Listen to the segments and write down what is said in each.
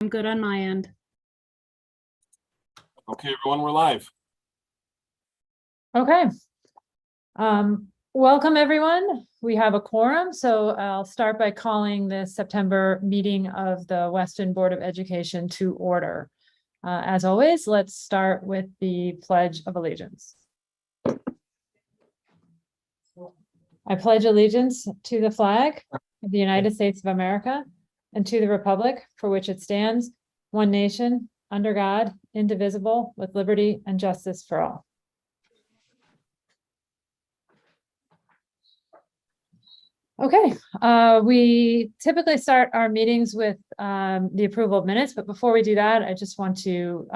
I'm good on my end. Okay, everyone, we're live. Okay. Welcome, everyone. We have a quorum, so I'll start by calling the September meeting of the Weston Board of Education to order. As always, let's start with the Pledge of Allegiance. I pledge allegiance to the flag of the United States of America and to the republic for which it stands, one nation, under God, indivisible, with liberty and justice for all. Okay, we typically start our meetings with the approval of minutes, but before we do that, I just want to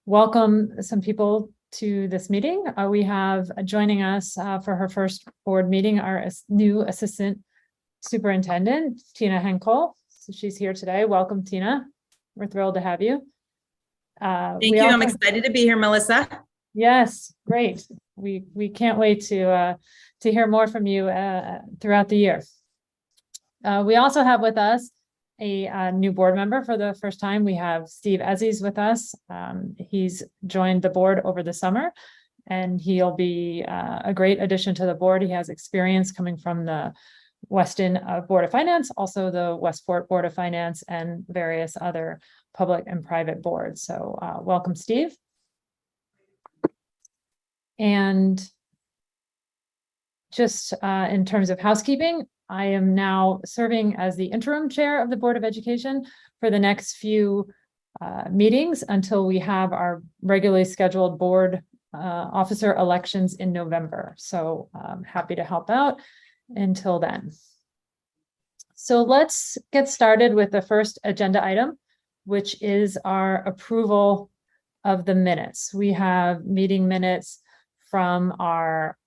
welcome some people to this meeting. We have joining us for her first board meeting, our new assistant superintendent, Tina Henkel. So she's here today. Welcome, Tina. We're thrilled to have you. Thank you. I'm excited to be here, Melissa. Yes, great. We can't wait to hear more from you throughout the year. We also have with us a new board member for the first time. We have Steve Ezzies with us. He's joined the board over the summer, and he'll be a great addition to the board. He has experience coming from the Weston Board of Finance, also the Westport Board of Finance, and various other public and private boards. So welcome, Steve. And just in terms of housekeeping, I am now serving as the interim chair of the Board of Education for the next few meetings until we have our regularly scheduled board officer elections in November. So I'm happy to help out until then. So let's get started with the first agenda item, which is our approval of the minutes. We have meeting minutes from our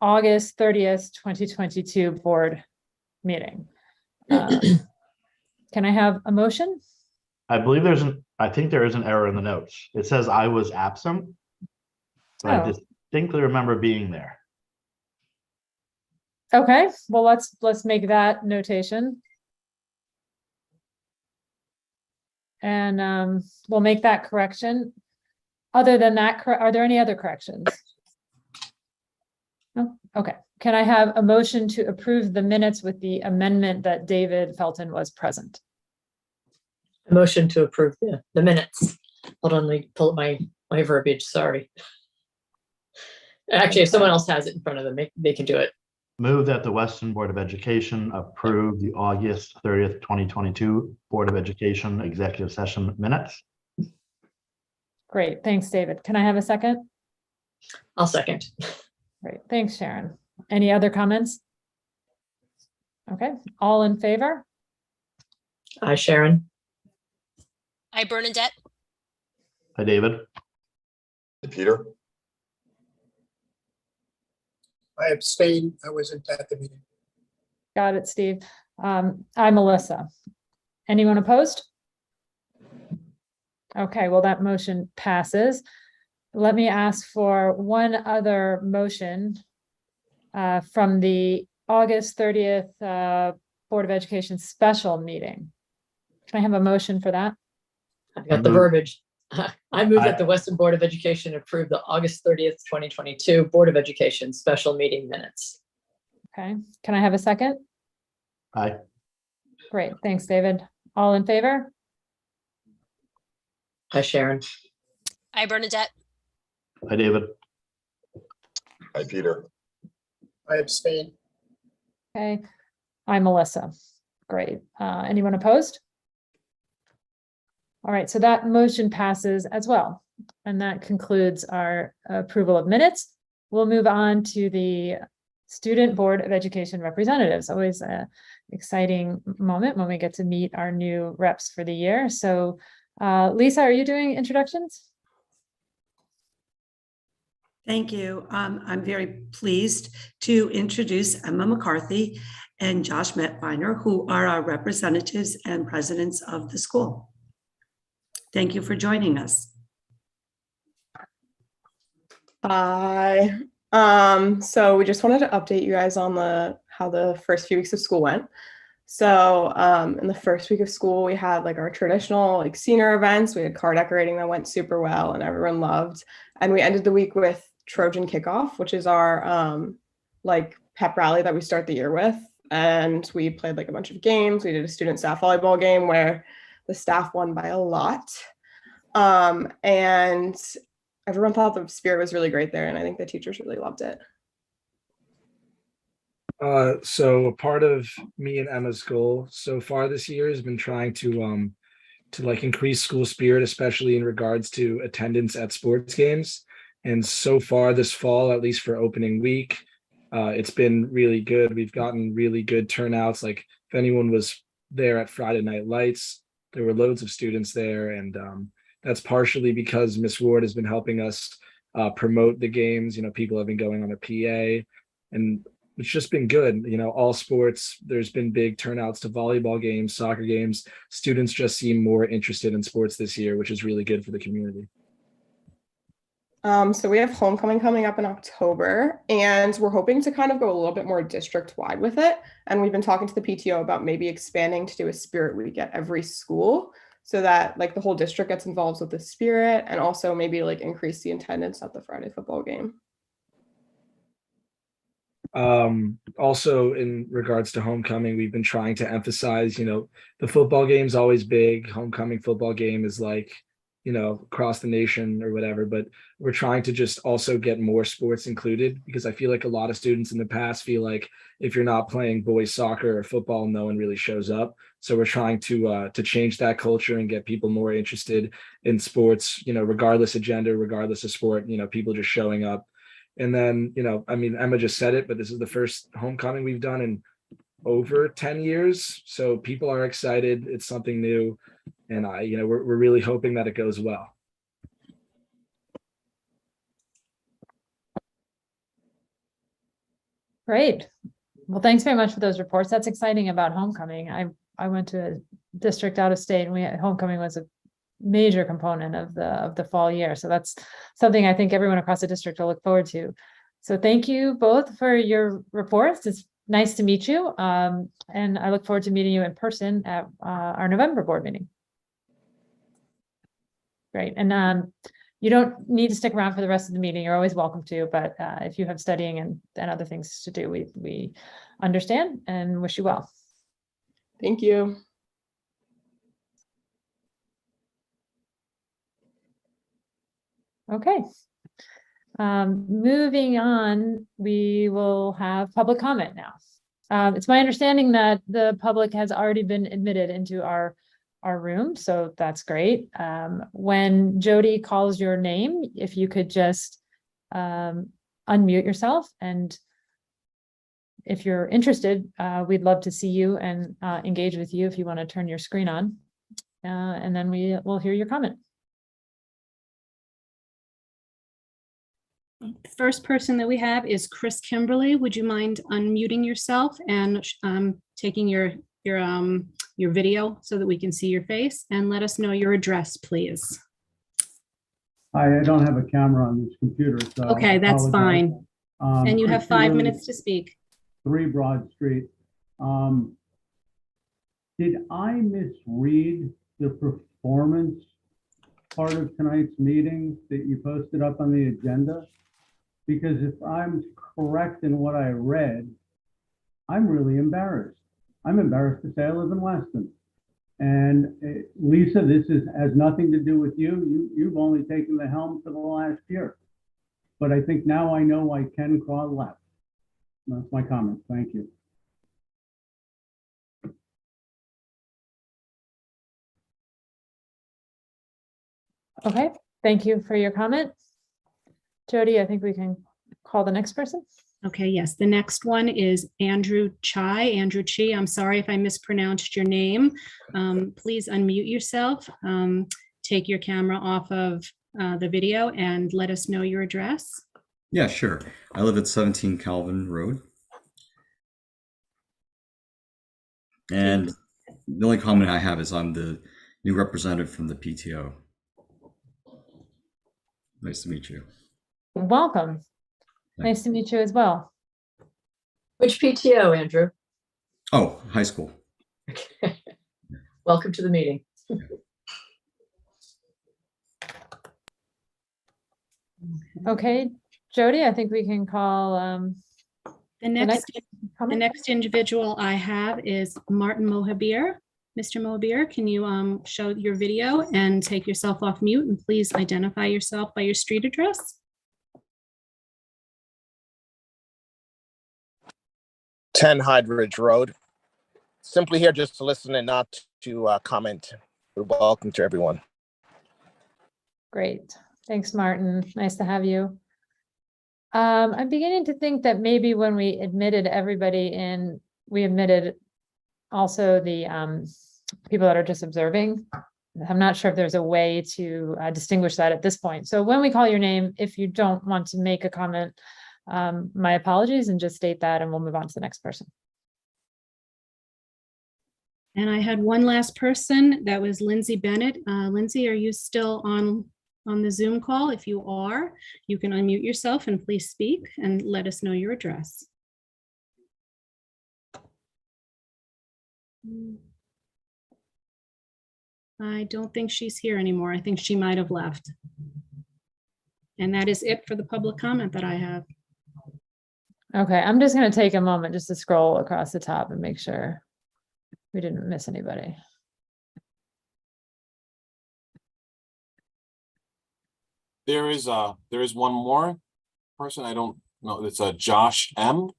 August 30th, 2022 board meeting. Can I have a motion? I believe I think there is an error in the notes. It says I was absent, but I distinctly remember being there. Okay, well, let's make that notation. And we'll make that correction. Other than that, are there any other corrections? No? Okay. Can I have a motion to approve the minutes with the amendment that David Felton was present? A motion to approve the minutes. Hold on, let me pull up my verbiage, sorry. Actually, if someone else has it in front of them, they can do it. Move that the Weston Board of Education approve the August 30th, 2022 Board of Education executive session minutes. Great, thanks, David. Can I have a second? I'll second. Great, thanks, Sharon. Any other comments? Okay, all in favor? Aye, Sharon. Hi, Bernadette. Hi, David. Hey, Peter. I abstain. I wasn't at the meeting. Got it, Steve. I'm Melissa. Anyone opposed? Okay, well, that motion passes. Let me ask for one other motion from the August 30th Board of Education special meeting. Can I have a motion for that? I've got the verbiage. I move that the Weston Board of Education approve the August 30th, 2022 Board of Education special meeting minutes. Okay, can I have a second? Aye. Great, thanks, David. All in favor? Hi, Sharon. Hi, Bernadette. Hi, David. Hi, Peter. I abstain. Okay, I'm Melissa. Great. Anyone opposed? All right, so that motion passes as well. And that concludes our approval of minutes. We'll move on to the Student Board of Education representatives. Always an exciting moment when we get to meet our new reps for the year. So Lisa, are you doing introductions? Thank you. I'm very pleased to introduce Emma McCarthy and Josh Metweiner, who are our representatives and presidents of the school. Thank you for joining us. Hi. So we just wanted to update you guys on how the first few weeks of school went. So in the first week of school, we had like our traditional like senior events. We had car decorating that went super well and everyone loved. And we ended the week with Trojan Kickoff, which is our like pep rally that we start the year with. And we played like a bunch of games. We did a student staff volleyball game where the staff won by a lot. And everyone thought the spirit was really great there. And I think the teachers really loved it. So a part of me and Emma's goal so far this year has been trying to like increase school spirit, especially in regards to attendance at sports games. And so far this fall, at least for opening week, it's been really good. We've gotten really good turnouts. Like if anyone was there at Friday Night Lights, there were loads of students there. And that's partially because Miss Ward has been helping us promote the games. You know, people have been going on a PA, and it's just been good. You know, all sports, there's been big turnouts to volleyball games, soccer games. Students just seem more interested in sports this year, which is really good for the community. So we have homecoming coming up in October, and we're hoping to kind of go a little bit more district-wide with it. And we've been talking to the PTO about maybe expanding to do a spirit week at every school so that like the whole district gets involved with the spirit, and also maybe like increase the attendance at the Friday football game. Also in regards to homecoming, we've been trying to emphasize, you know, the football game's always big. Homecoming football game is like, you know, across the nation or whatever, but we're trying to just also get more sports included, because I feel like a lot of students in the past feel like if you're not playing boys soccer or football, no one really shows up. So we're trying to change that culture and get people more interested in sports, you know, regardless of gender, regardless of sport, you know, people just showing up. And then, you know, I mean, Emma just said it, but this is the first homecoming we've done in over 10 years. So people are excited. It's something new. And you know, we're really hoping that it goes well. Great. Well, thanks very much for those reports. That's exciting about homecoming. I went to a district out of state, and homecoming was a major component of the fall year. So that's something I think everyone across the district will look forward to. So thank you both for your reports. It's nice to meet you. And I look forward to meeting you in person at our November board meeting. Great. And you don't need to stick around for the rest of the meeting. You're always welcome to, but if you have studying and other things to do, we understand and wish you well. Thank you. Okay. Moving on, we will have public comment now. It's my understanding that the public has already been admitted into our room, so that's great. When Jody calls your name, if you could just unmute yourself, and if you're interested, we'd love to see you and engage with you if you want to turn your screen on, and then we will hear your comment. The first person that we have is Chris Kimberly. Would you mind unmuting yourself and taking your video so that we can see your face, and let us know your address, please? I don't have a camera on this computer, so. Okay, that's fine. And you have 5 minutes to speak. 3 Broad Street. Did I misread the performance part of tonight's meeting that you posted up on the agenda? Because if I'm correct in what I read, I'm really embarrassed. I'm embarrassed to say I live in Weston. And Lisa, this has nothing to do with you. You've only taken the helm for the last year. But I think now I know why Ken Craw left. That's my comment. Thank you. Okay, thank you for your comment. Jody, I think we can call the next person. Okay, yes. The next one is Andrew Chai. Andrew Chi, I'm sorry if I mispronounced your name. Please unmute yourself, take your camera off of the video, and let us know your address. Yeah, sure. I live at 17 Calvin Road. And the only comment I have is I'm the new representative from the PTO. Nice to meet you. Welcome. Nice to meet you as well. Which PTO, Andrew? Oh, high school. Welcome to the meeting. Okay, Jody, I think we can call The next individual I have is Martin Mohabir. Mr. Mohabir, can you show your video and take yourself off mute, and please identify yourself by your street address? 10 Hyde Ridge Road. Simply here just to listen and not to comment. Welcome to everyone. Great. Thanks, Martin. Nice to have you. I'm beginning to think that maybe when we admitted everybody in, we admitted also the people that are just observing. I'm not sure if there's a way to distinguish that at this point. So when we call your name, if you don't want to make a comment, my apologies, and just state that and we'll move on to the next person. And I had one last person, that was Lindsay Bennett. Lindsay, are you still on the Zoom call? If you are, you can unmute yourself and please speak and let us know your address. I don't think she's here anymore. I think she might have left. And that is it for the public comment that I have. Okay, I'm just going to take a moment just to scroll across the top and make sure we didn't miss anybody. There is one more person. I don't know. It's a Josh M.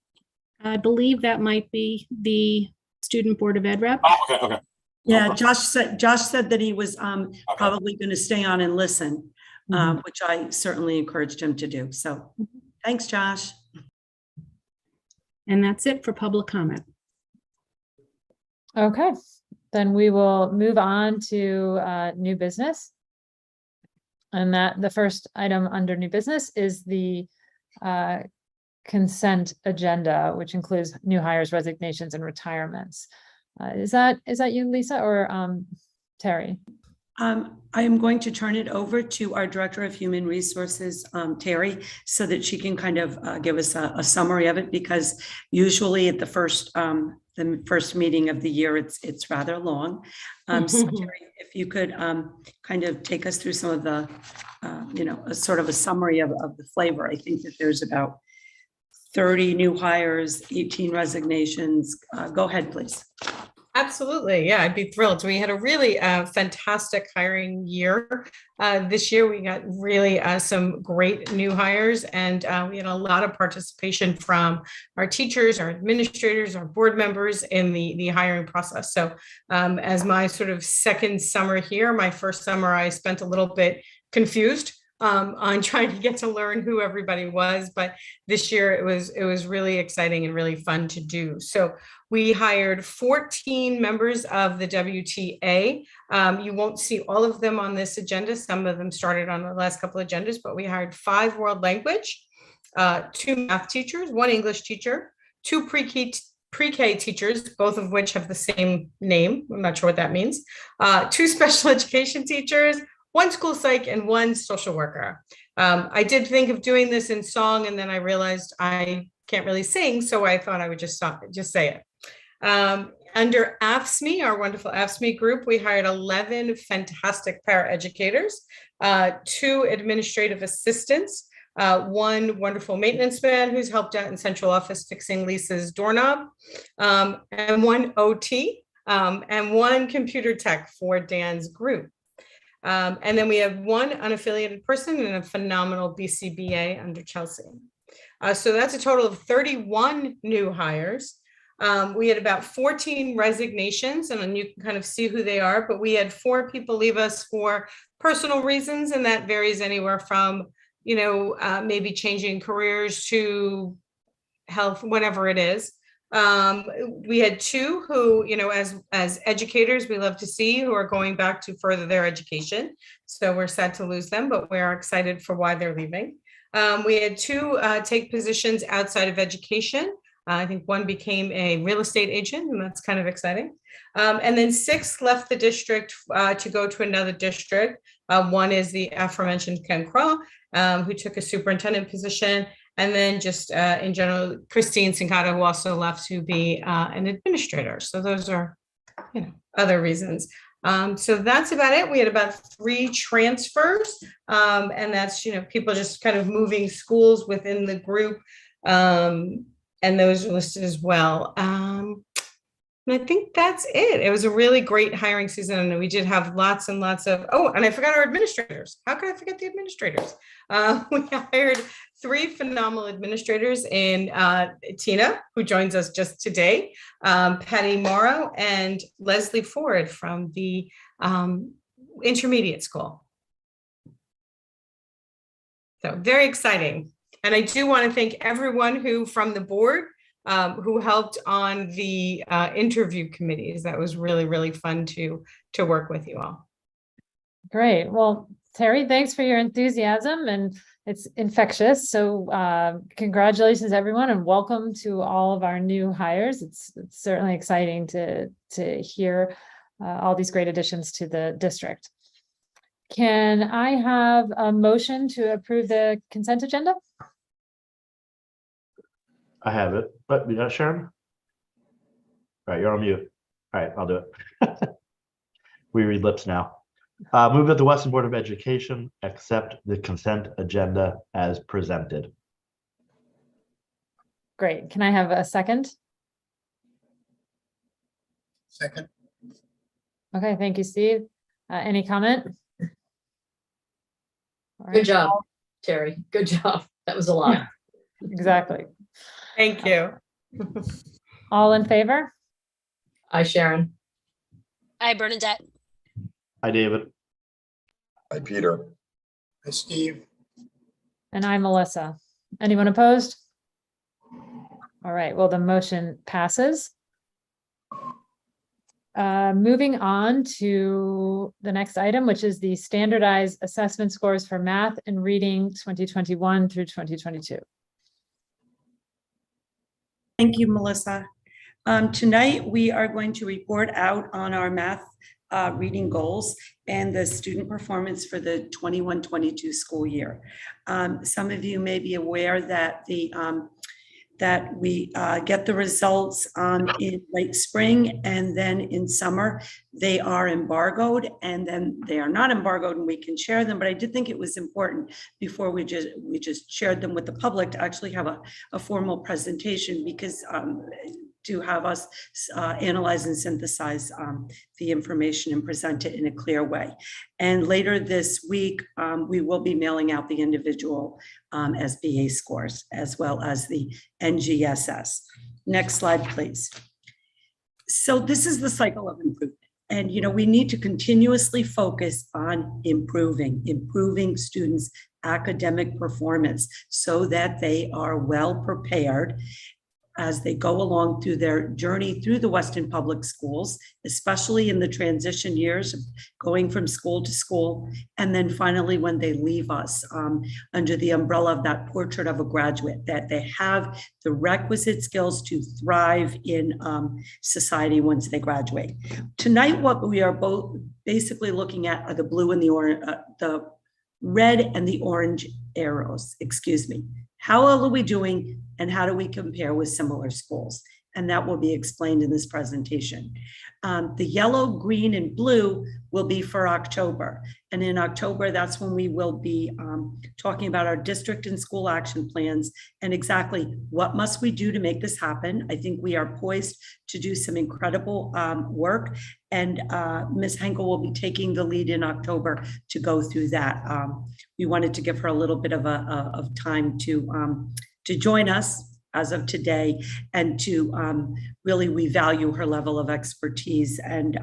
I believe that might be the Student Board of Ed rep. Oh, okay. Yeah, Josh said that he was probably going to stay on and listen, which I certainly encouraged him to do. So thanks, Josh. And that's it for public comment. Okay, then we will move on to new business. And that the first item under new business is the consent agenda, which includes new hires, resignations, and retirements. Is that you, Lisa, or Terry? I am going to turn it over to our Director of Human Resources, Terry, so that she can kind of give us a summary of it, because usually at the first meeting of the year, it's rather long. So Terry, if you could kind of take us through some of the, a sort of a summary of the flavor. I think that there's about 30 new hires, 18 resignations. Go ahead, please. Absolutely. Yeah, I'd be thrilled. We had a really fantastic hiring year. This year, we got really some great new hires, and we had a lot of participation from our teachers, our administrators, our board members in the hiring process. So as my sort of second summer here, my first summer, I spent a little bit confused on trying to get to learn who everybody was. But this year it was really exciting and really fun to do. So we hired 14 members of the WTA. You won't see all of them on this agenda. Some of them started on the last couple of agendas, but we hired 5 world language, 2 math teachers, 1 English teacher, 2 pre-K teachers, both of which have the same name. I'm not sure what that means. 2 special education teachers, 1 school psych, and 1 social worker. I did think of doing this in song, and then I realized I can't really sing, so I thought I would just say it. Under AFSCME, our wonderful AFSCME group, we hired 11 fantastic paraeducators, 2 administrative assistants, 1 wonderful maintenance man who's helped out in central office fixing Lisa's doorknob, and 1 OT, and 1 computer tech for Dan's group. And then we have 1 unaffiliated person and a phenomenal BCBA under Chelsea. So that's a total of 31 new hires. We had about 14 resignations, and then you can kind of see who they are, but we had 4 people leave us for personal reasons, and that varies anywhere from, maybe changing careers to health, whatever it is. We had 2 who, as educators, we love to see, who are going back to further their education. So we're sad to lose them, but we are excited for why they're leaving. We had 2 take positions outside of education. I think 1 became a real estate agent, and that's kind of exciting. And then 6 left the district to go to another district. 1 is the aforementioned Ken Craw, who took a superintendent position. And then just in general, Christine Sincata, who also left to be an administrator. So those are other reasons. So that's about it. We had about 3 transfers, and that's, people just kind of moving schools within the group, and those are listed as well. And I think that's it. It was a really great hiring season, and we did have lots and lots of, and I forgot our administrators. How could I forget the administrators? We hired 3 phenomenal administrators in Tina, who joins us just today, Patty Morrow, and Leslie Ford from the intermediate school. So very exciting. And I do want to thank everyone who from the board who helped on the interview committees. That was really, really fun to work with you all. Great. Well, Terry, thanks for your enthusiasm, and it's infectious. So congratulations, everyone, and welcome to all of our new hires. It's certainly exciting to hear all these great additions to the district. Can I have a motion to approve the consent agenda? I have it, but yeah, Sharon. All right, you're on mute. All right, I'll do it. We read lips now. Move that the Weston Board of Education accept the consent agenda as presented. Great. Can I have a second? Second. Okay, thank you, Steve. Any comment? All Good right. job, Terry. Good job. That was a lot. Exactly. Thank you. All in favor? Hi, Sharon. Hi, Bernadette. Hi, David. Hi, Peter. Hi, Steve. And I'm Melissa. Anyone opposed? All right, well, the motion passes. Moving on to the next item, which is the standardized assessment scores for math and reading 2021 through 2022. Thank you, Melissa. Tonight, we are going to report out on our math reading goals and the student performance for the 21-22 school year. Some of you may be aware that we get the results in late spring, and then in summer they are embargoed, and then they are not embargoed and we can share them. But I did think it was important before we just shared them with the public to actually have a formal presentation, because to have us analyze and synthesize the information and present it in a clear way. And later this week, we will be mailing out the individual SBA scores as well as the NGSS. Next slide, please. So this is the cycle of improvement. And, we need to continuously focus on improving students' academic performance so that they are well prepared as they go along through their journey through the Weston Public Schools, especially in the transition years of going from school to school, and then finally when they leave us under the umbrella of that portrait of a graduate, that they have the requisite skills to thrive in society once they graduate. Tonight, what we are both basically looking at are the blue and the orange, the red and the orange arrows, excuse me. How well are we doing, and how do we compare with similar schools? And that will be explained in this presentation. The yellow, green, and blue will be for October. And in October, that's when we will be talking about our district and school action plans and exactly what must we do to make this happen. I think we are poised to do some incredible work. And Ms. Henkel will be taking the lead in October to go through that. We wanted to give her a little bit of time to join us as of today, and to really, we value her level of expertise and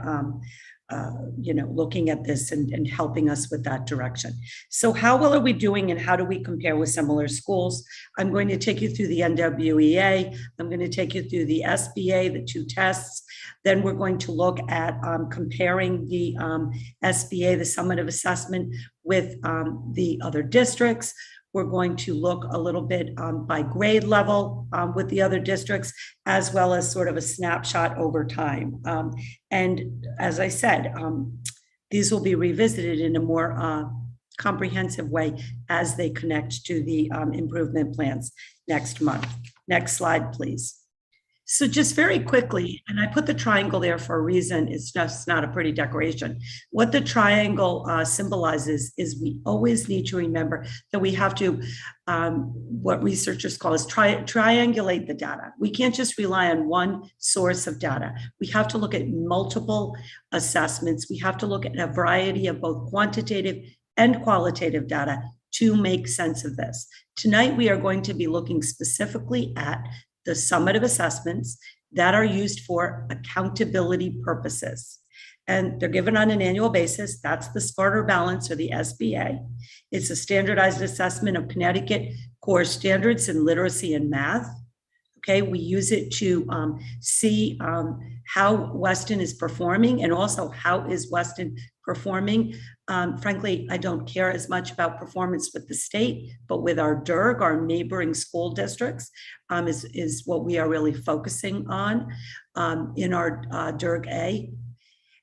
looking at this and helping us with that direction. So how well are we doing, and how do we compare with similar schools? I'm going to take you through the NWEA. I'm going to take you through the SBA, the 2 tests. Then we're going to look at comparing the SBA, the Summative Assessment, with the other districts. We're going to look a little bit by grade level with the other districts, as well as sort of a snapshot over time. And as I said, these will be revisited in a more comprehensive way as they connect to the improvement plans next month. Next slide, please. So just very quickly, and I put the triangle there for a reason, it's just not a pretty decoration. What the triangle symbolizes is we always need to remember that we have to, what researchers call is triangulate the data. We can't just rely on one source of data. We have to look at multiple assessments. We have to look at a variety of both quantitative and qualitative data to make sense of this. Tonight, we are going to be looking specifically at the summative assessments that are used for accountability purposes. And they're given on an annual basis. That's the Smarter Balance, or the SBA. It's a standardized assessment of Connecticut core standards in literacy and math. Okay, we use it to see how Weston is performing, and also how is Weston performing. Frankly, I don't care as much about performance with the state, but with our DIRG, our neighboring school districts, is what we are really focusing on in our DIRG A.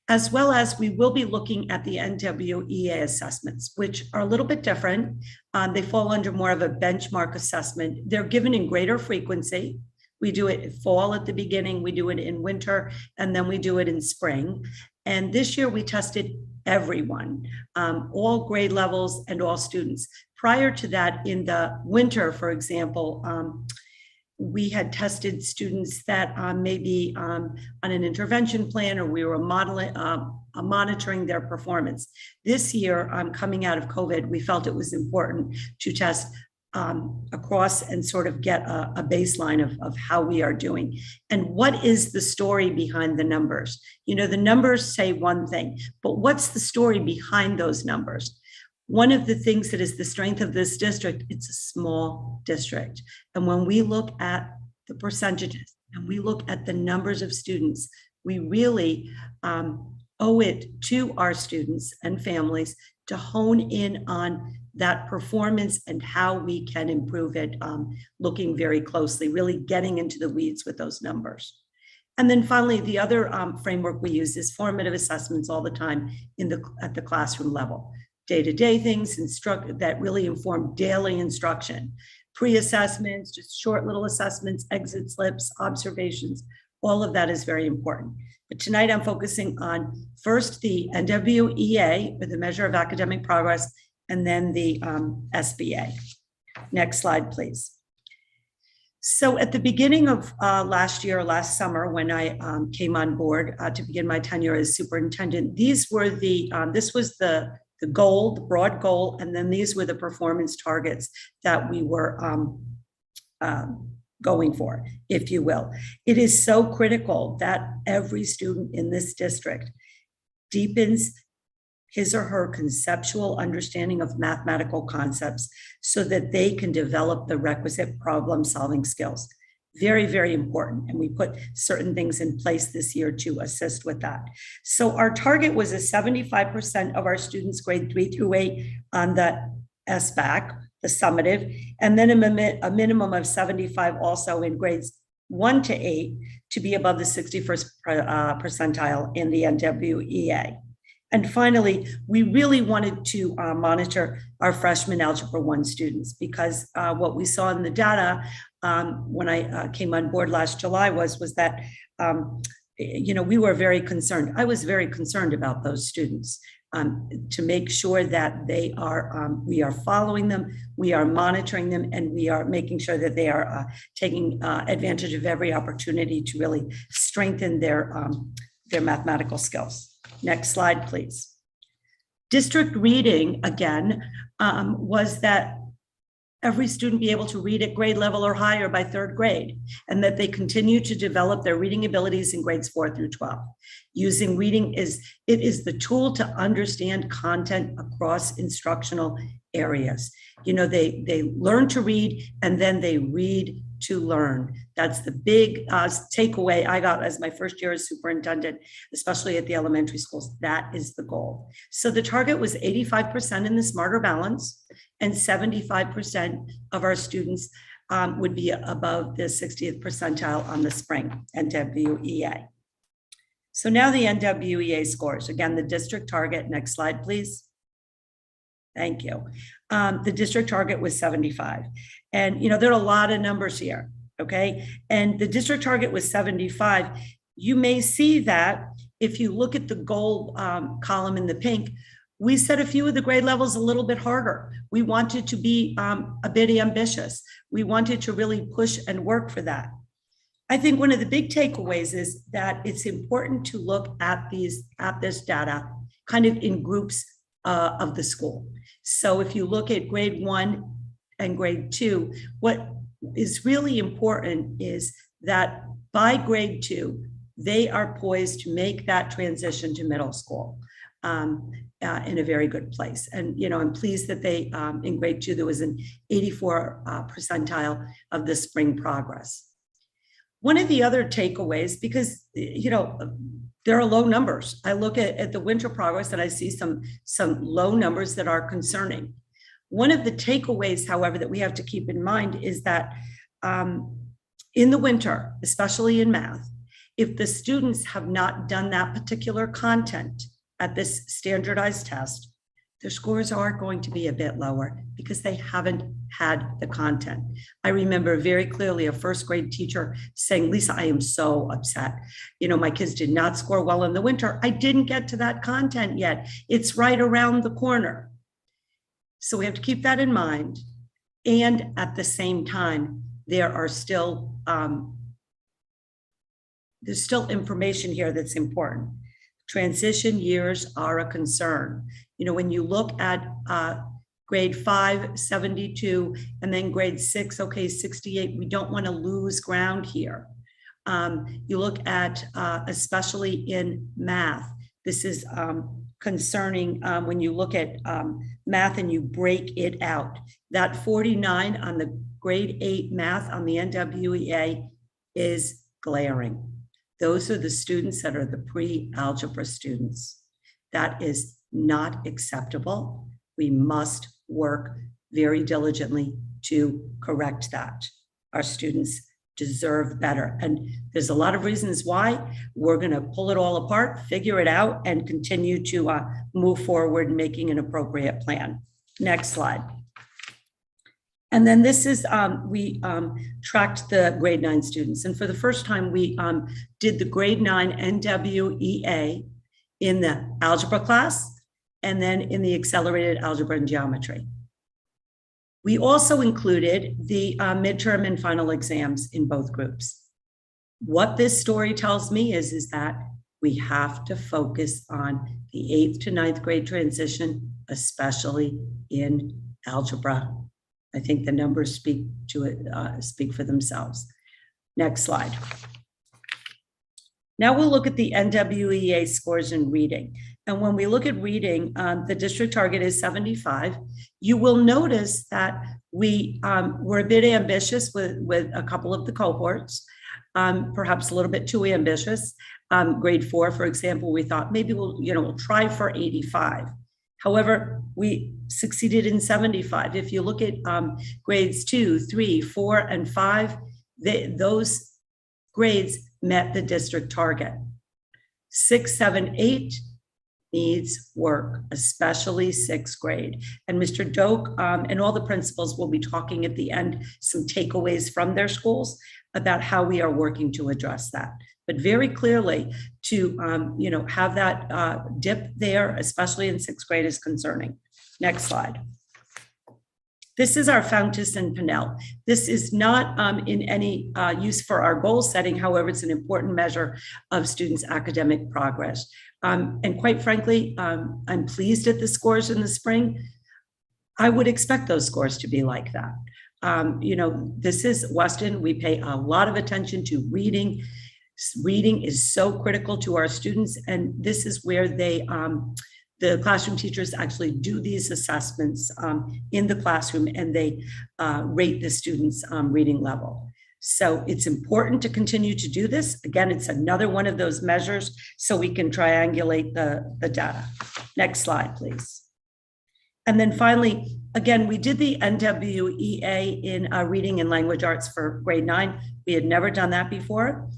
As well as we will be looking at the NWEA assessments, which are a little bit different. They fall under more of a benchmark assessment. They're given in greater frequency. We do it in fall at the beginning, we do it in winter, and then we do it in spring. And this year we tested everyone, all grade levels and all students. Prior to that, in the winter, for example, we had tested students that may be on an intervention plan, or we were monitoring their performance. This year, coming out of COVID, we felt it was important to test across and sort of get a baseline of how we are doing. And what is the story behind the numbers? You know, the numbers say one thing, but what's the story behind those numbers? One of the things that is the strength of this district, it's a small district. And when we look at the percentages and we look at the numbers of students, we really owe it to our students and families to hone in on that performance and how we can improve it, looking very closely, really getting into the weeds with those numbers. And then finally, the other framework we use is formative assessments all the time at the classroom level. Day-to-day things that really inform daily instruction. Pre-assessments, just short little assessments, exit slips, observations, all of that is very important. But tonight I'm focusing on first the NWEA, with the measure of academic progress, and then the SBA. Next slide, please. So at the beginning of last summer, when I came on board to begin my tenure as superintendent, these were this was the goal, the broad goal, and then these were the performance targets that we were going for, if you will. It is so critical that every student in this district deepens his or her conceptual understanding of mathematical concepts so that they can develop the requisite problem-solving skills. Very, very important. And we put certain things in place this year to assist with that. So our target was a 75% of our students grade 3 through 8 on the SBAC, the summative, and then a minimum of 75 also in grades 1 to 8 to be above the 61st percentile in the NWEA. And finally, we really wanted to monitor our freshman Algebra 1 students, because what we saw in the data when I came on board last July was that, we were very concerned. I was very concerned about those students to make sure that we are following them, we are monitoring them, and we are making sure that they are taking advantage of every opportunity to really strengthen their mathematical skills. Next slide, please. District reading, again, was that every student be able to read at grade level or higher by 3rd grade, and that they continue to develop their reading abilities in grades 4 through 12. Using reading it is the tool to understand content across instructional areas. You know, they learn to read, and then they read to learn. That's the big takeaway I got as my first year as superintendent, especially at the elementary schools. That is the goal. So the target was 85% in the Smarter Balance, and 75% of our students would be above the 60th percentile on the spring NWEA. So now the NWEA scores. Again, the district target. Next slide, please. Thank you. The district target was 75. And, there are a lot of numbers here. okay? And the district target was 75. You may see that if you look at the goal column in the pink, we set a few of the grade levels a little bit harder. We wanted to be a bit ambitious. We wanted to really push and work for that. I think one of the big takeaways is that it's important to look at this data kind of in groups of the school. So if you look at grade 1 and grade 2, what is really important is that by grade 2, they are poised to make that transition to middle school in a very good place. And, you know, I'm pleased that they, in grade 2, there was an 84 percentile of the spring progress. One of the other takeaways, because, you know, there are low numbers. I look at the winter progress and I see some low numbers that are concerning. One of the takeaways, however, that we have to keep in mind is that in the winter, especially in math, if the students have not done that particular content at this standardized test, their scores are going to be a bit lower because they haven't had the content. I remember very clearly a first grade teacher saying, Lisa, I am so upset. You know, my kids did not score well in the winter. I didn't get to that content yet. It's right around the corner. So we have to keep that in mind. And at the same time, there are still, there's still information here that's important. Transition years are a concern. You know, when you look at grade 5, 72, and then grade 6, okay, 68, we don't want to lose ground here. You look at, especially in math, this is concerning when you look at math and you break it out. That 49 on the grade 8 math on the NWEA is glaring. Those are the students that are the pre-algebra students. That is not acceptable. We must work very diligently to correct that. Our students deserve better. And there's a lot of reasons why. We're going to pull it all apart, figure it out, and continue to move forward making an appropriate plan. Next slide. And then this is, we tracked the grade 9 students. And for the first time, we did the grade 9 NWEA in the algebra class, and then in the accelerated algebra and geometry. We also included the midterm and final exams in both groups. What this story tells me is that we have to focus on the 8th to 9th grade transition, especially in algebra. I think the numbers speak to it, speak for themselves. Next slide. Now we'll look at the NWEA scores in reading. And when we look at reading, the district target is 75. You will notice that we were a bit ambitious with a couple of the cohorts, perhaps a little bit too ambitious. Grade 4, for example, we thought maybe we'll try for 85. However, we succeeded in 75. If you look at grades 2, 3, 4, and 5, those grades met the district target. 6, 7, 8 needs work, especially 6th grade. And Mr. Doak and all the principals will be talking at the end, some takeaways from their schools about how we are working to address that. But very clearly to have that dip there, especially in 6th grade, is concerning. Next slide. This is our Fountas and Pinnell. This is not in any use for our goal setting. However, it's an important measure of students' academic progress. And quite frankly, I'm pleased at the scores in the spring. I would expect those scores to be like that. This is Weston. We pay a lot of attention to reading. Reading is so critical to our students, and this is where the classroom teachers actually do these assessments in the classroom, and they rate the students' reading level. So it's important to continue to do this. Again, it's another one of those measures so we can triangulate the data. Next slide, please. And then finally, again, we did the NWEA in reading and language arts for grade 9. We had never done that before.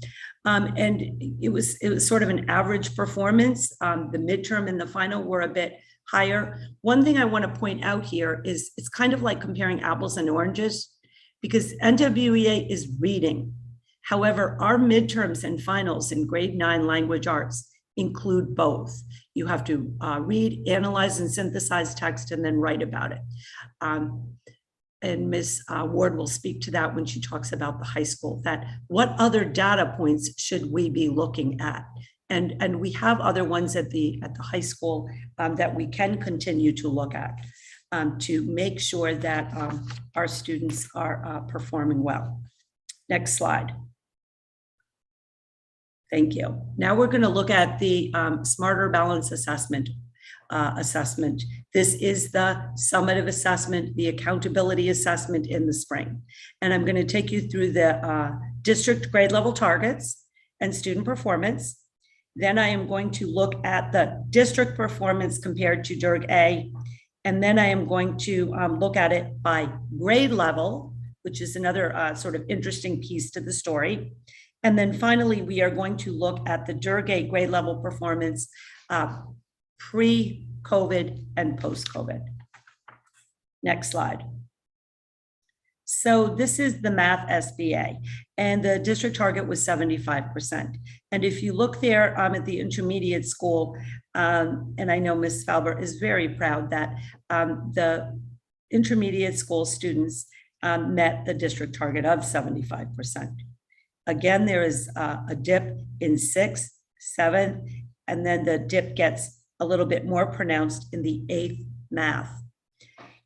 And it was sort of an average performance. The midterm and the final were a bit higher. One thing I want to point out here is it's kind of like comparing apples and oranges, because NWEA is reading. However, our midterms and finals in grade 9 language arts include both. You have to read, analyze, and synthesize text and then write about it. And Ms. Ward will speak to that when she talks about the high school, that what other data points should we be looking at? And we have other ones at the high school that we can continue to look at to make sure that our students are performing well. Next slide. Thank you. Now we're going to look at the Smarter Balance Assessment. This is the summative assessment, the accountability assessment in the spring. And I'm going to take you through the district grade level targets and student performance. Then I am going to look at the district performance compared to DIRG A. And then I am going to look at it by grade level, which is another sort of interesting piece to the story. And then finally, we are going to look at the DIRG A grade level performance pre-COVID and post-COVID. Next slide. So this is the math SBA, and the district target was 75%. And if you look there at the intermediate school, and I know Ms. Falber is very proud that the intermediate school students met the district target of 75%. Again, there is a dip in 6th, 7th, and then the dip gets a little bit more pronounced in the 8th math.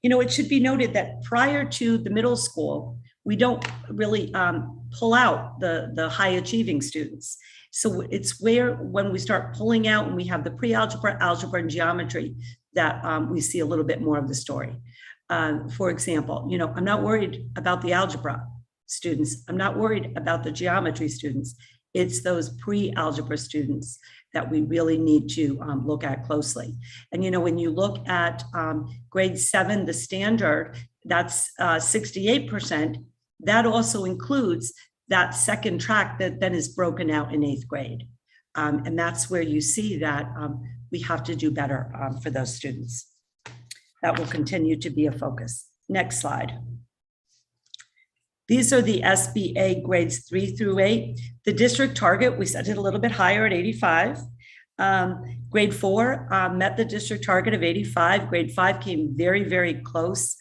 You know, it should be noted that prior to the middle school, we don't really pull out the high achieving students. So it's where, when we start pulling out and we have the pre-algebra, algebra, and geometry, that we see a little bit more of the story. For example, you know, I'm not worried about the algebra students. I'm not worried about the geometry students. It's those pre-algebra students that we really need to look at closely. And, you know, when you look at grade 7, the standard, that's 68%. That also includes that second track that then is broken out in 8th grade. And that's where you see that we have to do better for those students. That will continue to be a focus. Next slide. These are the SBA grades 3 through 8. The district target, we set it a little bit higher at 85. Grade 4 met the district target of 85. Grade 5 came very, very close.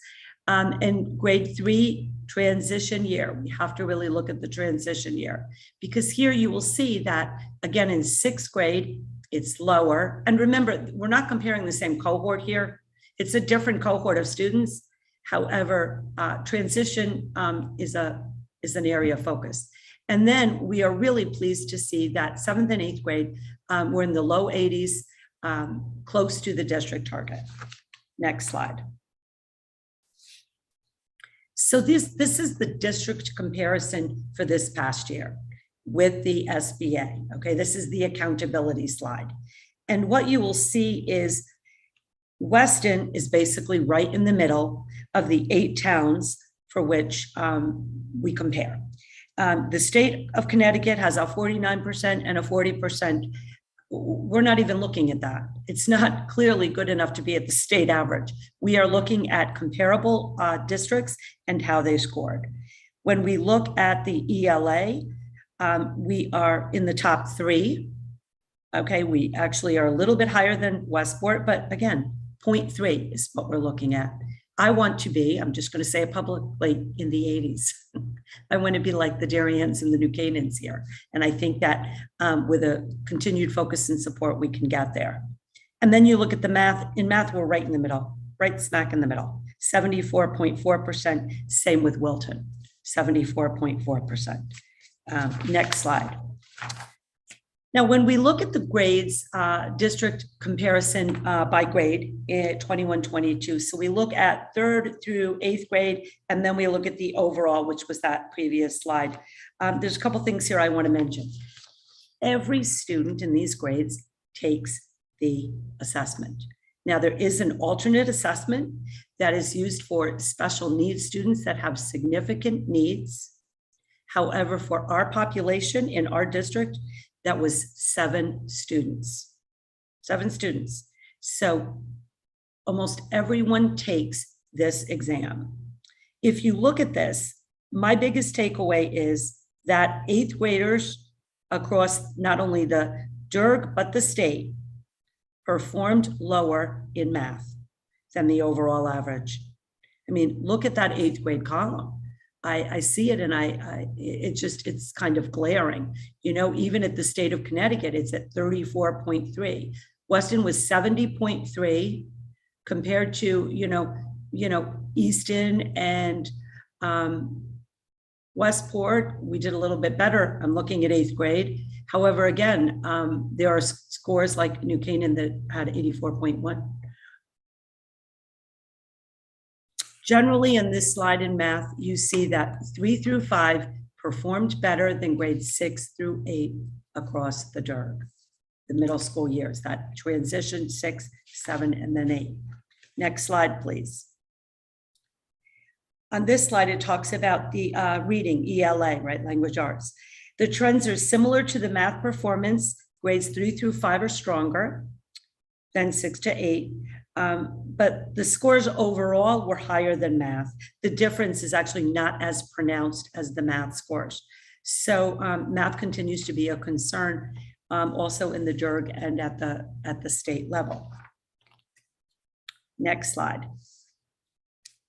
And grade 3, transition year. We have to really look at the transition year, because here you will see that, again, in 6th grade, it's lower. And remember, we're not comparing the same cohort here. It's a different cohort of students. However, transition is an area of focus. And then we are really pleased to see that 7th and 8th grade, we're in the low 80s, close to the district target. Next slide. So this is the district comparison for this past year with the SBA. Okay, this is the accountability slide. And what you will see is Weston is basically right in the middle of the 8 towns for which we compare. The state of Connecticut has a 49% and a 40%. We're not even looking at that. It's not clearly good enough to be at the state average. We are looking at comparable districts and how they scored. When we look at the ELA, we are in the top 3. Okay, we actually are a little bit higher than Westport, but again, 0.3 is what we're looking at. I want to be, I'm just going to say it publicly, in the 80s. I want to be like the Darians and the New Canaans here. And I think that with a continued focus and support, we can get there. And then you look at the math. In math, we're right in the middle, right smack in the middle, 74.4%. Same with Wilton, 74.4%. Next slide. Now, when we look at the grades, district comparison by grade in 21-22, so we look at 3rd through 8th grade, and then we look at the overall, which was that previous slide. There's a couple things here I want to mention. Every student in these grades takes the assessment. Now, there is an alternate assessment that is used for special needs students that have significant needs. However, for our population in our district, that was 7 students, 7 students. So almost everyone takes this exam. If you look at this, my biggest takeaway is that 8th graders across not only the DIRG, but the state performed lower in math than the overall average. I mean, look at that 8th grade column. I see it and it's kind of glaring. You know, even at the state of Connecticut, it's at 34.3. Weston was 70.3 compared to, you know, Easton and Westport. We did a little bit better. I'm looking at 8th grade. However, again, there are scores like New Canaan that had 84.1. Generally, in this slide in math, you see that 3 through 5 performed better than grades 6 through 8 across the DIRG, the middle school years, that transition 6, 7, and then 8. Next slide, please. On this slide, it talks about the reading, ELA, right, language arts. The trends are similar to the math performance. Grades 3 through 5 are stronger than 6 to 8. But the scores overall were higher than math. The difference is actually not as pronounced as the math scores. So math continues to be a concern also in the DIRG and at the state level. Next slide.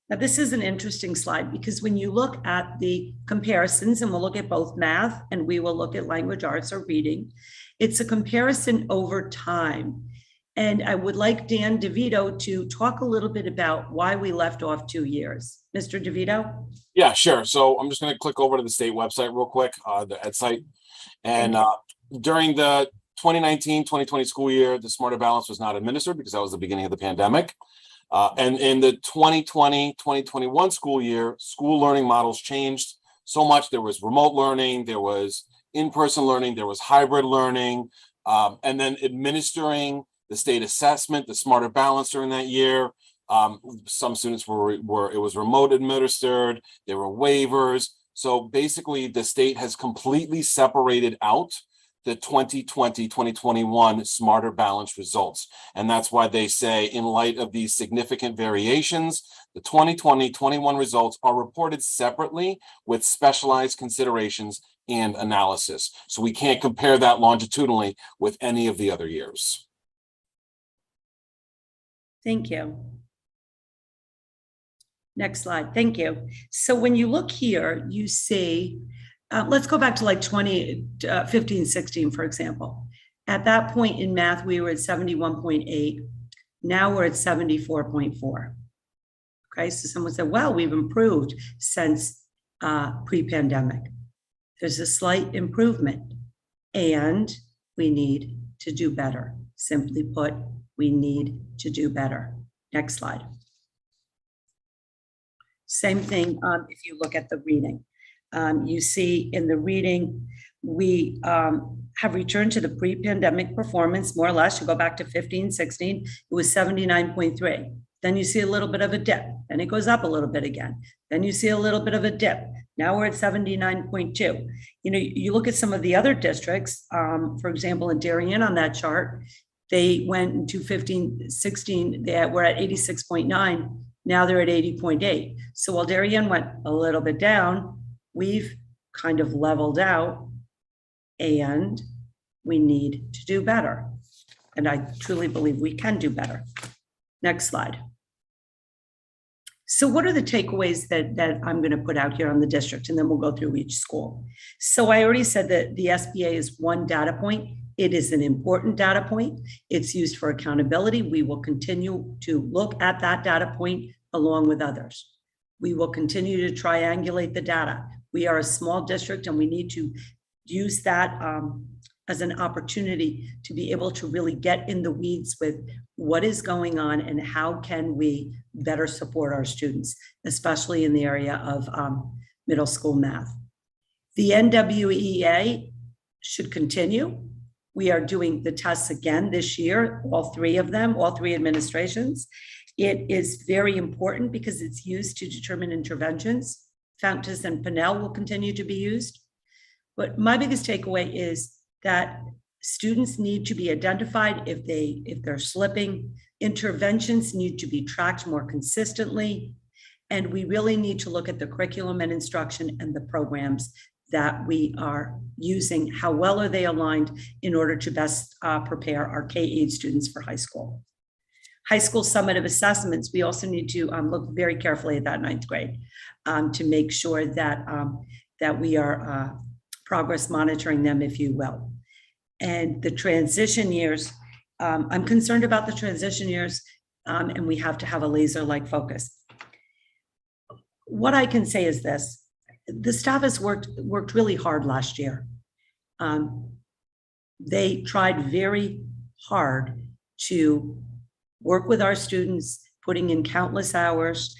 Now, this is an interesting slide because when you look at the comparisons, and we'll look at both math and we will look at language arts or reading, it's a comparison over time. And I would like Dan DeVito to talk a little bit about why we left off 2 years. Mr. DeVito? Yeah, sure. So I'm just going to click over to the state website real quick, the Ed site. And during the 2019-2020 school year, the Smarter Balance was not administered because that was the beginning of the pandemic. And in the 2020-2021 school year, school learning models changed so much. There was remote learning, there was in-person learning, there was hybrid learning, and then administering the state assessment, the Smarter Balance during that year. Some students it was remote administered, there were waivers. So basically the state has completely separated out the 2020-2021 Smarter Balance results. And that's why they say, in light of these significant variations, the 2020-21 results are reported separately with specialized considerations and analysis. So we can't compare that longitudinally with any of the other years. Thank you. Next slide. Thank you. So when you look here, you see, let's go back to like 2015, 16, for example. At that point in math, we were at 71.8. Now we're at 74.4. Okay, so someone said, well, we've improved since pre-pandemic. There's a slight improvement and we need to do better. Simply put, we need to do better. Next slide. Same thing if you look at the reading. You see in the reading, we have returned to the pre-pandemic performance, more or less. You go back to 15, 16, it was 79.3. Then you see a little bit of a dip, and it goes up a little bit again. Then you see a little bit of a dip. Now we're at 79.2. You know, you look at some of the other districts, for example, in Darien on that chart, they went into 15, 16, they were at 86.9. Now they're at 80.8. So while Darien went a little bit down, we've kind of leveled out and we need to do better. And I truly believe we can do better. Next slide. So what are the takeaways that I'm going to put out here on the district, and then we'll go through each school. So I already said that the SBA is one data point. It is an important data point. It's used for accountability. We will continue to look at that data point along with others. We will continue to triangulate the data. We are a small district and we need to use that as an opportunity to be able to really get in the weeds with what is going on and how can we better support our students, especially in the area of middle school math. The NWEA should continue. We are doing the tests again this year, all three of them, all three administrations. It is very important because it's used to determine interventions. Fountas and Pinnell will continue to be used. But my biggest takeaway is that students need to be identified if they're slipping. Interventions need to be tracked more consistently. And we really need to look at the curriculum and instruction and the programs that we are using. How well are they aligned in order to best prepare our K-8 students for high school? High school summative assessments, we also need to look very carefully at that 9th grade to make sure that, that we are progress monitoring them, if you will. And the transition years, I'm concerned about the transition years, and we have to have a laser-like focus. What I can say is this: the staff has worked really hard last year. They tried very hard to work with our students, putting in countless hours.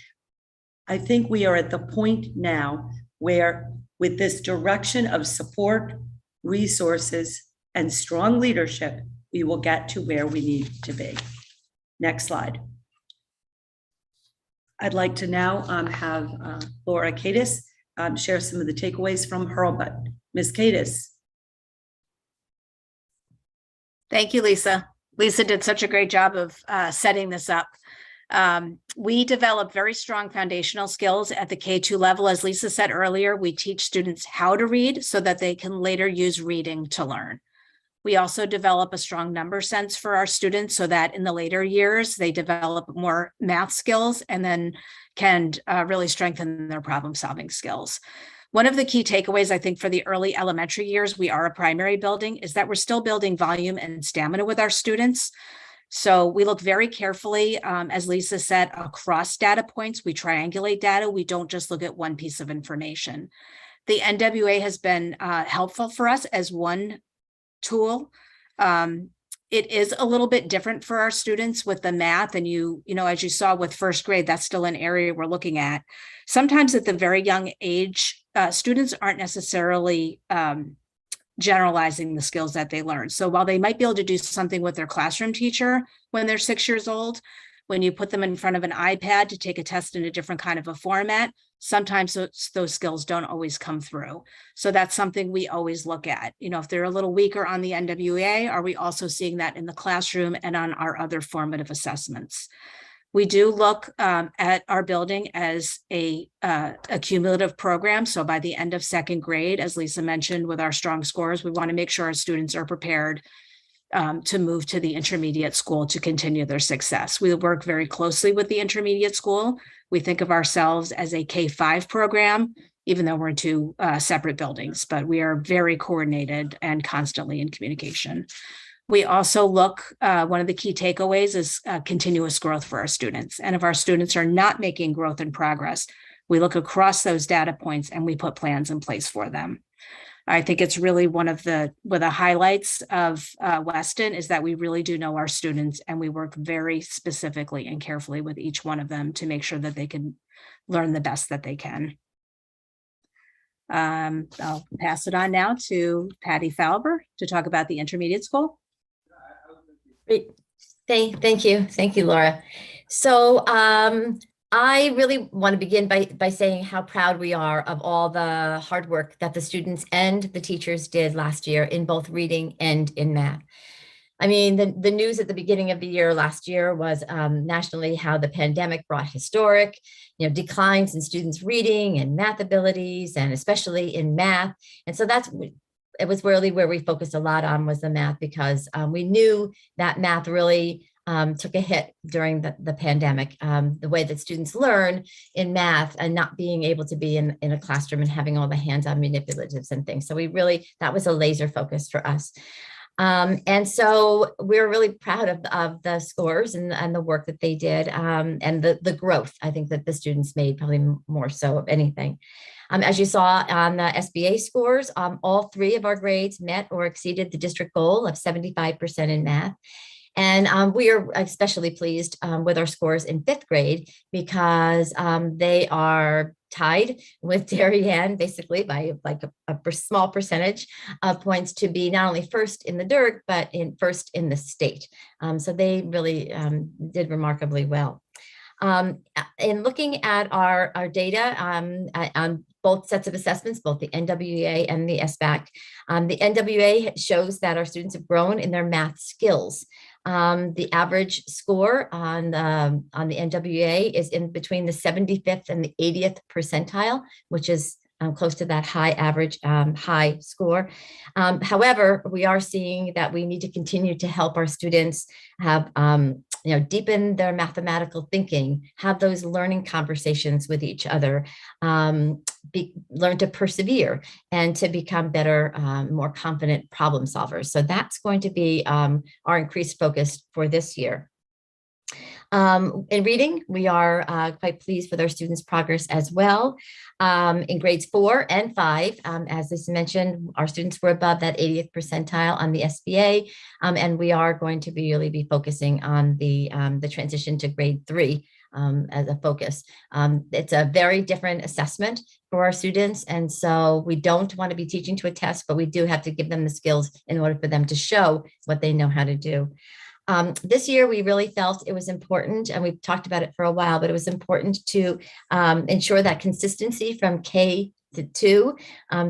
I think we are at the point now where, with this direction of support, resources, and strong leadership, we will get to where we need to be. Next slide. I'd like to now have Laura Cadis share some of the takeaways from Hurlbut. Ms. Cadis. Thank you, Lisa. Lisa did such a great job of setting this up. We develop very strong foundational skills at the K-2 level. As Lisa said earlier, we teach students how to read so that they can later use reading to learn. We also develop a strong number sense for our students so that in the later years, they develop more math skills and then can really strengthen their problem-solving skills. One of the key takeaways, I think, for the early elementary years, we are a primary building, is that we're still building volume and stamina with our students. So we look very carefully, as Lisa said, across data points. We triangulate data. We don't just look at one piece of information. The NWA has been helpful for us as one tool. It is a little bit different for our students with the math, and you know, as you saw with first grade, that's still an area we're looking at. Sometimes at the very young age, students aren't necessarily generalizing the skills that they learn. So while they might be able to do something with their classroom teacher when they're 6 years old, when you put them in front of an iPad to take a test in a different kind of a format, sometimes those skills don't always come through. So that's something we always look at. You know, if they're a little weaker on the NWA, are we also seeing that in the classroom and on our other formative assessments? We do look at our building as a cumulative program. So by the end of 2nd grade, as Lisa mentioned, with our strong scores, we want to make sure our students are prepared to move to the intermediate school to continue their success. We work very closely with the intermediate school. We think of ourselves as a K-5 program, even though we're in 2 separate buildings, but we are very coordinated and constantly in communication. We also look, one of the key takeaways is continuous growth for our students. And if our students are not making growth and progress, we look across those data points and we put plans in place for them. I think it's really one of the highlights of Weston is that we really do know our students, and we work very specifically and carefully with each one of them to make sure that they can learn the best that they can. I'll pass it on now to Patty Falber to talk about the intermediate school. Great. Thank you. Thank you, Laura. So I really want to begin by saying how proud we are of all the hard work that the students and the teachers did last year in both reading and in math. I mean, the news at the beginning of the year last year was nationally how the pandemic brought historic, declines in students' reading and math abilities, and especially in math. And so it was really where we focused a lot on was the math, because we knew that math really took a hit during the pandemic, the way that students learn in math and not being able to be in a classroom and having all the hands-on manipulatives and things. So that was a laser focus for us. And so we're really proud of the scores and the work that they did, and the growth, I think, that the students made, probably more so of anything. As you saw on the SBA scores, all 3 of our grades met or exceeded the district goal of 75% in math. And we are especially pleased with our scores in 5th grade, because they are tied with Darien basically by like a small percentage of points to be not only first in the DIRG, but first in the state. So they really did remarkably well. In looking at our data on both sets of assessments, both the NWA and the SBAC, the NWA shows that our students have grown in their math skills. The average score on the NWA is in between the 75th and the 80th percentile, which is close to that high average, high score. However, we are seeing that we need to continue to help our students have, deepen their mathematical thinking, have those learning conversations with each other, learn to persevere, and to become better, more confident problem solvers. So that's going to be our increased focus for this year. In reading, we are quite pleased with our students' progress as well. In grades 4 and 5, as Lisa mentioned, our students were above that 80th percentile on the SBA, and we are going to really be focusing on the transition to grade 3 as a focus. It's a very different assessment for our students, and so we don't want to be teaching to a test, but we do have to give them the skills in order for them to show what they know how to do. This year, we really felt it was important, and we've talked about it for a while, but it was important to ensure that consistency from K to 2.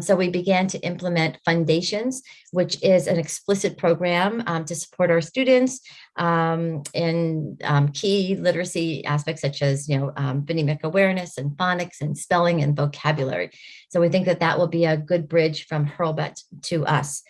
So we began to implement Foundations, which is an explicit program to support our students in key literacy aspects such as phonemic awareness and phonics and spelling and vocabulary. So we think that that will be a good bridge from Hurlbut to us.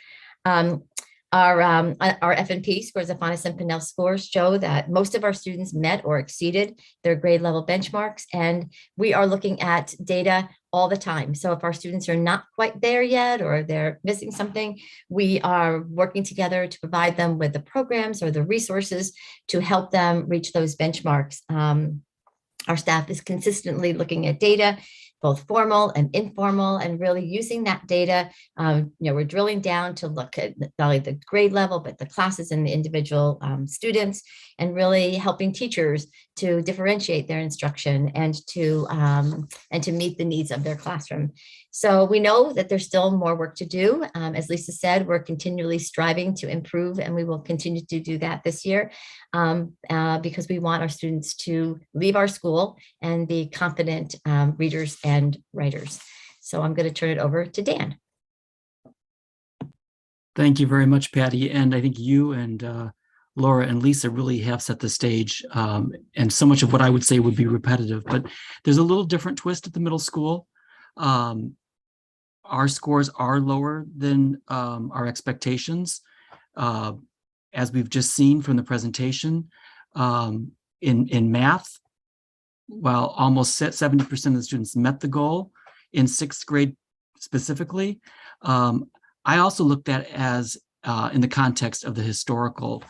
Our F&P scores, the Fonis and Pinnell scores, show that most of our students met or exceeded their grade level benchmarks, and we are looking at data all the time. So if our students are not quite there yet or they're missing something, we are working together to provide them with the programs or the resources to help them reach those benchmarks. Our staff is consistently looking at data, both formal and informal, and really using that data. We're drilling down to look at not only the grade level, but the classes and the individual students, and really helping teachers to differentiate their instruction and to meet the needs of their classroom. So we know that there's still more work to do. As Lisa said, we're continually striving to improve, and we will continue to do that this year because we want our students to leave our school and be confident readers and writers. So I'm going to turn it over to Dan. Thank you very much, Patty. And I think you and Laura and Lisa really have set the stage. And so much of what I would say would be repetitive, but there's a little different twist at the middle school. Our scores are lower than our expectations. As we've just seen from the presentation, in math, while almost 70% of the students met the goal in 6th grade specifically, I also looked at it as in the context of the historical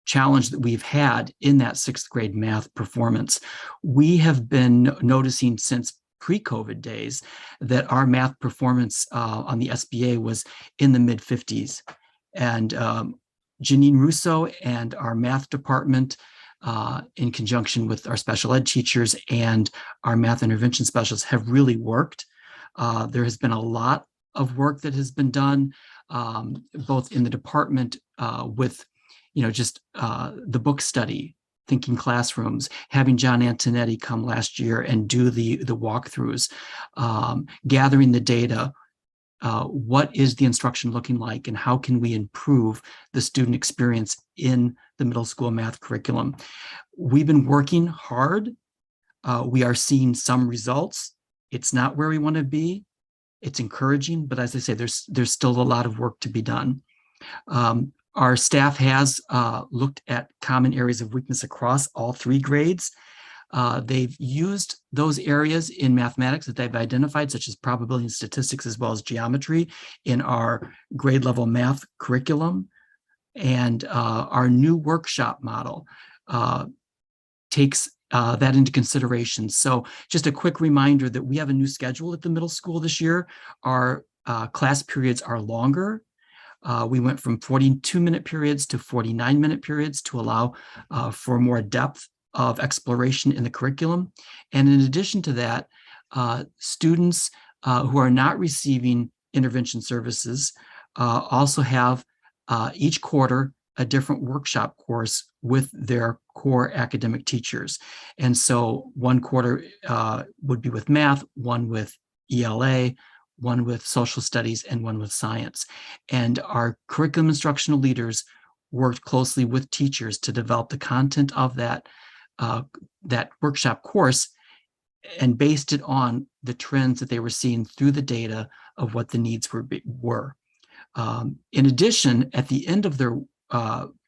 challenge that we've had in that 6th grade math performance. We have been noticing since pre-COVID days that our math performance on the SBA was in the mid-50s. And Janine Russo and our math department, in conjunction with our special ed teachers and our math intervention specialists, have really worked. There has been a lot of work that has been done, both in the department with, the book study, Thinking Classrooms, having John Antonetti come last year and do the walkthroughs, gathering the data. What is the instruction looking like, and how can we improve the student experience in the middle school math curriculum? We've been working hard. We are seeing some results. It's not where we want to be. It's encouraging, but as I say, there's still a lot of work to be done. Our staff has looked at common areas of weakness across all 3 grades. They've used those areas in mathematics that they've identified, such as probability and statistics, as well as geometry, in our grade level math curriculum. And our new workshop model takes that into consideration. So just a quick reminder that we have a new schedule at the middle school this year. Our class periods are longer. We went from 42-minute periods to 49-minute periods to allow for more depth of exploration in the curriculum. And in addition to that, students who are not receiving intervention services also have each quarter a different workshop course with their core academic teachers. And so one quarter would be with math, one with ELA, one with social studies, and one with science. And our curriculum instructional leaders worked closely with teachers to develop the content of that workshop course and based it on the trends that they were seeing through the data of what the needs were. In addition, at the end of their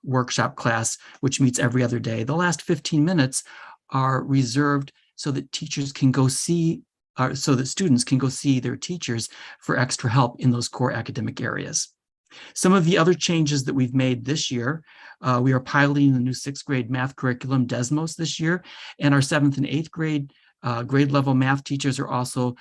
workshop class, which meets every other day, the last 15 minutes are reserved so that teachers can go see, so that students can go see their teachers for extra help in those core academic areas. Some of the other changes that we've made this year, we are piloting the new 6th grade math curriculum, Desmos, this year, and our 7th and 8th grade grade level math teachers are also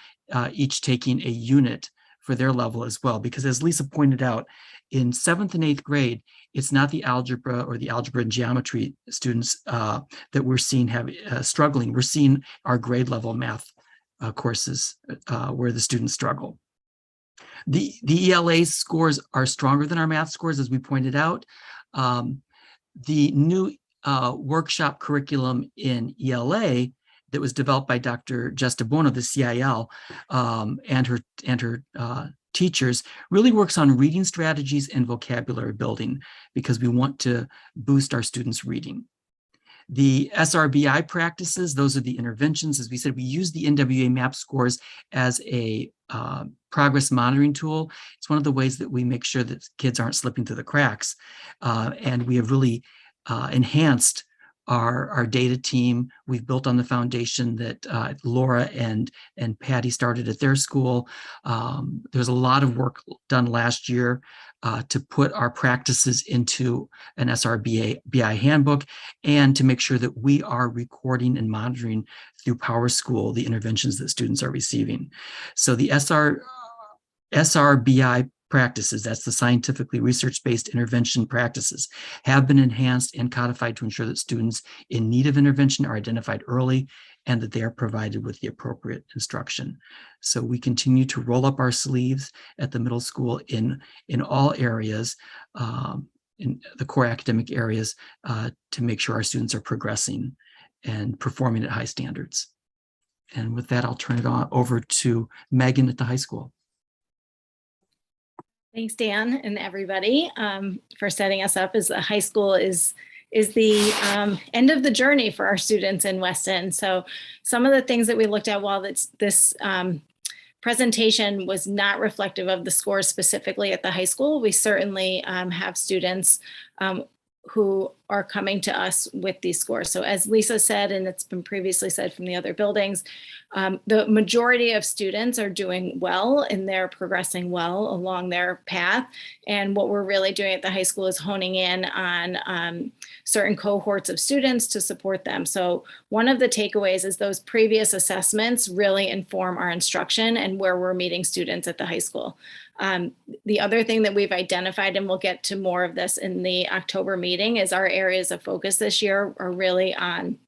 each taking a unit for their level as well, because as Lisa pointed out, in 7th and 8th grade, it's not the algebra or the algebra and geometry students that we're seeing struggling. We're seeing our grade level math courses where the students struggle. The ELA scores are stronger than our math scores, as we pointed out. The new workshop curriculum in ELA that was developed by Dr. Jesta Bono, the CIL, and her teachers, really works on reading strategies and vocabulary building, because we want to boost our students' reading. The SRBI practices, those are the interventions. As we said, we use the NWA MAP scores as a progress monitoring tool. It's one of the ways that we make sure that kids aren't slipping through the cracks. And we have really enhanced our data team. We've built on the foundation that Laura and Patty started at their school. There's a lot of work done last year to put our practices into an SRBI handbook and to make sure that we are recording and monitoring through PowerSchool the interventions that students are receiving. So the SRBI practices, that's the scientifically research-based intervention practices, have been enhanced and codified to ensure that students in need of intervention are identified early and that they are provided with the appropriate instruction. So we continue to roll up our sleeves at the middle school in all areas, in the core academic areas, to make sure our students are progressing and performing at high standards. And with that, I'll turn it over to Megan at the high school. Thanks, Dan, and everybody for setting us up. As the high school is the end of the journey for our students in Weston. So some of the things that we looked at while this presentation was not reflective of the scores specifically at the high school, we certainly have students who are coming to us with these scores. So as Lisa said, and it's been previously said from the other buildings, the majority of students are doing well and they're progressing well along their path. And what we're really doing at the high school is honing in on certain cohorts of students to support them. So one of the takeaways is those previous assessments really inform our instruction and where we're meeting students at the high school. The other thing that we've identified, and we'll get to more of this in the October meeting, is our areas of focus this year are really on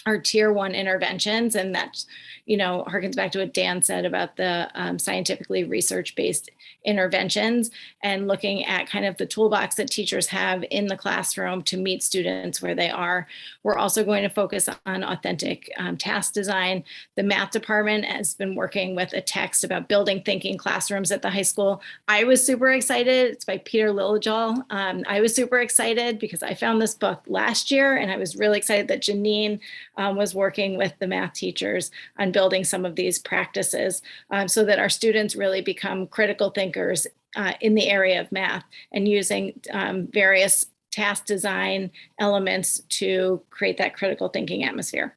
our tier 1 interventions. And that, harkens back to what Dan said about the scientifically research-based interventions and looking at kind of the toolbox that teachers have in the classroom to meet students where they are. We're also going to focus on authentic task design. The math department has been working with a text about building thinking classrooms at the high school. I was super excited. It's by Peter Lillijal. I was super excited because I found this book last year, and I was really excited that Janine was working with the math teachers on building some of these practices so that our students really become critical thinkers in the area of math and using various task design elements to create that critical thinking atmosphere.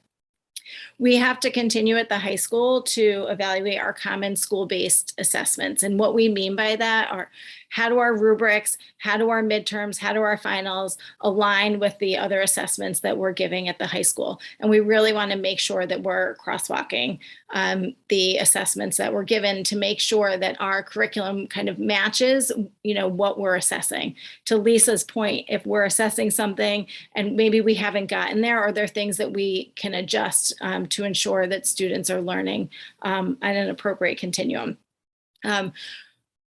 We have to continue at the high school to evaluate our common school-based assessments. And what we mean by that are, how do our rubrics, how do our midterms, how do our finals align with the other assessments that we're giving at the high school? And we really want to make sure that we're crosswalking the assessments that we're given to make sure that our curriculum kind of matches, what we're assessing. To Lisa's point, if we're assessing something and maybe we haven't gotten there, are there things that we can adjust to ensure that students are learning on an appropriate continuum?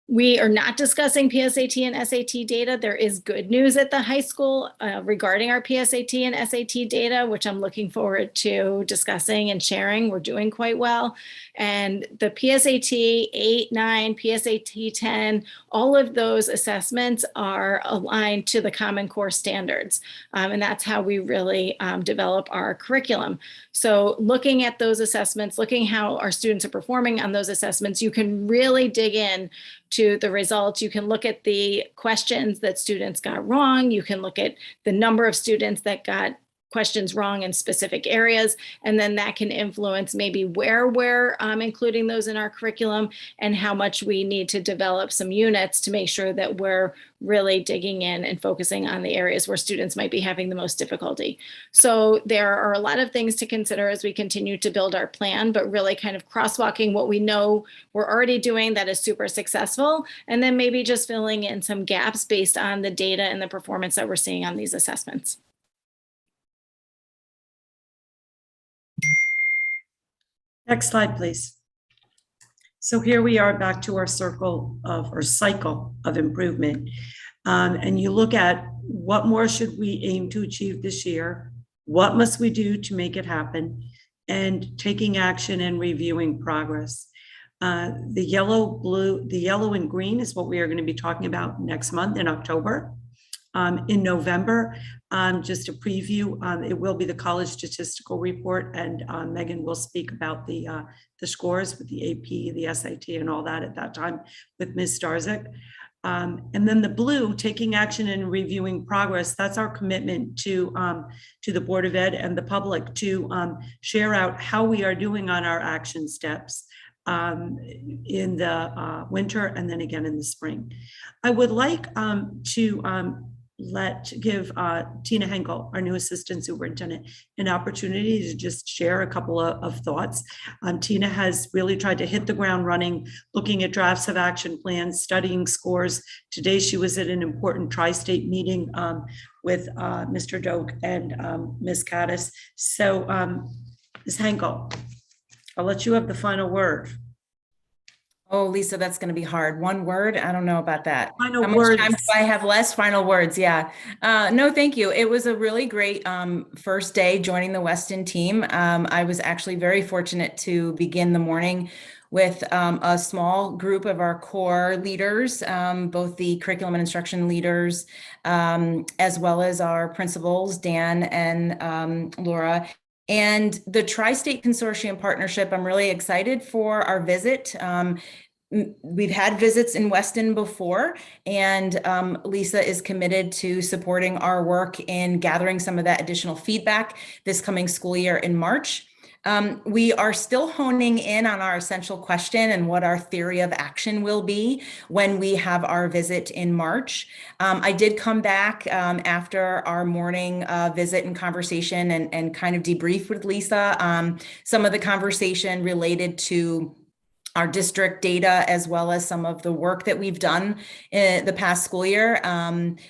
We are not discussing PSAT and SAT data. There is good news at the high school regarding our PSAT and SAT data, which I'm looking forward to discussing and sharing. We're doing quite well. And the PSAT 8, 9, PSAT 10, all of those assessments are aligned to the Common Core standards. And that's how we really develop our curriculum. So looking at those assessments, looking how our students are performing on those assessments, you can really dig in to the results. You can look at the questions that students got wrong. You can look at the number of students that got questions wrong in specific areas, and then that can influence maybe where we're including those in our curriculum and how much we need to develop some units to make sure that we're really digging in and focusing on the areas where students might be having the most difficulty. So there are a lot of things to consider as we continue to build our plan, but really kind of crosswalking what we know we're already doing that is super successful, and then maybe just filling in some gaps based on the data and the performance that we're seeing on these assessments. Next slide, please. So here we are back to our cycle of improvement. And you look at what more should we aim to achieve this year? What must we do to make it happen? And taking action and reviewing progress. The yellow and green is what we are going to be talking about next month in October. In November, just a preview, it will be the college statistical report, and Megan will speak about the scores with the AP, the SAT, and all that at that time with Ms. Starzik. And then the blue, taking action and reviewing progress, that's our commitment to the Board of Ed and the public to share out how we are doing on our action steps in the winter and then again in the spring. I would like to give Tina Henkel, our new assistant superintendent, an opportunity to just share a couple of thoughts. Tina has really tried to hit the ground running, looking at drafts of action plans, studying scores. Today, she was at an important tri-state meeting with Mr. Doak and Ms. Caddis. So Ms. Henkel, I'll let you have the final word. Oh, Lisa, that's going to be hard. One word? I don't know about that. Final How much words. time do I have less? Final words. Yeah. No, thank you. It was a really great first day joining the Weston team. I was actually very fortunate to begin the morning with a small group of our core leaders, both the curriculum and instruction leaders, as well as our principals, Dan and Laura. And the Tri-State Consortium Partnership, I'm really excited for our visit. We've had visits in Weston before, and Lisa is committed to supporting our work in gathering some of that additional feedback this coming school year in March. We are still honing in on our essential question and what our theory of action will be when we have our visit in March. I did come back after our morning visit and conversation and kind of debrief with Lisa. Some of the conversation related to our district data, as well as some of the work that we've done in the past school year,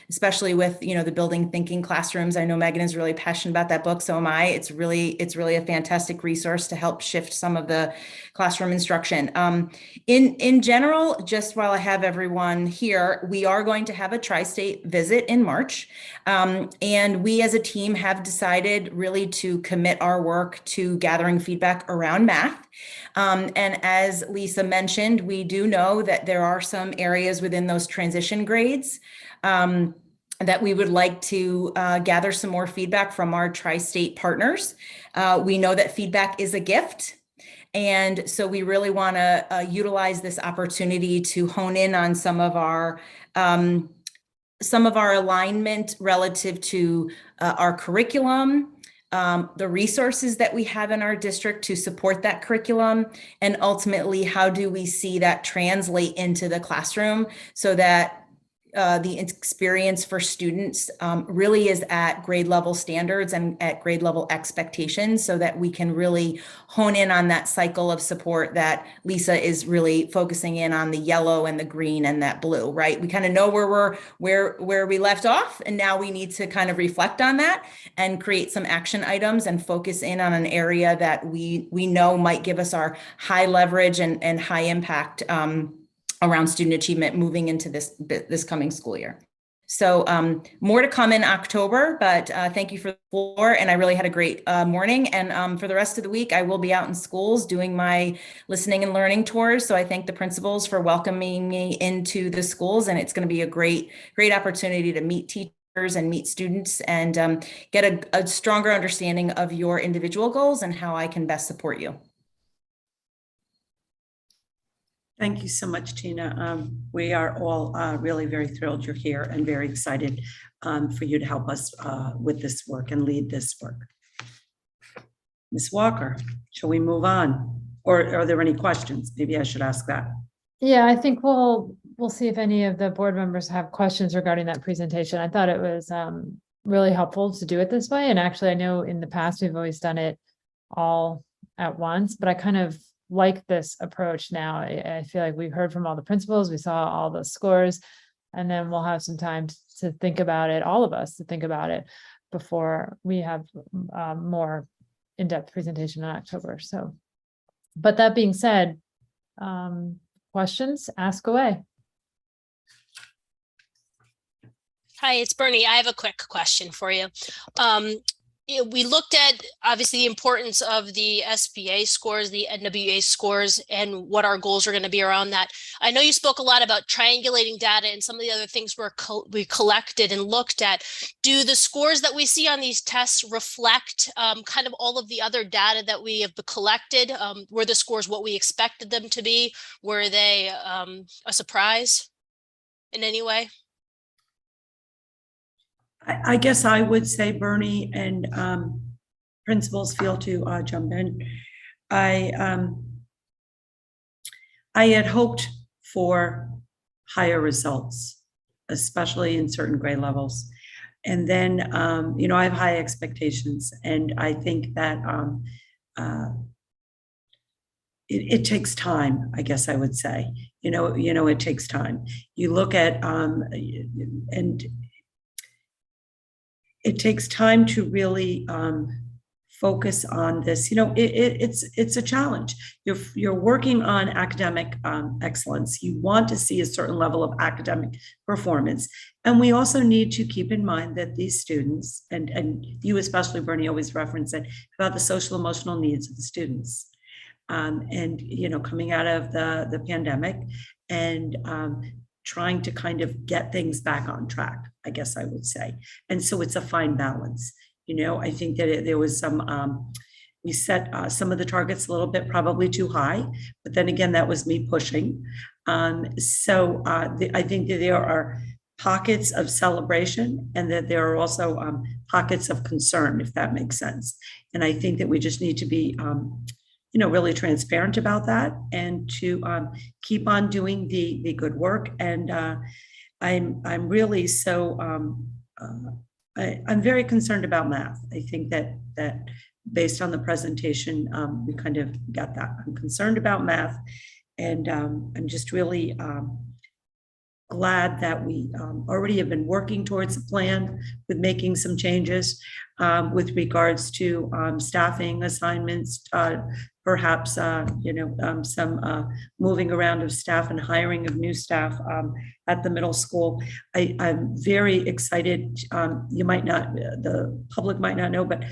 especially with, the building thinking classrooms. I know Megan is really passionate about that book, so am I. It's really a fantastic resource to help shift some of the classroom instruction. In general, just while I have everyone here, we are going to have a tri-state visit in March. And we as a team have decided really to commit our work to gathering feedback around math. And as Lisa mentioned, we do know that there are some areas within those transition grades that we would like to gather some more feedback from our tri-state partners. We know that feedback is a gift. And so we really want to utilize this opportunity to hone in on some of our alignment relative to our curriculum, the resources that we have in our district to support that curriculum, and ultimately, how do we see that translate into the classroom so that the experience for students really is at grade level standards and at grade level expectations, so that we can really hone in on that cycle of support that Lisa is really focusing in on, the yellow and the green and that blue, right? We kind of know where we left off, and now we need to kind of reflect on that and create some action items and focus in on an area that we know might give us our high leverage and high impact around student achievement moving into this coming school year. So more to come in October, but thank you for the floor. And I really had a great morning. And for the rest of the week, I will be out in schools doing my listening and learning tours. So I thank the principals for welcoming me into the schools. And it's going to be a great opportunity to meet teachers and meet students and get a stronger understanding of your individual goals and how I can best support you. Thank you so much, Tina. We are all really very thrilled you're here and very excited for you to help us with this work and lead this work. Ms. Walker, shall we move on? Or are there any questions? Maybe I should ask that. Yeah, I think we'll see if any of the board members have questions regarding that presentation. I thought it was really helpful to do it this way. And actually, I know in the past, we've always done it all at once, but I kind of like this approach now. I feel like we've heard from all the principals, we saw all the scores, and then we'll have some time to think about it, all of us to think about it before we have more in-depth presentation in October. So, but that being said, questions, ask away. Hi, it's Bernie. I have a quick question for you. We looked at obviously the importance of the SBA scores, the NWA scores, and what our goals are going to be around that. I know you spoke a lot about triangulating data and some of the other things we collected and looked at. Do the scores that we see on these tests reflect kind of all of the other data that we have collected? Were the scores what we expected them to be? Were they a surprise in any way? I guess I would say, Bernie, and principals feel to jump in. I had hoped for higher results, especially in certain grade levels. And then, you know, I have high expectations, and I think that it takes time, I guess I would say. You know, it takes time. You look at, and it takes time to really focus on this. You know, it's a challenge. You're working on academic excellence. You want to see a certain level of academic performance. And we also need to keep in mind that these students, and you especially, Bernie, always reference it, about the social emotional needs of the students. And, you know, coming out of the pandemic and trying to kind of get things back on track, I guess I would say. And so it's a fine balance. You know, I think that there was some, we set some of the targets a little bit probably too high, but then again, that was me pushing. I think that there are pockets of celebration and that there are also pockets of concern, if that makes sense. And I think that we just need to be, you know, really transparent about that and to keep on doing the good work. And I'm really so, I'm very concerned about math. I think that based on the presentation, we kind of got that. I'm concerned about math, and I'm just really glad that we already have been working towards a plan with making some changes with regards to staffing assignments, perhaps, you know, some moving around of staff and hiring of new staff at the middle school. I'm very excited. You might not, the public might not know, but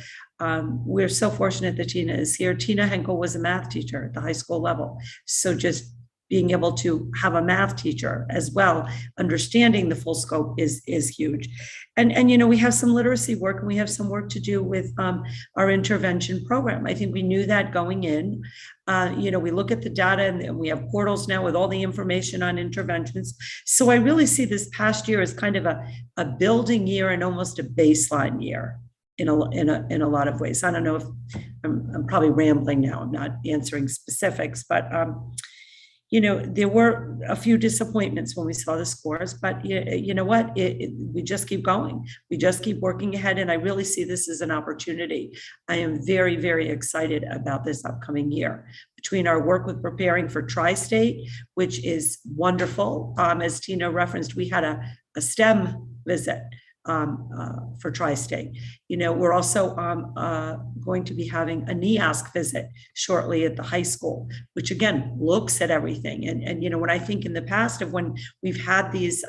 we're so fortunate that Tina is here. Tina Henkel was a math teacher at the high school level. So just being able to have a math teacher as well, understanding the full scope is huge. And you know, we have some literacy work and we have some work to do with our intervention program. I think we knew that going in. You know, we look at the data and we have portals now with all the information on interventions. So I really see this past year as kind of a building year and almost a baseline year in a lot of ways. I don't know if I'm probably rambling now. I'm not answering specifics, but you know, there were a few disappointments when we saw the scores, but you know what? We just keep going. We just keep working ahead. And I really see this as an opportunity. I am very, very excited about this upcoming year. Between our work with preparing for Tri-State, which is wonderful. As Tina referenced, we had a STEM visit for Tri-State. You know, we're also going to be having a NEASC visit shortly at the high school, which again looks at everything. And you know, when I think in the past of when we've had these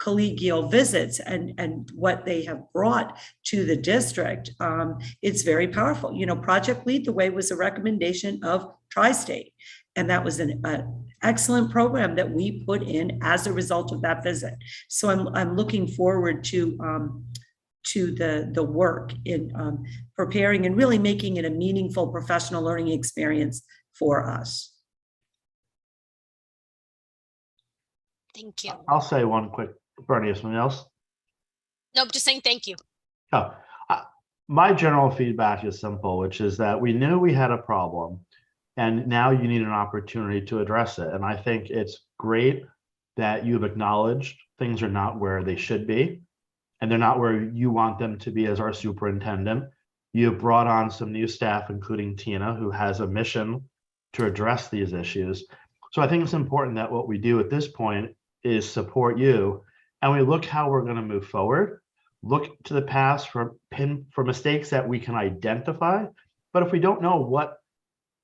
collegial visits and what they have brought to the district, it's very powerful. You know, Project Lead the Way was a recommendation of Tri-State. And that was an excellent program that we put in as a result of that visit. So I'm looking forward to the work in preparing and really making it a meaningful professional learning experience for us. Thank you. I'll say one quick, Bernie, something else? Nope, just saying thank you. Oh, my general feedback is simple, which is that we knew we had a problem. And now you need an opportunity to address it. And I think it's great that you've acknowledged things are not where they should be, and they're not where you want them to be as our superintendent. You've brought on some new staff, including Tina, who has a mission to address these issues. So I think it's important that what we do at this point is support you, and we look how we're going to move forward. Look to the past for mistakes that we can identify. But if we don't know what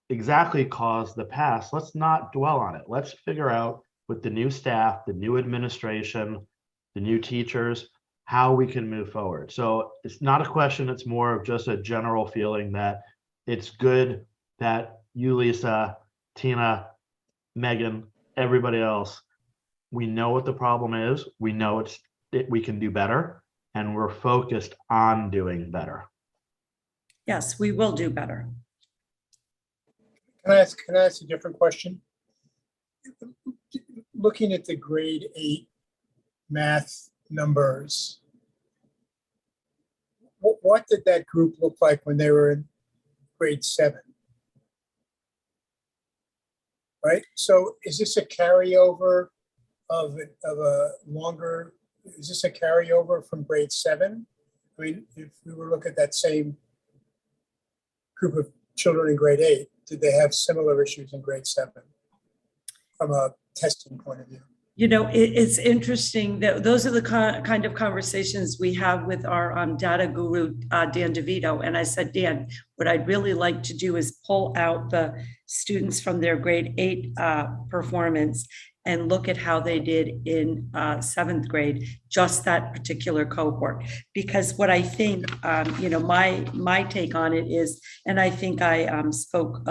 exactly caused the past, let's not dwell on it. Let's figure out with the new staff, the new administration, the new teachers, how we can move forward. So it's not a question, it's more of just a general feeling that it's good that you, Lisa, Tina, Megan, everybody else, we know what the problem is, we know we can do better, and we're focused on doing better. Yes, we will do better. Can I ask a different question? Looking at the grade 8 math numbers, what did that group look like when they were in grade 7? Right? So is this a carryover of a longer, is this a carryover from grade 7? I mean, if we were to look at that same group of children in grade 8, did they have similar issues in grade 7 from a testing point of view? You know, it's interesting that those are the kind of conversations we have with our data guru, Dan DeVito. And I said, Dan, what I'd really like to do is pull out the students from their grade 8 performance and look at how they did in 7th grade, just that particular cohort. Because what I think, you know, my take on it is, and I think I spoke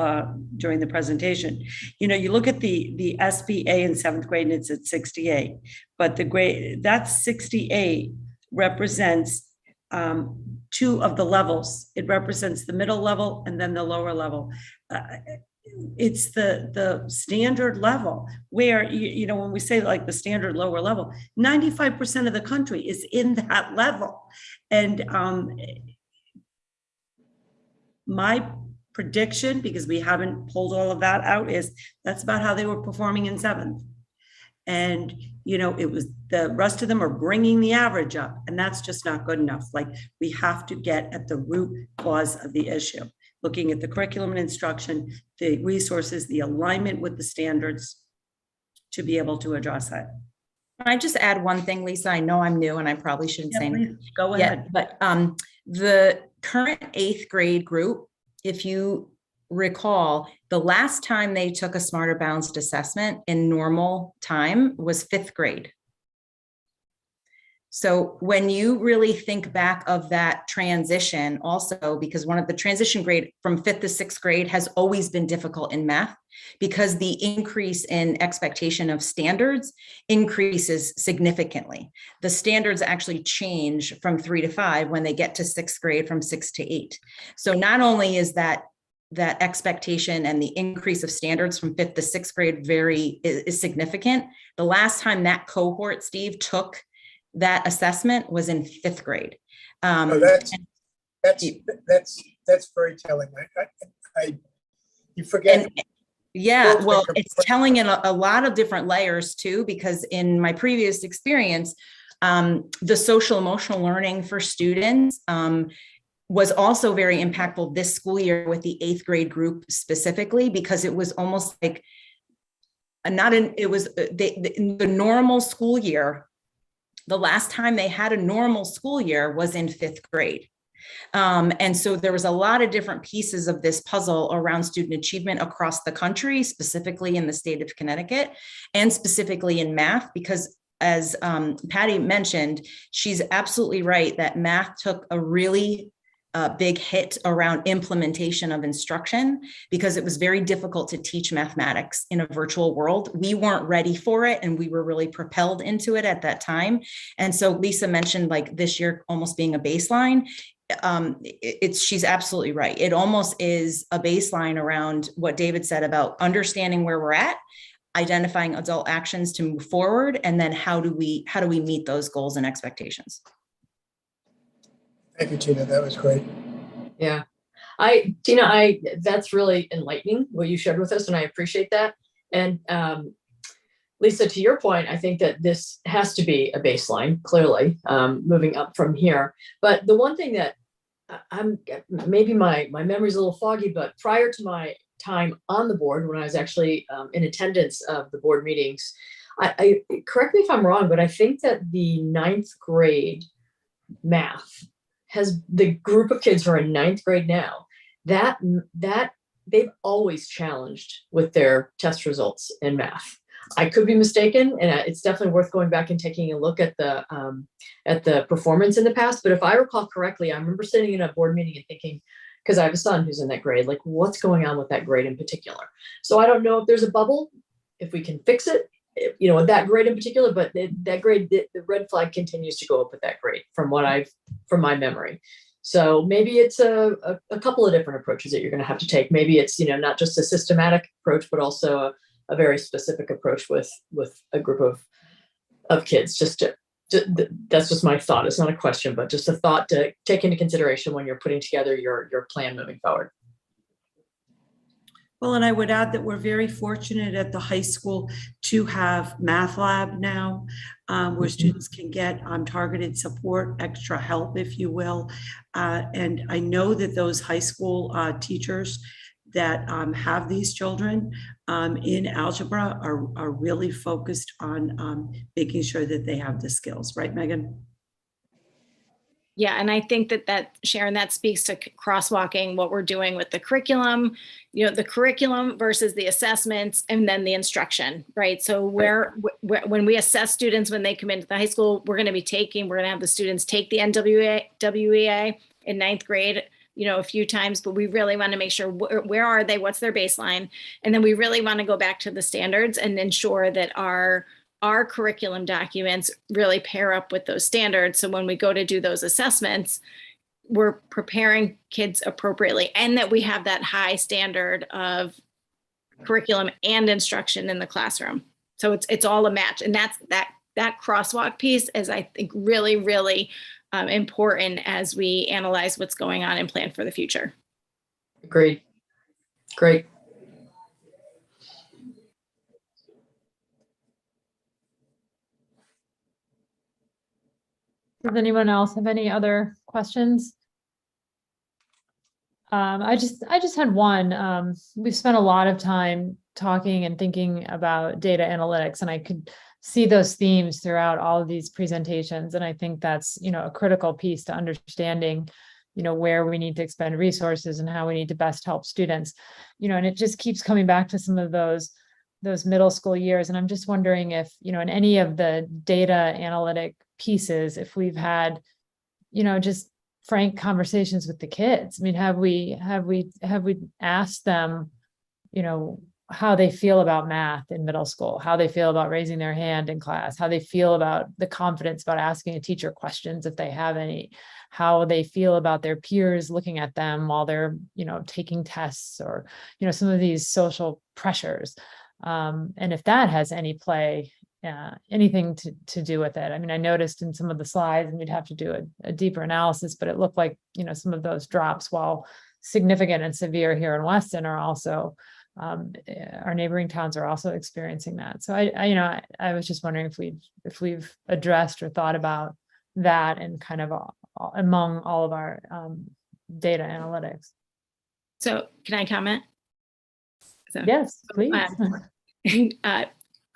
during the presentation, you know, you look at the SBA in 7th grade and it's at 68, but the grade, that 68 represents 2 of the levels. It represents the middle level and then the lower level. It's the standard level where, you know, when we say like the standard lower level, 95% of the country is in that level. And my prediction, because we haven't pulled all of that out, is that's about how they were performing in 7th. And, you know, it was the rest of them are bringing the average up, and that's just not good enough. Like, we have to get at the root cause of the issue. Looking at the curriculum and instruction, the resources, the alignment with the standards to be able to address that. Can I just add one thing, Lisa? I know I'm new and I probably shouldn't say anything. Go ahead. But the current 8th grade group, if you recall, the last time they took a Smarter Balanced assessment in normal time was 5th grade. So when you really think back of that transition also, because one of the transition grade from 5th to 6th grade has always been difficult in math, because the increase in expectation of standards increases significantly. The standards actually change from 3 to 5 when they get to 6th grade, from 6 to 8. So not only is that expectation and the increase of standards from 5th to 6th grade is significant. The last time that cohort, Steve, took that assessment was in 5th grade. No, that's very telling. You forget. Yeah, well, it's telling in a lot of different layers too, because in my previous experience, the social emotional learning for students was also very impactful this school year with the 8th grade group specifically, because it was almost like the normal school year the last time they had a normal school year was in 5th grade. And so there was a lot of different pieces of this puzzle around student achievement across the country, specifically in the state of Connecticut, and specifically in math, because as Patty mentioned, she's absolutely right that math took a really big hit around implementation of instruction, because it was very difficult to teach mathematics in a virtual world. We weren't ready for it, and we were really propelled into it at that time. And so Lisa mentioned like this year almost being a baseline. She's absolutely right. It almost is a baseline around what David said about understanding where we're at, identifying adult actions to move forward, and then how do we meet those goals and expectations. Thank you, Tina. That was great. Yeah. Tina, that's really enlightening what you shared with us, and I appreciate that. And Lisa, to your point, I think that this has to be a baseline, clearly, moving up from here. But the one thing that maybe my memory's a little foggy, but prior to my time on the board, when I was actually in attendance of the board meetings, I correct me if I'm wrong, but I think that the 9th grade math has the group of kids who are in 9th grade now, that they've always challenged with their test results in math. I could be mistaken, and it's definitely worth going back and taking a look at the performance in the past. But if I recall correctly, I remember sitting in a board meeting and thinking, because I have a son who's in that grade, like what's going on with that grade in particular? So I don't know if there's a bubble, if we can fix it, with that grade in particular, but that grade, the red flag continues to go up with that grade from my memory. So maybe it's a couple of different approaches that you're going to have to take. Maybe it's, not just a systematic approach, but also a very specific approach with a group of kids. That's just my thought. It's not a question, but just a thought to take into consideration when you're putting together your plan moving forward. Well, and I would add that we're very fortunate at the high school to have math lab now, where students can get targeted support, extra help, if you will. And I know that those high school teachers that have these children in algebra are really focused on making sure that they have the skills, right, Megan? Yeah, and I think that Sharon, that speaks to crosswalking what we're doing with the curriculum, the curriculum versus the assessments and then the instruction, right? So when we assess students when they come into the high school, we're going to have the students take the NWEA in 9th grade, a few times, but we really want to make sure where are they, what's their baseline, and then we really want to go back to the standards and ensure that our curriculum documents really pair up with those standards. So when we go to do those assessments, we're preparing kids appropriately, and that we have that high standard of curriculum and instruction in the classroom. So it's all a match. And that crosswalk piece is, I think, really, really important as we analyze what's going on and plan for the future. Agreed. Great. Does anyone else have any other questions? I just had one. We've spent a lot of time talking and thinking about data analytics, and I could see those themes throughout all of these presentations. And I think that's, a critical piece to understanding, where we need to expend resources and how we need to best help students, and it just keeps coming back to some of those middle school years. And I'm just wondering if, in any of the data analytic pieces, if we've had, just frank conversations with the kids. I mean, have we asked them, how they feel about math in middle school, how they feel about raising their hand in class, how they feel about the confidence about asking a teacher questions if they have any, how they feel about their peers looking at them while they're, taking tests, or, some of these social pressures. And if that has any play, anything to do with it. I mean, I noticed in some of the slides, and we'd have to do a deeper analysis, but it looked like, some of those drops, while significant and severe here in Weston, are also, our neighboring towns are also experiencing that. So I was just wondering if we've addressed or thought about that, and kind of among all of our data analytics. So can I comment? Yes, please.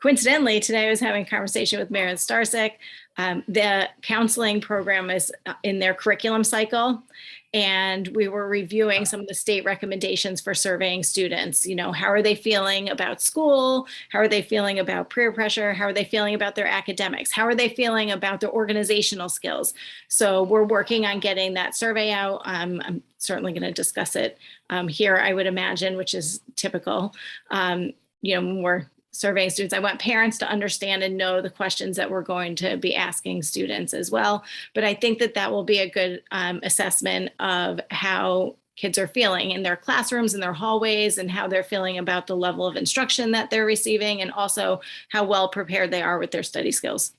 coincidentally, today I was having a conversation with Maren Starsick. The counseling program is in their curriculum cycle, and we were reviewing some of the state recommendations for surveying students. You know, how are they feeling about school? How are they feeling about peer pressure? How are they feeling about their academics? How are they feeling about their organizational skills? So we're working on getting that survey out. I'm certainly going to discuss it here, I would imagine, which is typical. You know, when we're surveying students, I want parents to understand and know the questions that we're going to be asking students as well. But I think that that will be a good assessment of how kids are feeling in their classrooms, in their hallways, and how they're feeling about the level of instruction that they're receiving, and also how well prepared they are with their study skills.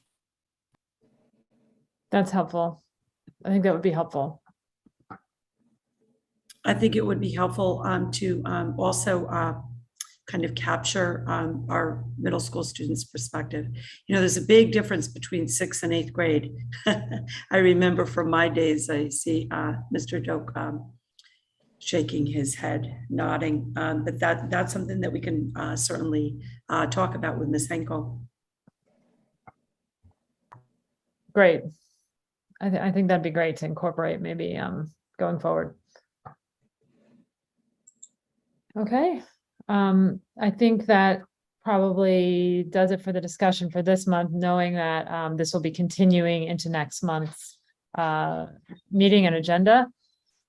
That's helpful. I think that would be helpful. I think it would be helpful to also kind of capture our middle school students' perspective. You know, there's a big difference between 6th and 8th grade. I remember from my days, I see Mr. Doak shaking his head, nodding, but that's something that we can certainly talk about with Ms. Henkel. Great. I think that'd be great to incorporate maybe going forward. Okay. I think that probably does it for the discussion for this month, knowing that this will be continuing into next month's meeting and agenda.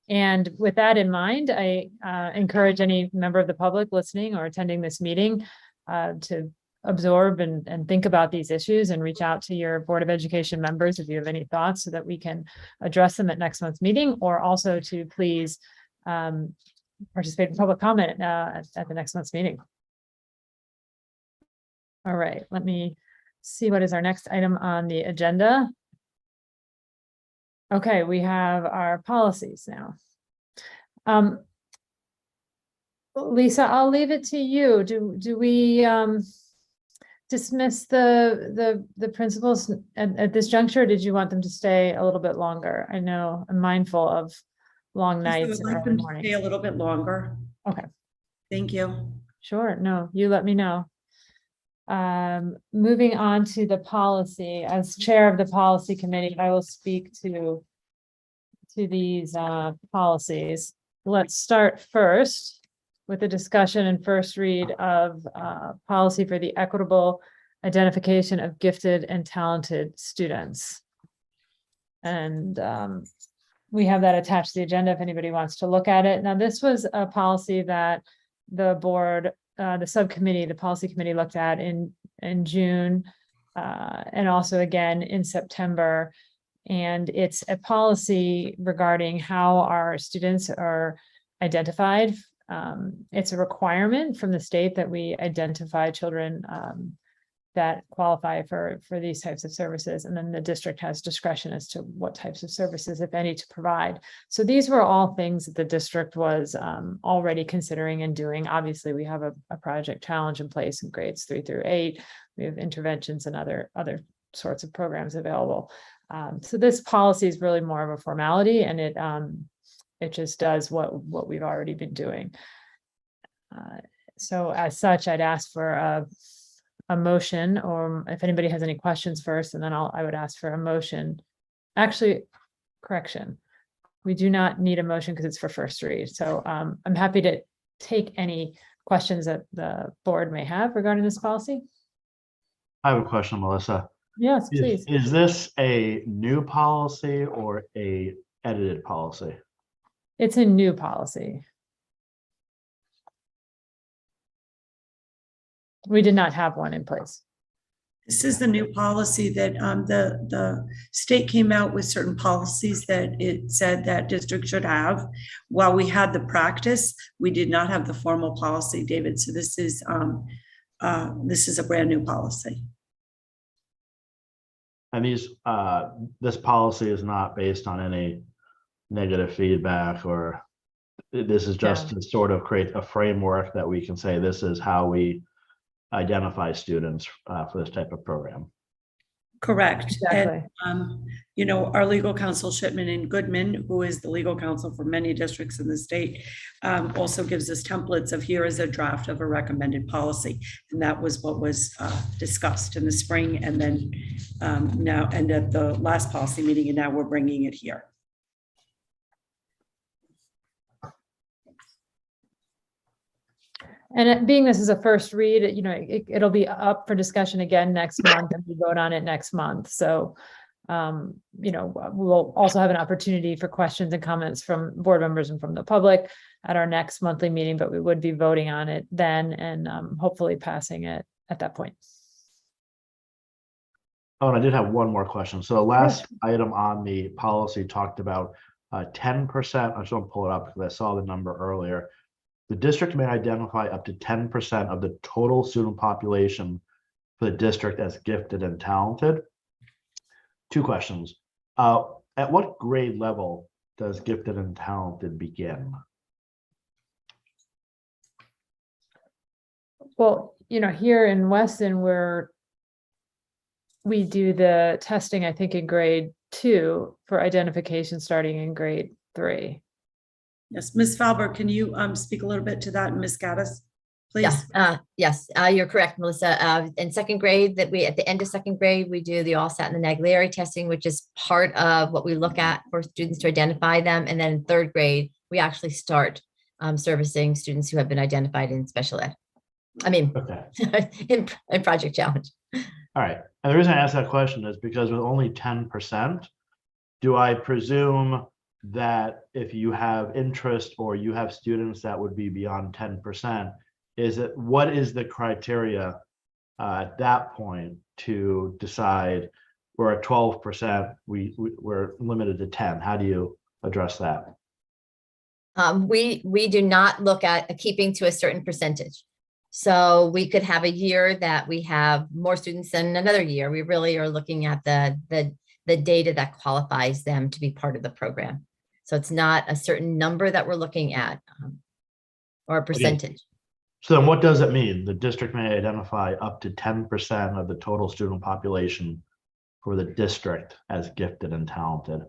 And with that in mind, I encourage any member of the public listening or attending this meeting to absorb and think about these issues and reach out to your Board of Education members if you have any thoughts, so that we can address them at next month's meeting, or also to please participate in public comment at the next month's meeting. All right, let me see what is our next item on the agenda. Okay, we have our policies now. Lisa, I'll leave it to you. Do we dismiss the principals at this juncture? Or did you want them to stay a little bit longer? I know I'm mindful of long nights. I would like them to stay a little bit longer. Okay. Thank you. Sure. No, you let me know. Moving on to the policy, as chair of the policy committee, I will speak to these policies. Let's start first with a discussion and first read of policy for the equitable identification of gifted and talented students. And we have that attached to the agenda if anybody wants to look at it. Now, this was a policy that the board, the subcommittee, the policy committee looked at in June and also again in September. And it's a policy regarding how our students are identified. It's a requirement from the state that we identify children that qualify for these types of services. And then the district has discretion as to what types of services, if any, to provide. So these were all things that the district was already considering and doing. Obviously, we have a project challenge in place in grades 3 through 8. We have interventions and other sorts of programs available. So this policy is really more of a formality, and it just does what we've already been doing. So as such, I'd ask for a motion, or if anybody has any questions first, and then I would ask for a motion. Actually, correction. We do not need a motion because it's for first read. So I'm happy to take any questions that the board may have regarding this policy. I have a question, Melissa. Yes, please. Is this a new policy or a edited policy? It's a new policy. We did not have one in place. This is the new policy that the state came out with certain policies that it said that district should have. While we had the practice, we did not have the formal policy, David. So this is a brand new policy. And this policy is not based on any negative feedback, or this is just to sort of create a framework that we can say this is how we identify students for this type of program. Correct. Exactly. And, you know, our legal counsel Shipman and Goodman, who is the legal counsel for many districts in the state, also gives us templates of here is a draft of a recommended policy. And that was what was discussed in the spring, and then now, and at the last policy meeting, and now we're bringing it here. And being this is a first read, you know, it'll be up for discussion again next month, and we vote on it next month. So, you know, we'll also have an opportunity for questions and comments from board members and from the public at our next monthly meeting, but we would be voting on it then and hopefully passing it at that point. Oh, and I did have one more question. So the last item on the policy talked about 10%. I just want to pull it up because I saw the number earlier. The district may identify up to 10% of the total student population for the district as gifted and talented. Two questions. At what grade level does gifted and talented begin? Well, you know, here in Weston, we do the testing, I think, in grade 2 for identification starting in grade 3. Yes, Ms. Falber, can you speak a little bit to that, and Ms. Gaddis, please? Yes, you're correct, Melissa. In second grade, at the end of second grade, we do the LSAT and the Naglieri testing, which is part of what we look at for students to identify them. And then in third grade, we actually start servicing students who have been identified in special ed. I mean, in Project Challenge. All right. And the reason I asked that question is because with only 10%, do I presume that if you have interest or you have students that would be beyond 10%, what is the criteria at that point to decide we're at 12%, we're limited to 10? How do you address that? We do not look at keeping to a certain percentage. So we could have a year that we have more students than another year. We really are looking at the data that qualifies them to be part of the program. So it's not a certain number that we're looking at or a percentage. Okay. So then what does it mean? The district may identify up to 10% of the total student population for the district as gifted and talented.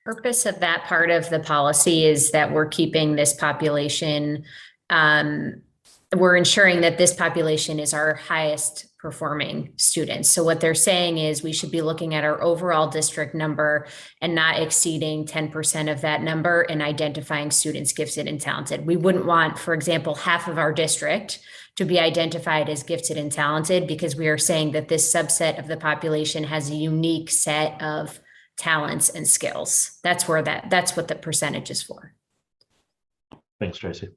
Purpose of that part of the policy is that we're keeping this population, we're ensuring that this population is our highest performing students. So what they're saying is we should be looking at our overall district number and not exceeding 10% of that number and identifying students gifted and talented. We wouldn't want, for example, half of our district to be identified as gifted and talented because we are saying that this subset of the population has a unique set of talents and skills. That's what the percentage is for. Thanks, Tracy.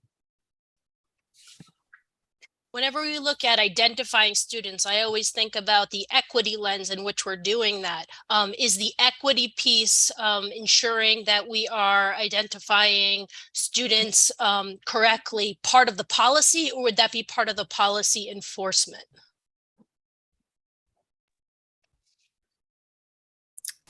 Whenever we look at identifying students, I always think about the equity lens in which we're doing that. Is the equity piece ensuring that we are identifying students correctly part of the policy, or would that be part of the policy enforcement?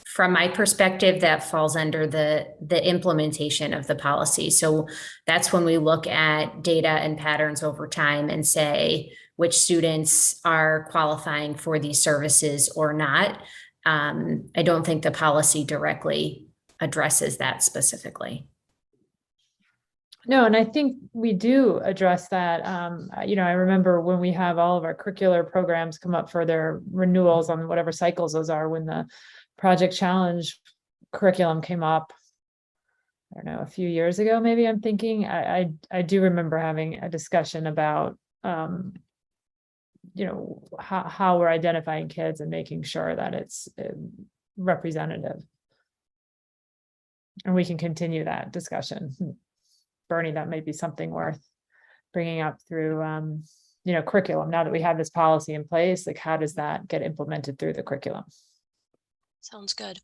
From my perspective, that falls under the implementation of the policy. So that's when we look at data and patterns over time and say which students are qualifying for these services or not. I don't think the policy directly addresses that specifically. No, and I think we do address that. You know, I remember when we have all of our curricular programs come up for their renewals on whatever cycles those are, when the Project Challenge curriculum came up, I don't know, a few years ago, maybe. I'm thinking I do remember having a discussion about, you know, how we're identifying kids and making sure that it's representative. And we can continue that discussion. Bernie, that might be something worth bringing up through, you know, curriculum. Now that we have this policy in place, like how does that get implemented through the curriculum? Sounds good.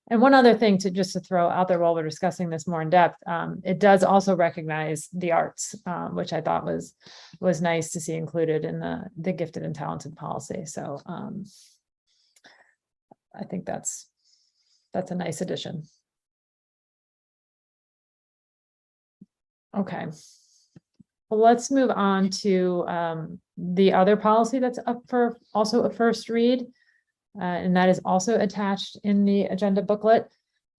And one other thing to throw out there while we're discussing this more in depth, it does also recognize the arts, which I thought was nice to see included in the gifted and talented policy. So I think that's a nice addition. Okay. Well, let's move on to the other policy that's up for also a first read, and that is also attached in the agenda booklet.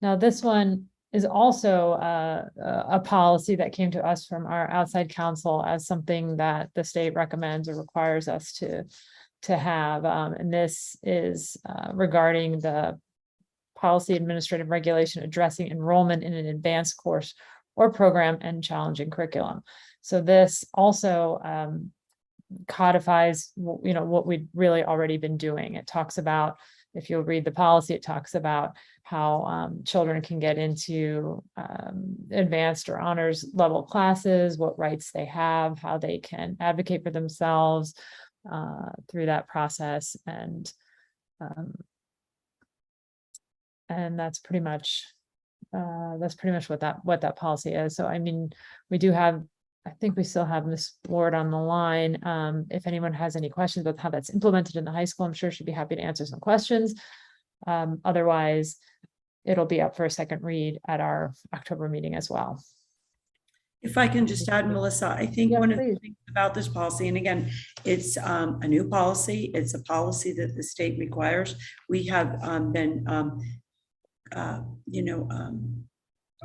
Now, this one is also a policy that came to us from our outside counsel as something that the state recommends or requires us to have. And this is regarding the policy administrative regulation addressing enrollment in an advanced course or program and challenging curriculum. So this also codifies, you know, what we've really already been doing. It talks about, if you'll read the policy, it talks about how children can get into advanced or honors level classes, what rights they have, how they can advocate for themselves through that process. And that's pretty much what that policy is. So, I mean, we do have, I think we still have Ms. Ward on the line. If anyone has any questions about how that's implemented in the high school, I'm sure she'd be happy to answer some questions. Otherwise, it'll be up for a second read at our October meeting as well. If I can just add, Melissa, I think one of the things about this policy, and again, it's a new policy. It's a policy that the state requires. We have been,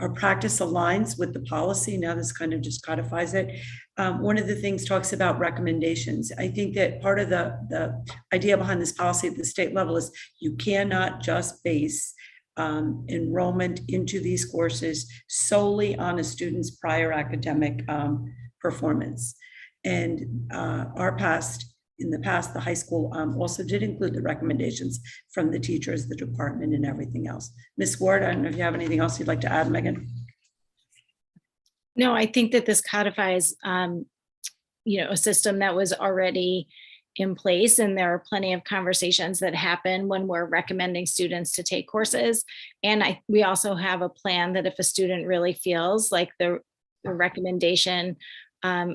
our practice aligns with the policy. Now this kind of just codifies it. One of the things talks about recommendations. I think that part of the idea behind this policy at the state level is you cannot just base enrollment into these courses solely on a student's prior academic performance. And in the past, the high school also did include the recommendations from the teachers, the department, and everything else. Ms. Ward, I don't know if you have anything else you'd like to add, Megan. No, I think that this codifies, a system that was already in place, and there are plenty of conversations that happen when we're recommending students to take courses. And we also have a plan that if a student really feels like the recommendation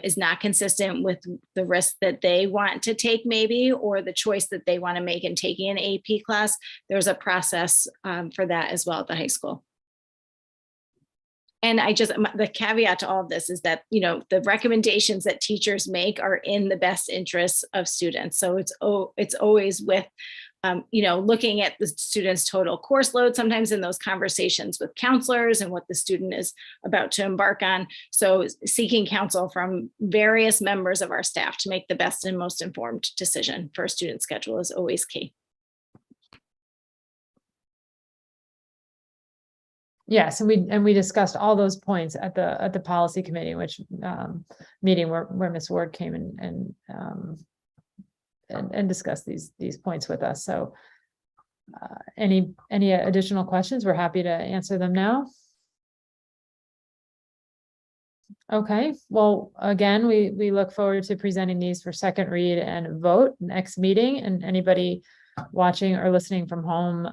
is not consistent with the risk that they want to take maybe, or the choice that they want to make in taking an AP class, there's a process for that as well at the high school. And the caveat to all of this is that, the recommendations that teachers make are in the best interests of students. So it's always with, looking at the student's total course load, sometimes in those conversations with counselors and what the student is about to embark on. So seeking counsel from various members of our staff to make the best and most informed decision for a student schedule is always key. Yes, and we discussed all those points at the policy committee, which meeting where Ms. Ward came and discussed these points with us. So any additional questions, we're happy to answer them now. Okay, well, again, we look forward to presenting these for second read and vote next meeting, and anybody watching or listening from home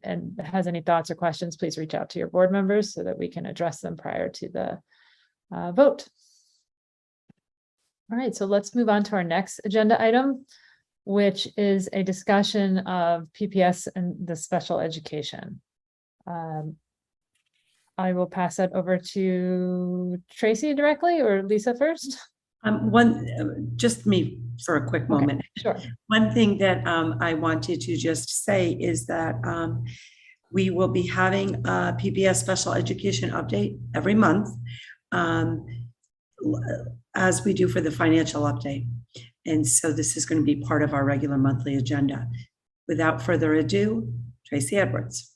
and has any thoughts or questions, please reach out to your board members so that we can address them prior to the vote. All right, so let's move on to our next agenda item, which is a discussion of PPS and the special education. I will pass that over to Tracy directly, or Lisa first. Just me for a quick moment. Okay, sure. One thing that I wanted to just say is that we will be having a PBS special education update every month, as we do for the financial update. And so this is going to be part of our regular monthly agenda. Without further ado, Tracy Edwards.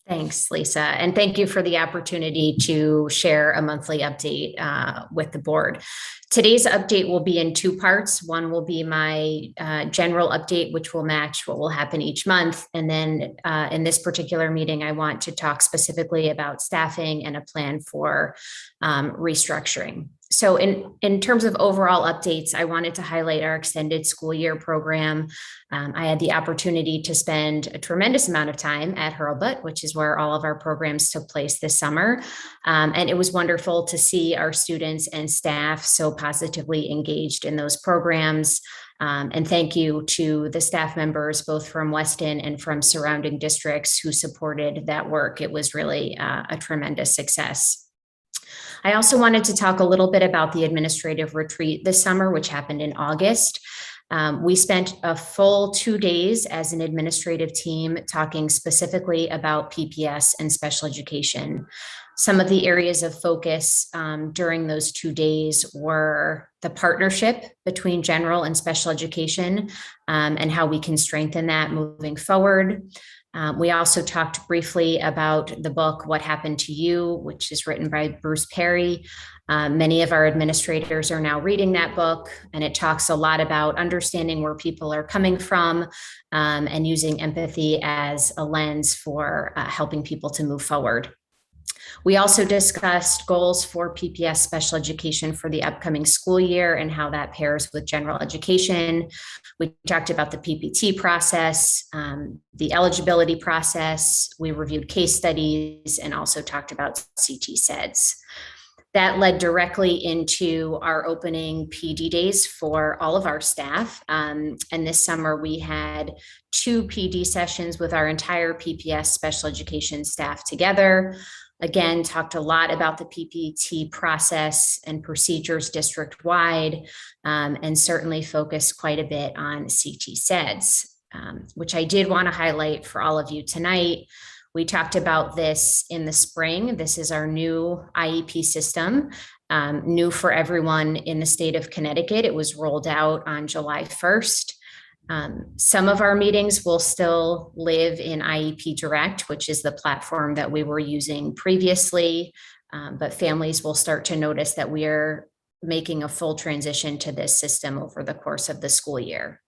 Thanks, Lisa. And thank you for the opportunity to share a monthly update with the board. Today's update will be in two parts. One will be my general update, which will match what will happen each month. And then in this particular meeting, I want to talk specifically about staffing and a plan for restructuring. So in terms of overall updates, I wanted to highlight our extended school year program. I had the opportunity to spend a tremendous amount of time at Hurlbut, which is where all of our programs took place this summer. And it was wonderful to see our students and staff so positively engaged in those programs. And thank you to the staff members, both from Weston and from surrounding districts, who supported that work. It was really a tremendous success. I also wanted to talk a little bit about the administrative retreat this summer, which happened in August. We spent a full 2 days as an administrative team talking specifically about PPS and special education. Some of the areas of focus during those 2 days were the partnership between general and special education and how we can strengthen that moving forward. We also talked briefly about the book, What Happened to You, which is written by Bruce Perry. Many of our administrators are now reading that book, and it talks a lot about understanding where people are coming from and using empathy as a lens for helping people to move forward. We also discussed goals for PPS special education for the upcoming school year and how that pairs with general education. We talked about the PPT process, the eligibility process. We reviewed case studies and also talked about CT SEDS. That led directly into our opening PD days for all of our staff. And this summer we had 2 PD sessions with our entire PPS special education staff together. Again, talked a lot about the PPT process and procedures district-wide, and certainly focused quite a bit on CT SEDS, which I did want to highlight for all of you tonight. We talked about this in the spring. This is our new IEP system, new for everyone in the state of Connecticut. It was rolled out on July 1st. Some of our meetings will still live in IEP Direct, which is the platform that we were using previously, but families will start to notice that we are making a full transition to this system over the course of the school year.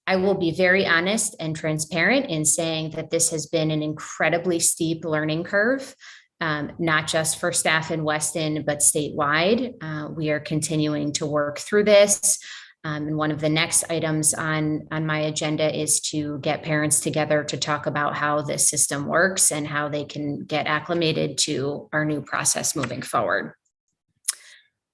I will be very honest and transparent in saying that this has been an incredibly steep learning curve, not just for staff in Weston, but statewide. We are continuing to work through this. And one of the next items on my agenda is to get parents together to talk about how this system works and how they can get acclimated to our new process moving forward.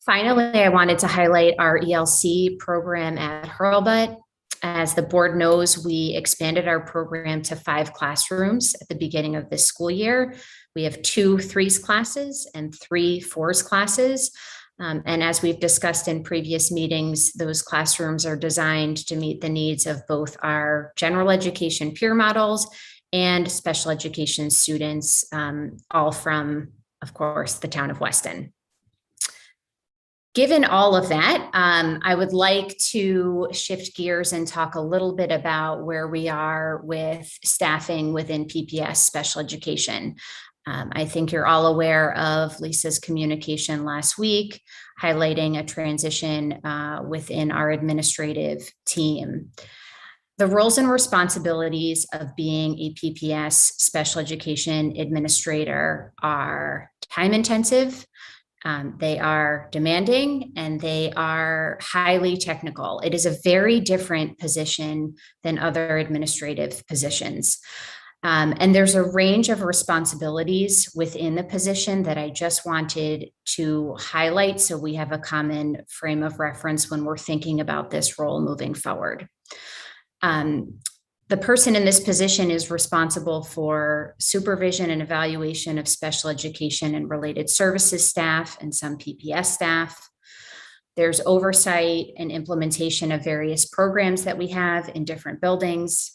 Finally, I wanted to highlight our ELC program at Hurlbut. As the board knows, we expanded our program to 5 classrooms at the beginning of this school year. We have 2 3s classes and 3 4s classes. And as we've discussed in previous meetings, those classrooms are designed to meet the needs of both our general education peer models and special education students, all from, of course, the town of Weston. Given all of that, I would like to shift gears and talk a little bit about where we are with staffing within PPS special education. I think you're all aware of Lisa's communication last week, highlighting a transition within our administrative team. The roles and responsibilities of being a PPS special education administrator are time intensive, they are demanding, and they are highly technical. It is a very different position than other administrative positions. And there's a range of responsibilities within the position that I just wanted to highlight so we have a common frame of reference when we're thinking about this role moving forward. The person in this position is responsible for supervision and evaluation of special education and related services staff and some PPS staff. There's oversight and implementation of various programs that we have in different buildings.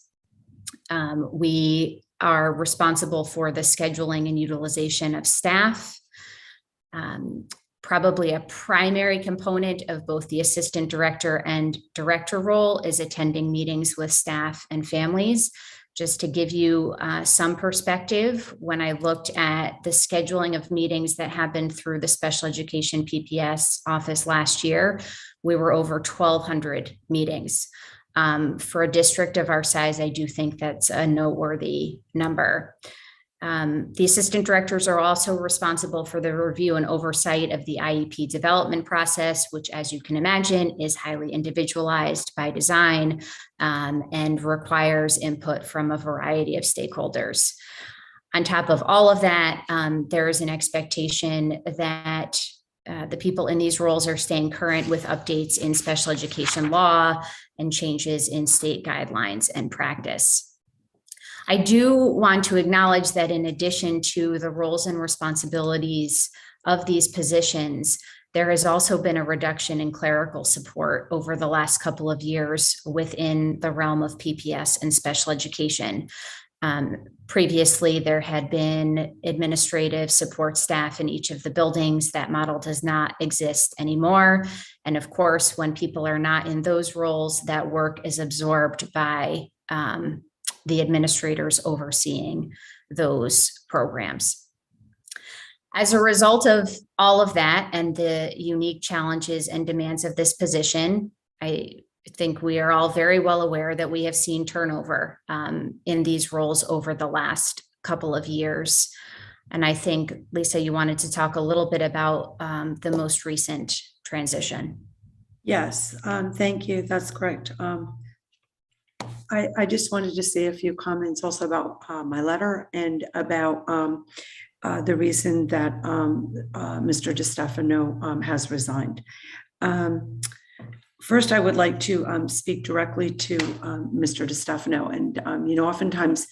We are responsible for the scheduling and utilization of staff. Probably a primary component of both the assistant director and director role is attending meetings with staff and families. Just to give you some perspective, when I looked at the scheduling of meetings that happened through the special education PPS office last year, we were over 1,200 meetings. For a district of our size, I do think that's a noteworthy number. The assistant directors are also responsible for the review and oversight of the IEP development process, which, as you can imagine, is highly individualized by design and requires input from a variety of stakeholders. On top of all of that, there is an expectation that the people in these roles are staying current with updates in special education law and changes in state guidelines and practice. I do want to acknowledge that in addition to the roles and responsibilities of these positions, there has also been a reduction in clerical support over the last couple of years within the realm of PPS and special education. Previously, there had been administrative support staff in each of the buildings. That model does not exist anymore. And of course, when people are not in those roles, that work is absorbed by the administrators overseeing those programs. As a result of all of that and the unique challenges and demands of this position, I think we are all very well aware that we have seen turnover in these roles over the last couple of years. And I think, Lisa, you wanted to talk a little bit about the most recent transition. Yes, thank you. That's correct. I just wanted to say a few comments also about my letter and about the reason that Mr. DiStefano has resigned. First, I would like to speak directly to Mr. DiStefano. And, oftentimes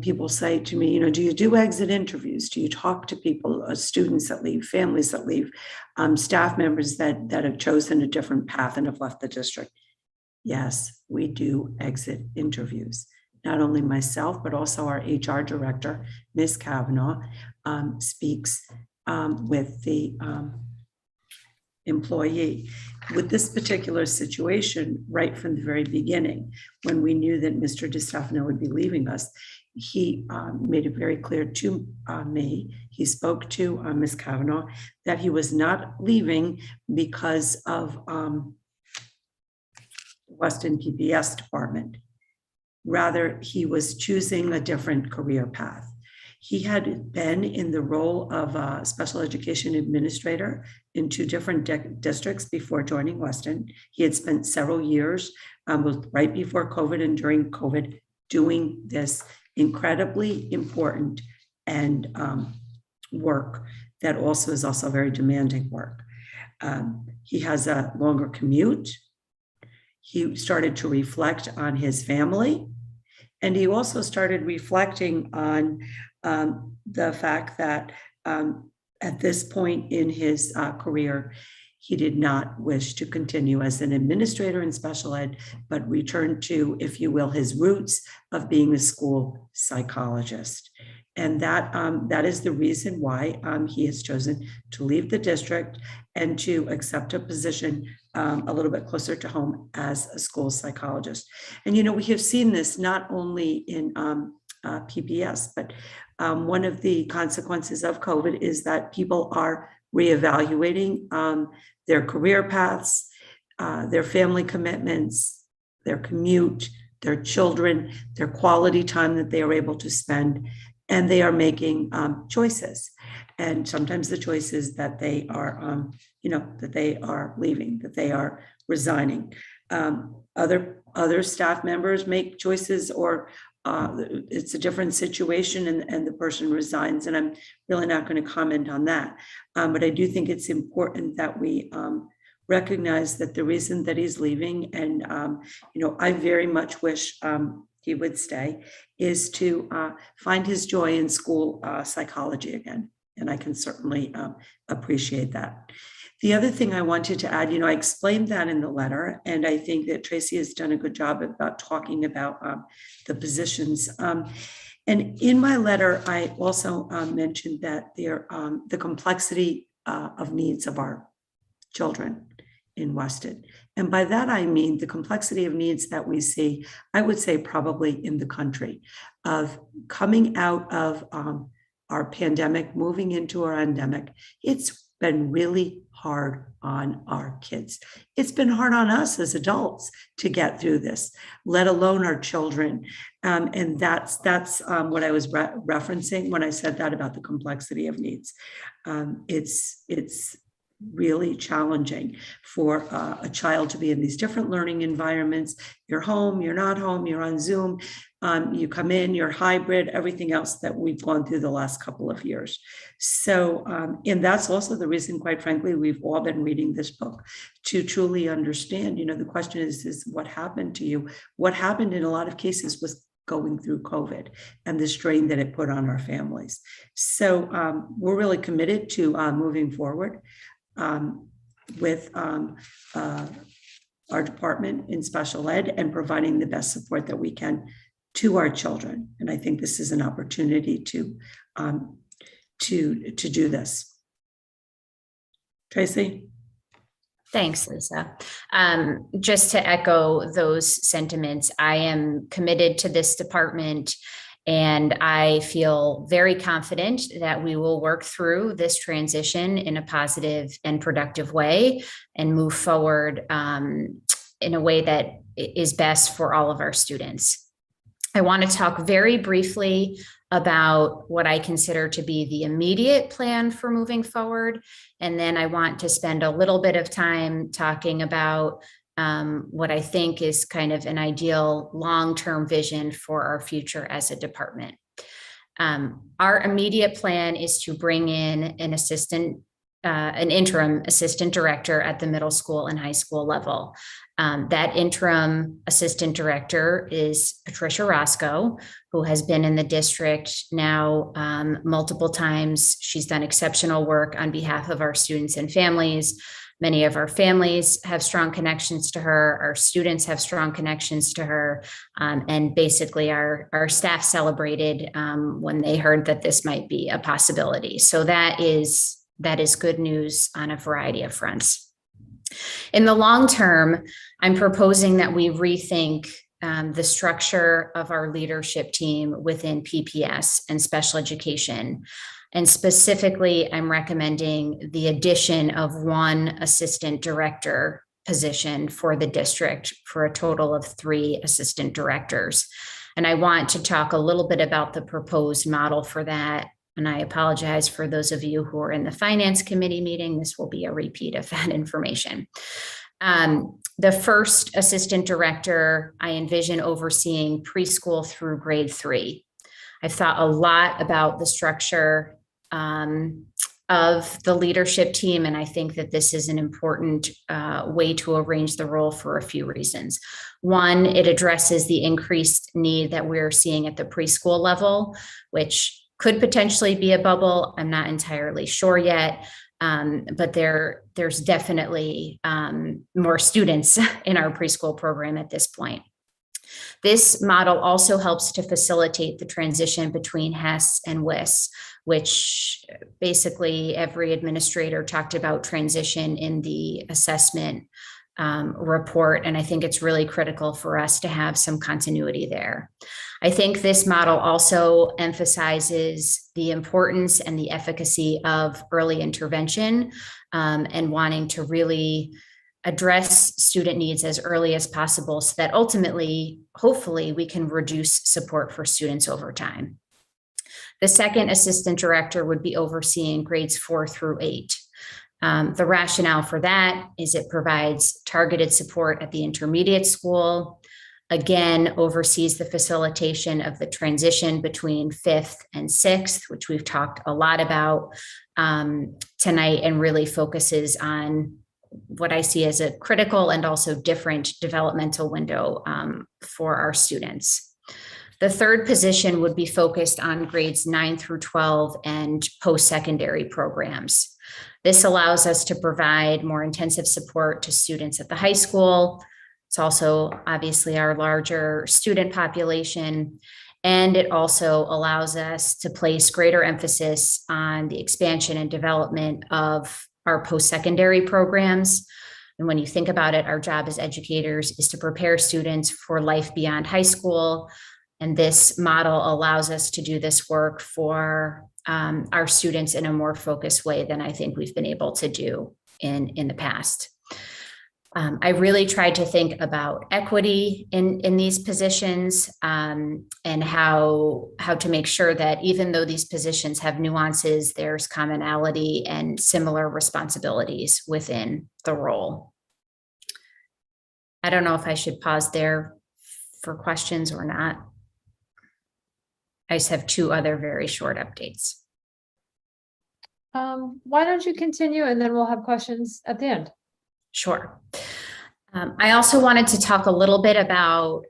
people say to me, do you do exit interviews? Do you talk to people, students that leave, families that leave, staff members that have chosen a different path and have left the district? Yes, we do exit interviews. Not only myself, but also our HR director, Ms. Kavanaugh, speaks with the employee. With this particular situation, right from the very beginning, when we knew that Mr. DiStefano would be leaving us, he made it very clear to me, he spoke to Ms. Kavanaugh, that he was not leaving because of Weston PBS department. Rather, he was choosing a different career path. He had been in the role of a special education administrator in 2 different districts before joining Weston. He had spent several years, both right before COVID and during COVID, doing this incredibly important and work that also is also very demanding work. He has a longer commute. He started to reflect on his family, and he also started reflecting on the fact that at this point in his career, he did not wish to continue as an administrator in special ed, but return to, if you will, his roots of being a school psychologist. And that is the reason why he has chosen to leave the district and to accept a position a little bit closer to home as a school psychologist. And, we have seen this not only in PBS, but one of the consequences of COVID is that people are reevaluating their career paths, their family commitments, their commute, their children, their quality time that they are able to spend. And they are making choices, and sometimes the choices that they are, that they are leaving, that they are resigning. Other staff members make choices, or it's a different situation, and the person resigns. And I'm really not going to comment on that, but I do think it's important that we recognize that the reason that he's leaving, and I very much wish he would stay, is to find his joy in school psychology again. And I can certainly appreciate that. The other thing I wanted to add, I explained that in the letter, and I think that Tracy has done a good job about talking about the positions. And in my letter, I also mentioned that the complexity of needs of our children in Weston. And by that, I mean the complexity of needs that we see, I would say probably in the country, of coming out of our pandemic, moving into our endemic. It's been really hard on our kids. It's been hard on us as adults to get through this, let alone our children. And that's what I was referencing when I said that about the complexity of needs. It's really challenging for a child to be in these different learning environments. You're home, you're not home, you're on Zoom, you come in, you're hybrid, everything else that we've gone through the last couple of years. So, and that's also the reason, quite frankly, we've all been reading this book to truly understand, the question is what happened to you? What happened in a lot of cases was going through COVID and the strain that it put on our families. So we're really committed to moving forward with our department in special ed and providing the best support that we can to our children. And I think this is an opportunity to do this. Tracy? Thanks, Lisa. Just to echo those sentiments, I am committed to this department, and I feel very confident that we will work through this transition in a positive and productive way and move forward in a way that is best for all of our students. I want to talk very briefly about what I consider to be the immediate plan for moving forward. And then I want to spend a little bit of time talking about what I think is kind of an ideal long-term vision for our future as a department. Our immediate plan is to bring in an interim assistant director at the middle school and high school level. That interim assistant director is Patricia Roscoe, who has been in the district now multiple times. She's done exceptional work on behalf of our students and families. Many of our families have strong connections to her. Our students have strong connections to her. And basically our staff celebrated when they heard that this might be a possibility. So that is good news on a variety of fronts. In the long term, I'm proposing that we rethink the structure of our leadership team within PPS and special education. And specifically, I'm recommending the addition of one assistant director position for the district for a total of 3 assistant directors. And I want to talk a little bit about the proposed model for that. And I apologize for those of you who are in the finance committee meeting. This will be a repeat of that information. The first assistant director, I envision overseeing preschool through grade 3. I've thought a lot about the structure of the leadership team, and I think that this is an important way to arrange the role for a few reasons. One, it addresses the increased need that we're seeing at the preschool level, which could potentially be a bubble. I'm not entirely sure yet, but there's definitely more students in our preschool program at this point. This model also helps to facilitate the transition between HES and WIS, which basically every administrator talked about transition in the assessment report. And I think it's really critical for us to have some continuity there. I think this model also emphasizes the importance and the efficacy of early intervention and wanting to really address student needs as early as possible so that ultimately, hopefully, we can reduce support for students over time. The second assistant director would be overseeing grades 4 through 8. The rationale for that is it provides targeted support at the intermediate school, again, oversees the facilitation of the transition between 5th and 6th, which we've talked a lot about tonight, and really focuses on what I see as a critical and also different developmental window for our students. The third position would be focused on grades 9 through 12 and post-secondary programs. This allows us to provide more intensive support to students at the high school. It's also obviously our larger student population, and it also allows us to place greater emphasis on the expansion and development of our post-secondary programs. And when you think about it, our job as educators is to prepare students for life beyond high school. And this model allows us to do this work for our students in a more focused way than I think we've been able to do in the past. I really tried to think about equity in these positions and how to make sure that even though these positions have nuances, there's commonality and similar responsibilities within the role. I don't know if I should pause there for questions or not. I just have 2 other very short updates. Why don't you continue and then we'll have questions at the end. Sure. I also wanted to talk a little bit about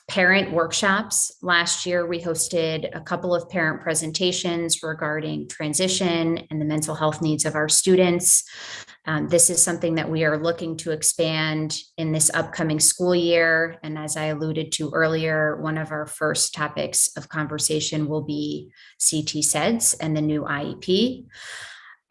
parent workshops. Last year, we hosted a couple of parent presentations regarding transition and the mental health needs of our students. This is something that we are looking to expand in this upcoming school year. And as I alluded to earlier, one of our first topics of conversation will be CT SEDS and the new IEP.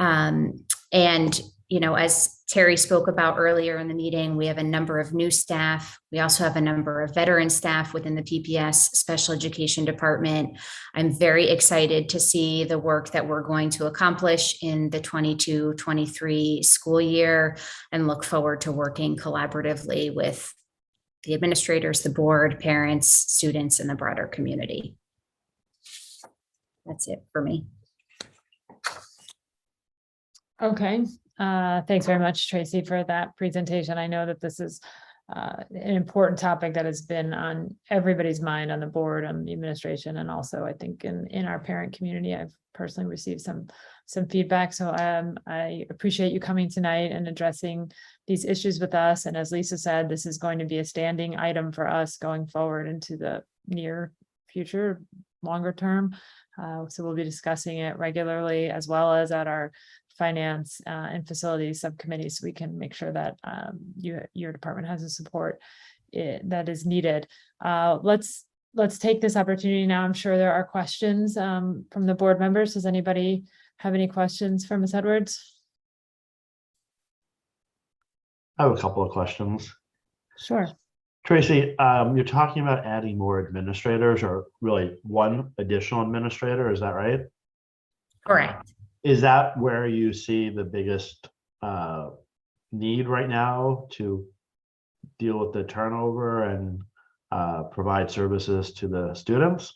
And, you know, as Terry spoke about earlier in the meeting, we have a number of new staff. We also have a number of veteran staff within the PPS Special Education Department. I'm very excited to see the work that we're going to accomplish in the 22-23 school year and look forward to working collaboratively with the administrators, the board, parents, students, and the broader community. That's it for me. Okay. Thanks very much, Tracy, for that presentation. I know that this is an important topic that has been on everybody's mind on the board, on the administration, and also I think in our parent community. I've personally received some feedback. So I appreciate you coming tonight and addressing these issues with us. And as Lisa said, this is going to be a standing item for us going forward into the near future, longer term. So we'll be discussing it regularly, as well as at our finance and facilities subcommittee, so we can make sure that your department has the support that is needed. Let's take this opportunity now. I'm sure there are questions from the board members. Does anybody have any questions for Ms. Edwards? I have a couple of questions. Sure. Tracy, you're talking about adding more administrators, or really one additional administrator, is that right? Correct. Is that where you see the biggest need right now to deal with the turnover and provide services to the students?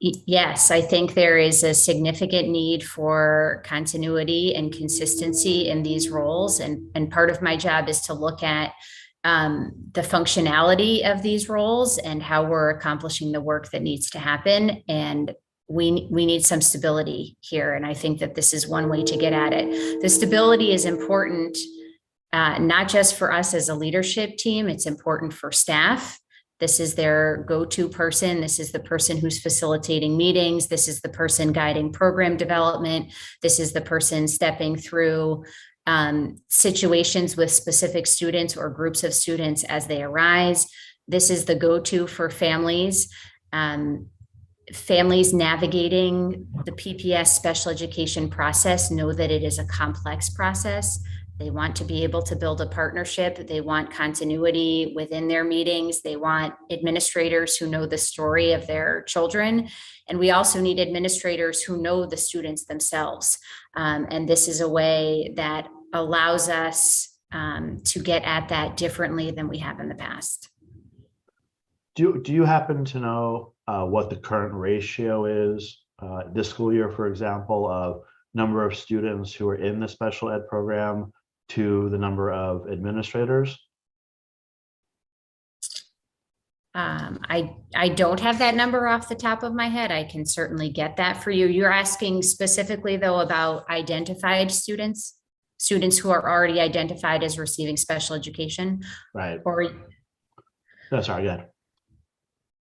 Yes, I think there is a significant need for continuity and consistency in these roles. And part of my job is to look at the functionality of these roles and how we're accomplishing the work that needs to happen. And we need some stability here. And I think that this is one way to get at it. The stability is important, not just for us as a leadership team, it's important for staff. This is their go-to person. This is the person who's facilitating meetings. This is the person guiding program development. This is the person stepping through situations with specific students or groups of students as they arise. This is the go-to for families. Families navigating the PPS special education process know that it is a complex process. They want to be able to build a partnership. They want continuity within their meetings. They want administrators who know the story of their children. And we also need administrators who know the students themselves. And this is a way that allows us to get at that differently than we have in the past. Do you happen to know what the current ratio is this school year, for example, of number of students who are in the special ed program to the number of administrators? I don't have that number off the top of my head. I can certainly get that for you. You're asking specifically, though, about identified students who are already identified as receiving special education? Right. Or That's all right, yeah.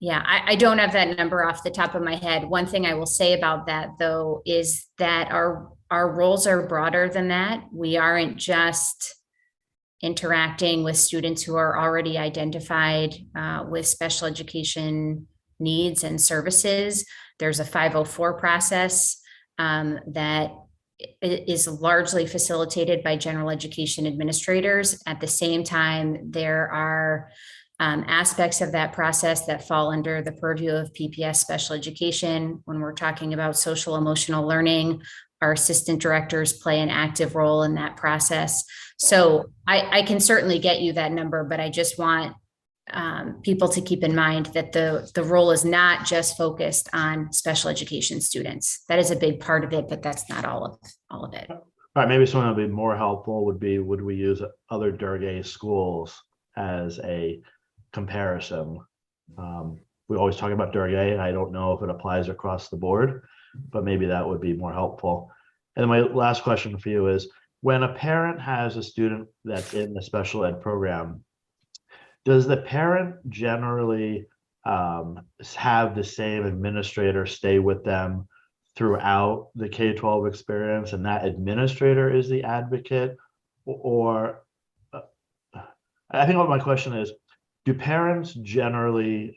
Yeah, I don't have that number off the top of my head. One thing I will say about that, though, is that our roles are broader than that. We aren't just interacting with students who are already identified with special education needs and services. There's a 504 process that is largely facilitated by general education administrators. At the same time, there are aspects of that process that fall under the purview of PPS special education. When we're talking about social emotional learning, our assistant directors play an active role in that process. So I can certainly get you that number, but I just want people to keep in mind that the role is not just focused on special education students. That is a big part of it, but that's not all of it. All right, maybe something that would be more helpful would be, would we use other Durgay schools as a comparison? We always talk about Durgay, and I don't know if it applies across the board, but maybe that would be more helpful. And my last question for you is, when a parent has a student that's in the special ed program, does the parent generally have the same administrator stay with them throughout the K-12 experience, and that administrator is the advocate? Or I think what my question is, do parents generally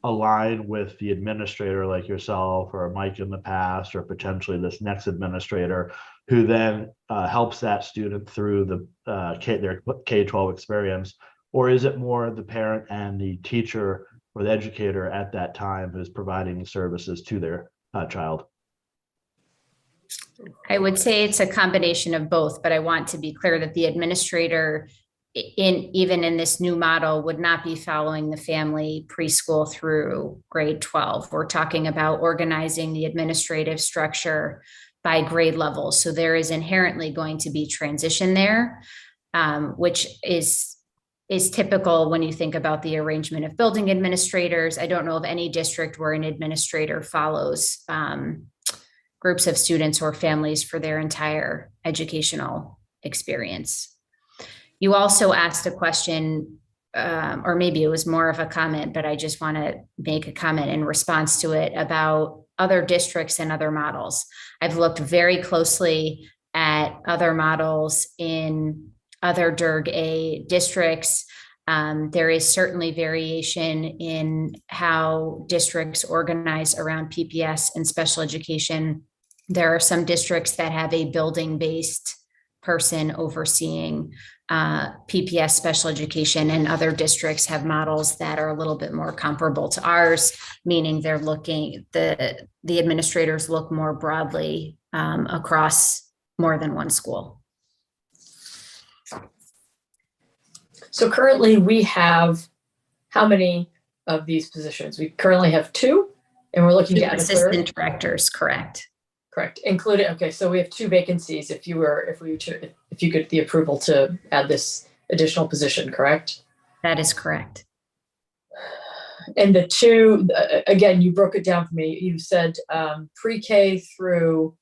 align with the administrator like yourself or Mike in the past, or potentially this next administrator, who then helps that student through their K-12 experience? Or is it more the parent and the teacher or the educator at that time who's providing services to their child? I would say it's a combination of both, but I want to be clear that the administrator even in this new model would not be following the family preschool through grade 12. We're talking about organizing the administrative structure by grade level. So there is inherently going to be transition there, which is typical when you think about the arrangement of building administrators. I don't know of any district where an administrator follows groups of students or families for their entire educational experience. You also asked a question, or maybe it was more of a comment, but I just want to make a comment in response to it about other districts and other models. I've looked very closely at other models in other DIRG A districts. There is certainly variation in how districts organize around PPS and special education. There are some districts that have a building-based person overseeing PPS special education, and other districts have models that are a little bit more comparable to ours, meaning they're looking, the administrators look more broadly across more than one school. So currently we have how many of these positions? We currently have 2, and we're looking to add a third. Assistant directors, correct. Correct. Included. Okay, so we have 2 vacancies. If you get the approval to add this additional position, correct? That is correct. And the 2, again, you broke it down for me. You said pre-K through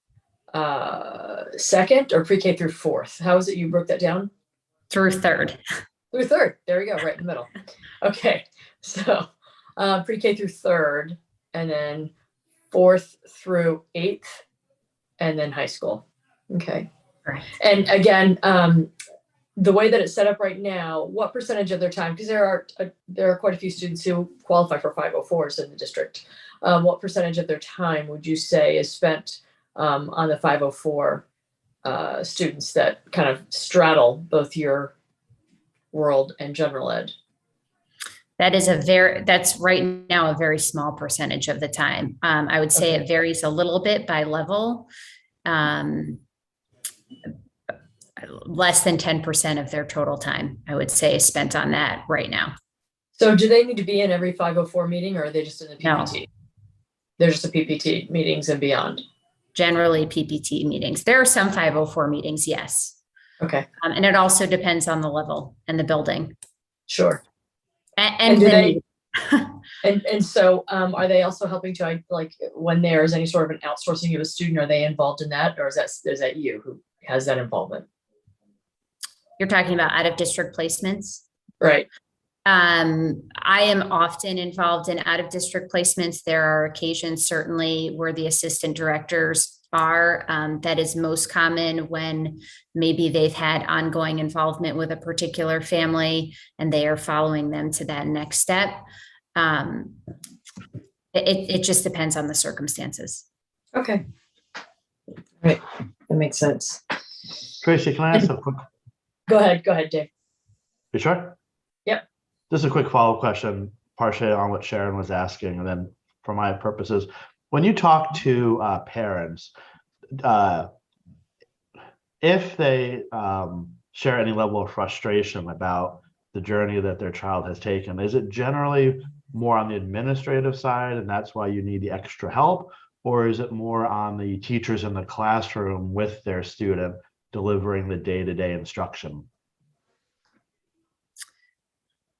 2nd or pre-K through 4th. How is it you broke that down? Through 3rd. Through 3rd. There we go, right in the middle. Okay, so pre-K through 3rd, and then 4th through 8th. And then high school. Okay. Right. And again, the way that it's set up right now, what percentage of their time, because there are quite a few students who qualify for 504s in the district. What percentage of their time would you say is spent on the 504 students that kind of straddle both your world and general ed? That's right now a very small percentage of the time. I would say it varies a little bit by level. Less than 10% of their total time, I would say, is spent on that right now. So do they need to be in every 504 meeting, or are they just in the PPT? No. They're just the PPT meetings and beyond? Generally PPT meetings. There are some 504 meetings, yes. Okay. And it also depends on the level and the building. Sure. And so are they also helping to, like, when there's any sort of an outsourcing of a student, are they involved in that, or is that you who has that involvement? You're talking about out of district placements? Right. I am often involved in out of district placements. There are occasions certainly where the assistant directors are. That is most common when maybe they've had ongoing involvement with a particular family and they are following them to that next step. It just depends on the circumstances. Okay. Right. That makes sense. Tracy, can I ask a quick? Go ahead, Dave. You sure? Yep. Just a quick follow-up question, partially on what Sharon was asking, and then for my purposes, when you talk to parents, if they share any level of frustration about the journey that their child has taken, is it generally more on the administrative side, and that's why you need the extra help, or is it more on the teachers in the classroom with their student delivering the day-to-day instruction?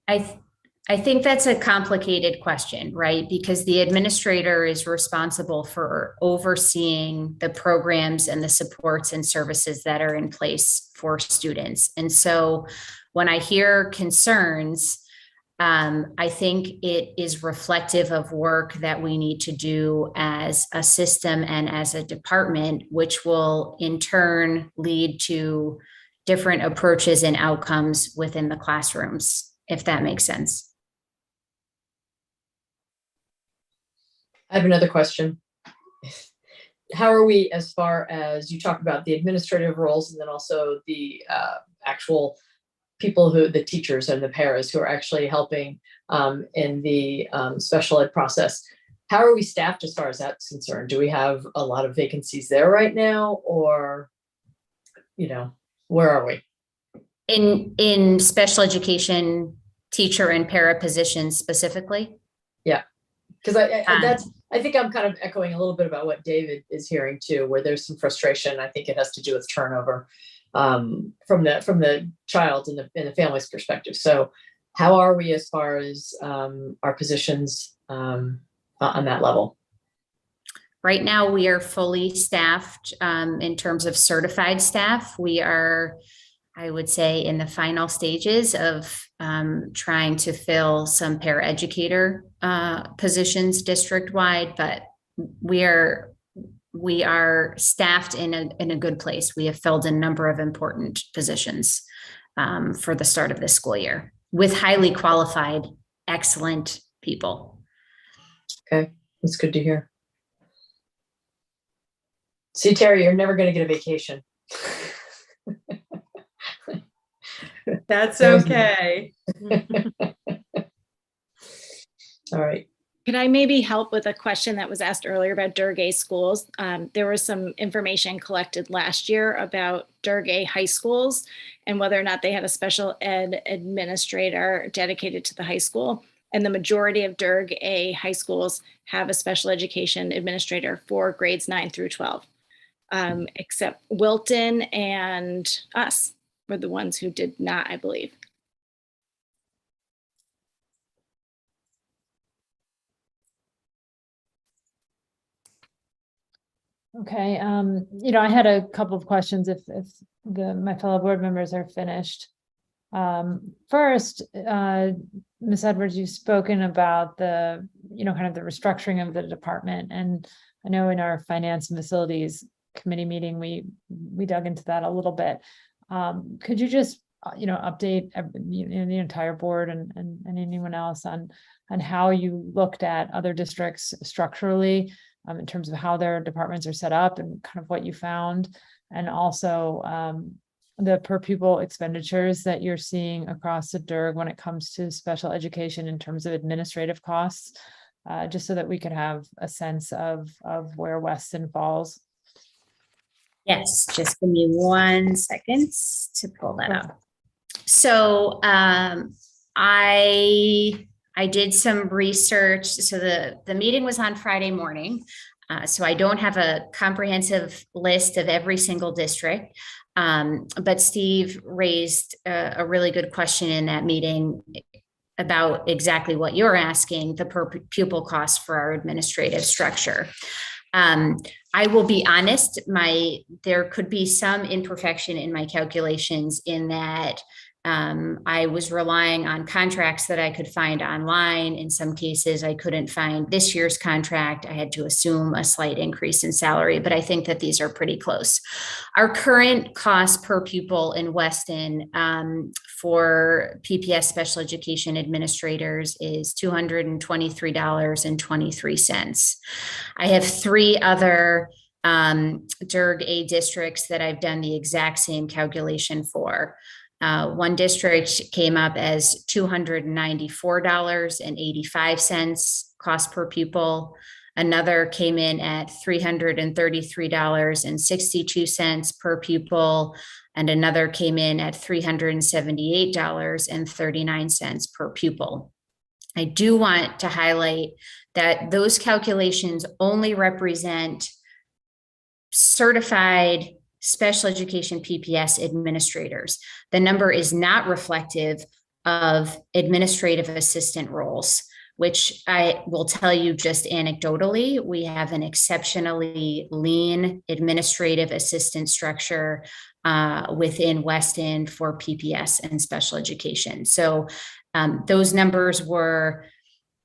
I think that's a complicated question, right? Because the administrator is responsible for overseeing the programs and the supports and services that are in place for students. And so when I hear concerns, I think it is reflective of work that we need to do as a system and as a department, which will in turn lead to different approaches and outcomes within the classrooms, if that makes sense. I have another question. How are we as far as you talk about the administrative roles and then also the actual people the teachers and the paras who are actually helping in the special ed process? How are we staffed as far as that's concerned? Do we have a lot of vacancies there right now, or, where are we? In special education teacher and para positions specifically? Yeah, because I think I'm kind of echoing a little bit about what David is hearing too, where there's some frustration. I think it has to do with turnover from the child and the family's perspective. So how are we as far as our positions on that level? Right now, we are fully staffed in terms of certified staff. We are, I would say, in the final stages of trying to fill some paraeducator positions district-wide, but we are staffed in a good place. We have filled a number of important positions for the start of this school year with highly qualified, excellent people. Okay, that's good to hear. See, Terry, you're never going to get a vacation. That's okay. All right. Could I maybe help with a question that was asked earlier about Durg A schools? There was some information collected last year about Durg A high schools and whether or not they had a special ed administrator dedicated to the high school. And the majority of Durg A high schools have a special education administrator for grades 9 through 12, except Wilton and us were the ones who did not, I believe. Okay, I had a couple of questions if my fellow board members are finished. First, Ms. Edwards, you've spoken about the, kind of the restructuring of the department. And I know in our finance and facilities committee meeting, we dug into that a little bit. Could you just, update the entire board and anyone else on how you looked at other districts structurally in terms of how their departments are set up and kind of what you found, and also the per pupil expenditures that you're seeing across the Durg when it comes to special education in terms of administrative costs, just so that we could have a sense of where Weston falls. Yes, just give me 1 second to pull that up. So I did some research. So the meeting was on Friday morning. So I don't have a comprehensive list of every single district. But Steve raised a really good question in that meeting about exactly what you're asking, the per pupil cost for our administrative structure. I will be honest, there could be some imperfection in my calculations in that I was relying on contracts that I could find online. In some cases, I couldn't find this year's contract. I had to assume a slight increase in salary, but I think that these are pretty close. Our current cost per pupil in Weston for PPS special education administrators is $223.23. I have 3 other Durg A districts that I've done the exact same calculation for. One district came up as $294.85 cost per pupil. Another came in at $333.62 per pupil. And another came in at $378.39 per pupil. I do want to highlight that those calculations only represent certified special education PPS administrators. The number is not reflective of administrative assistant roles, which I will tell you just anecdotally, we have an exceptionally lean administrative assistant structure within Weston for PPS and special education. So those numbers were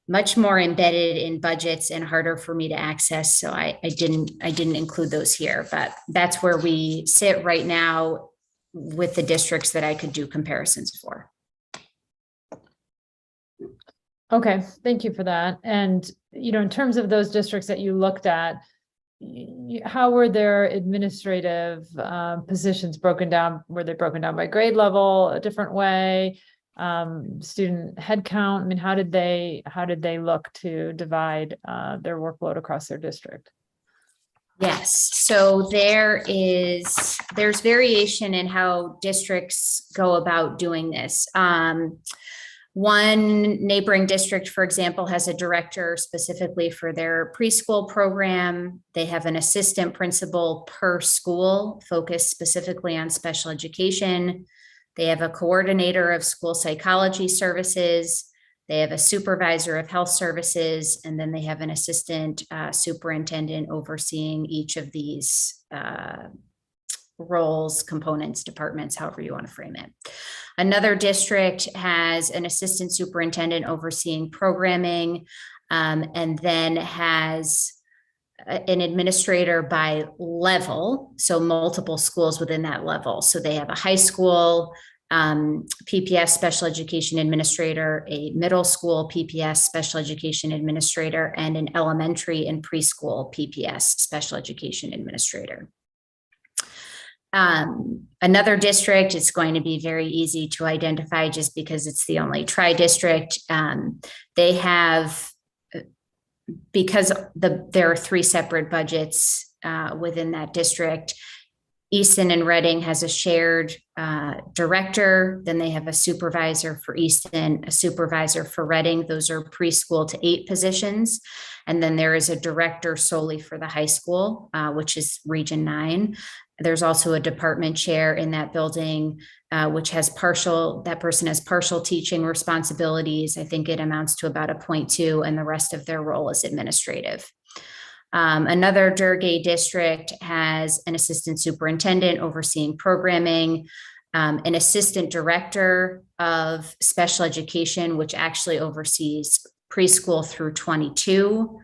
much more embedded in budgets and harder for me to access. So I didn't include those here, but that's where we sit right now with the districts that I could do comparisons for. Okay, thank you for that. And, in terms of those districts that you looked at, how were their administrative positions broken down? Were they broken down by grade level, a different way? Student head count? I mean, how did they look to divide their workload across their district? Yes, so there's variation in how districts go about doing this. One neighboring district, for example, has a director specifically for their preschool program. They have an assistant principal per school focused specifically on special education. They have a coordinator of school psychology services. They have a supervisor of health services, and then they have an assistant superintendent overseeing each of these roles, components, departments, however you want to frame it. Another district has an assistant superintendent overseeing programming, and then has an administrator by level, so multiple schools within that level. So they have a high school PPS special education administrator, a middle school PPS special education administrator, and an elementary and preschool PPS special education administrator. Another district, it's going to be very easy to identify just because it's the only tri-district. They have, because there are 3 separate budgets within that district, Easton and Reading has a shared director. Then they have a supervisor for Easton, a supervisor for Reading. Those are preschool to 8 positions. And then there is a director solely for the high school, which is Region 9. There's also a department chair in that building, which has that person has partial teaching responsibilities. I think it amounts to about a 0.2, and the rest of their role is administrative. Another Durgay district has an assistant superintendent overseeing programming, an assistant director of special education, which actually oversees preschool through 22.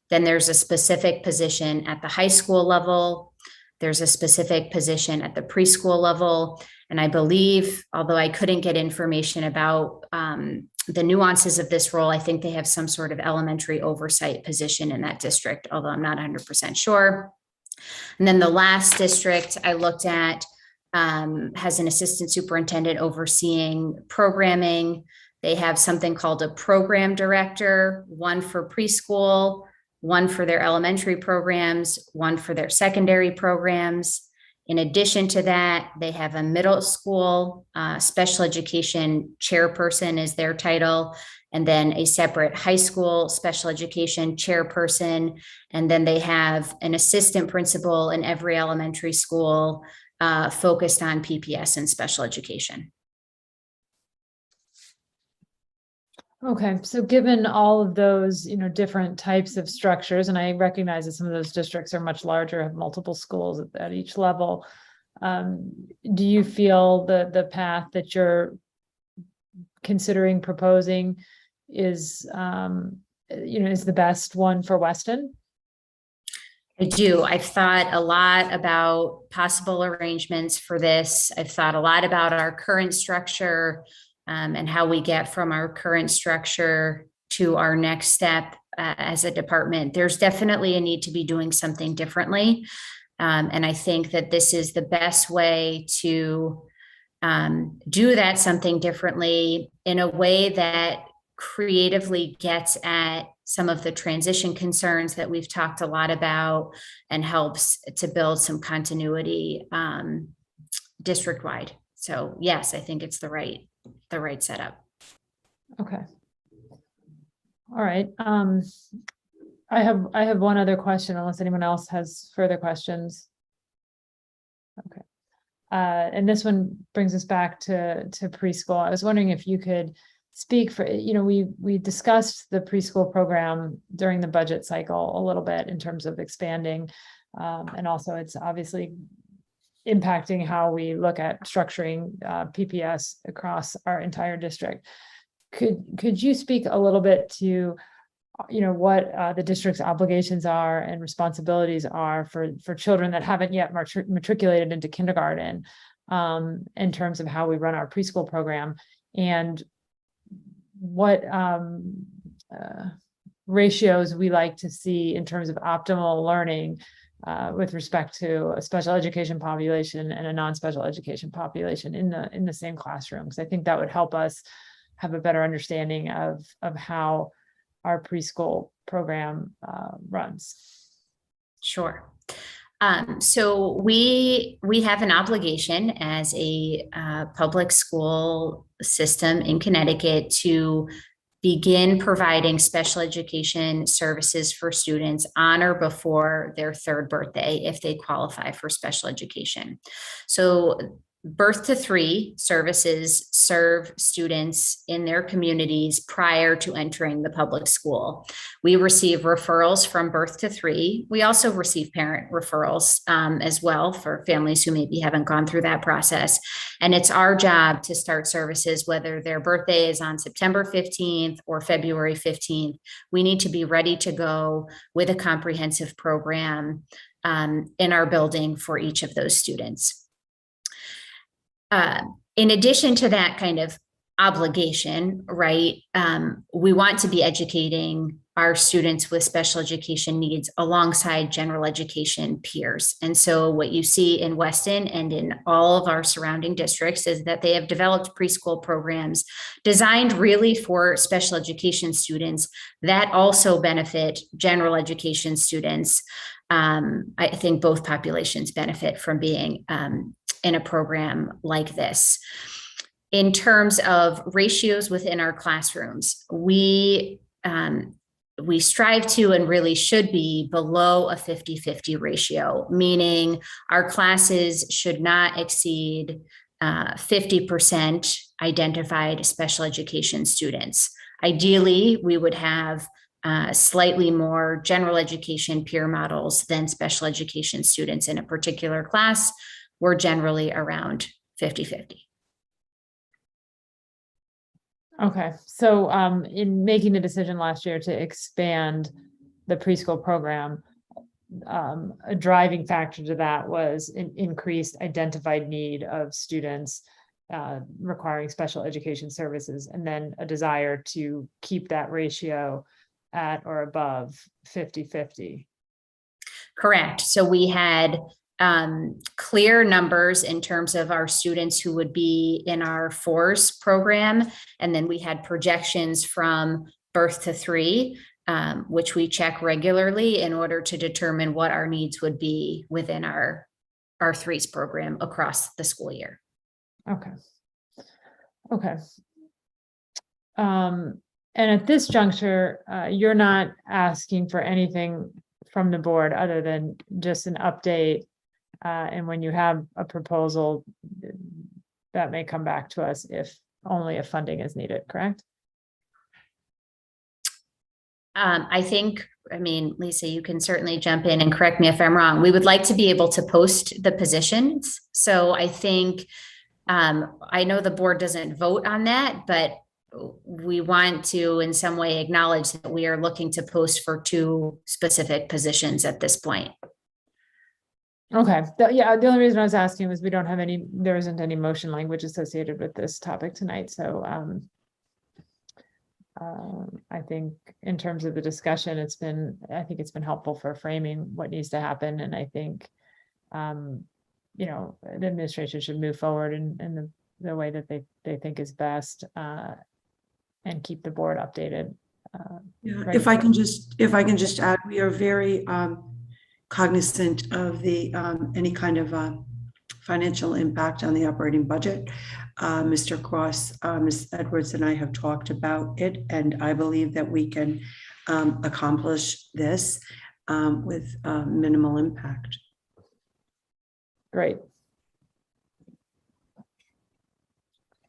Then there's a specific position at the high school level. There's a specific position at the preschool level. And I believe, although I couldn't get information about the nuances of this role, I think they have some sort of elementary oversight position in that district, although I'm not 100% sure. And then the last district I looked at has an assistant superintendent overseeing programming. They have something called a program director, one for preschool, one for their elementary programs, one for their secondary programs. In addition to that, they have a middle school special education chairperson is their title, and then a separate high school special education chairperson. And then they have an assistant principal in every elementary school focused on PPS and special education. Okay, so given all of those, different types of structures, and I recognize that some of those districts are much larger, have multiple schools at each level. Do you feel the path that you're considering proposing is the best one for Weston? I do. I've thought a lot about possible arrangements for this. I've thought a lot about our current structure. And how we get from our current structure to our next step as a department. There's definitely a need to be doing something differently. And I think that this is the best way to do that something differently in a way that creatively gets at some of the transition concerns that we've talked a lot about and helps to build some continuity district-wide. So yes, I think it's the right setup. Okay. All right. I have one other question, unless anyone else has further questions. Okay. And this one brings us back to preschool. I was wondering if you could speak for, we discussed the preschool program during the budget cycle a little bit in terms of expanding. And also it's obviously impacting how we look at structuring PPS across our entire district. Could you speak a little bit to, what the district's obligations are and responsibilities are for children that haven't yet matriculated into kindergarten, in terms of how we run our preschool program, and what ratios we like to see in terms of optimal learning with respect to a special education population and a non-special education population in the same classroom? Because I think that would help us have a better understanding of how our preschool program runs. Sure. So we have an obligation as a public school system in Connecticut to begin providing special education services for students on or before their 3rd birthday if they qualify for special education. So birth to 3 services serve students in their communities prior to entering the public school. We receive referrals from birth to 3. We also receive parent referrals as well for families who maybe haven't gone through that process. And it's our job to start services, whether their birthday is on September 15th or February 15th. We need to be ready to go with a comprehensive program in our building for each of those students. In addition to that kind of obligation, right, we want to be educating our students with special education needs alongside general education peers. And so what you see in Weston and in all of our surrounding districts is that they have developed preschool programs designed really for special education students that also benefit general education students. I think both populations benefit from being in a program like this. In terms of ratios within our classrooms, we strive to and really should be below a 50-50 ratio, meaning our classes should not exceed 50% identified special education students. Ideally, we would have slightly more general education peer models than special education students in a particular class. We're generally around 50-50. Okay, so in making the decision last year to expand the preschool program, a driving factor to that was an increased identified need of students requiring special education services, and then a desire to keep that ratio at or above 50-50. Correct. So we had clear numbers in terms of our students who would be in our FORS program. And then we had projections from birth to 3, which we check regularly in order to determine what our needs would be within our 3s program across the school year. Okay. Okay. And at this juncture, you're not asking for anything from the board other than just an update. And when you have a proposal, that may come back to us if funding is needed, correct? I mean, Lisa, you can certainly jump in and correct me if I'm wrong. We would like to be able to post the positions. So I think, I know the board doesn't vote on that, but we want to in some way acknowledge that we are looking to post for 2 specific positions at this point. Okay, yeah, the only reason I was asking was there isn't any motion language associated with this topic tonight. So I think in terms of the discussion, I think it's been helpful for framing what needs to happen. And I think, the administration should move forward in the way that they think is best, and keep the board updated. Yeah, if I can just add, we are very cognizant of the any kind of financial impact on the operating budget. Mr. Cross, Ms. Edwards and I have talked about it, and I believe that we can accomplish this with minimal impact. Great.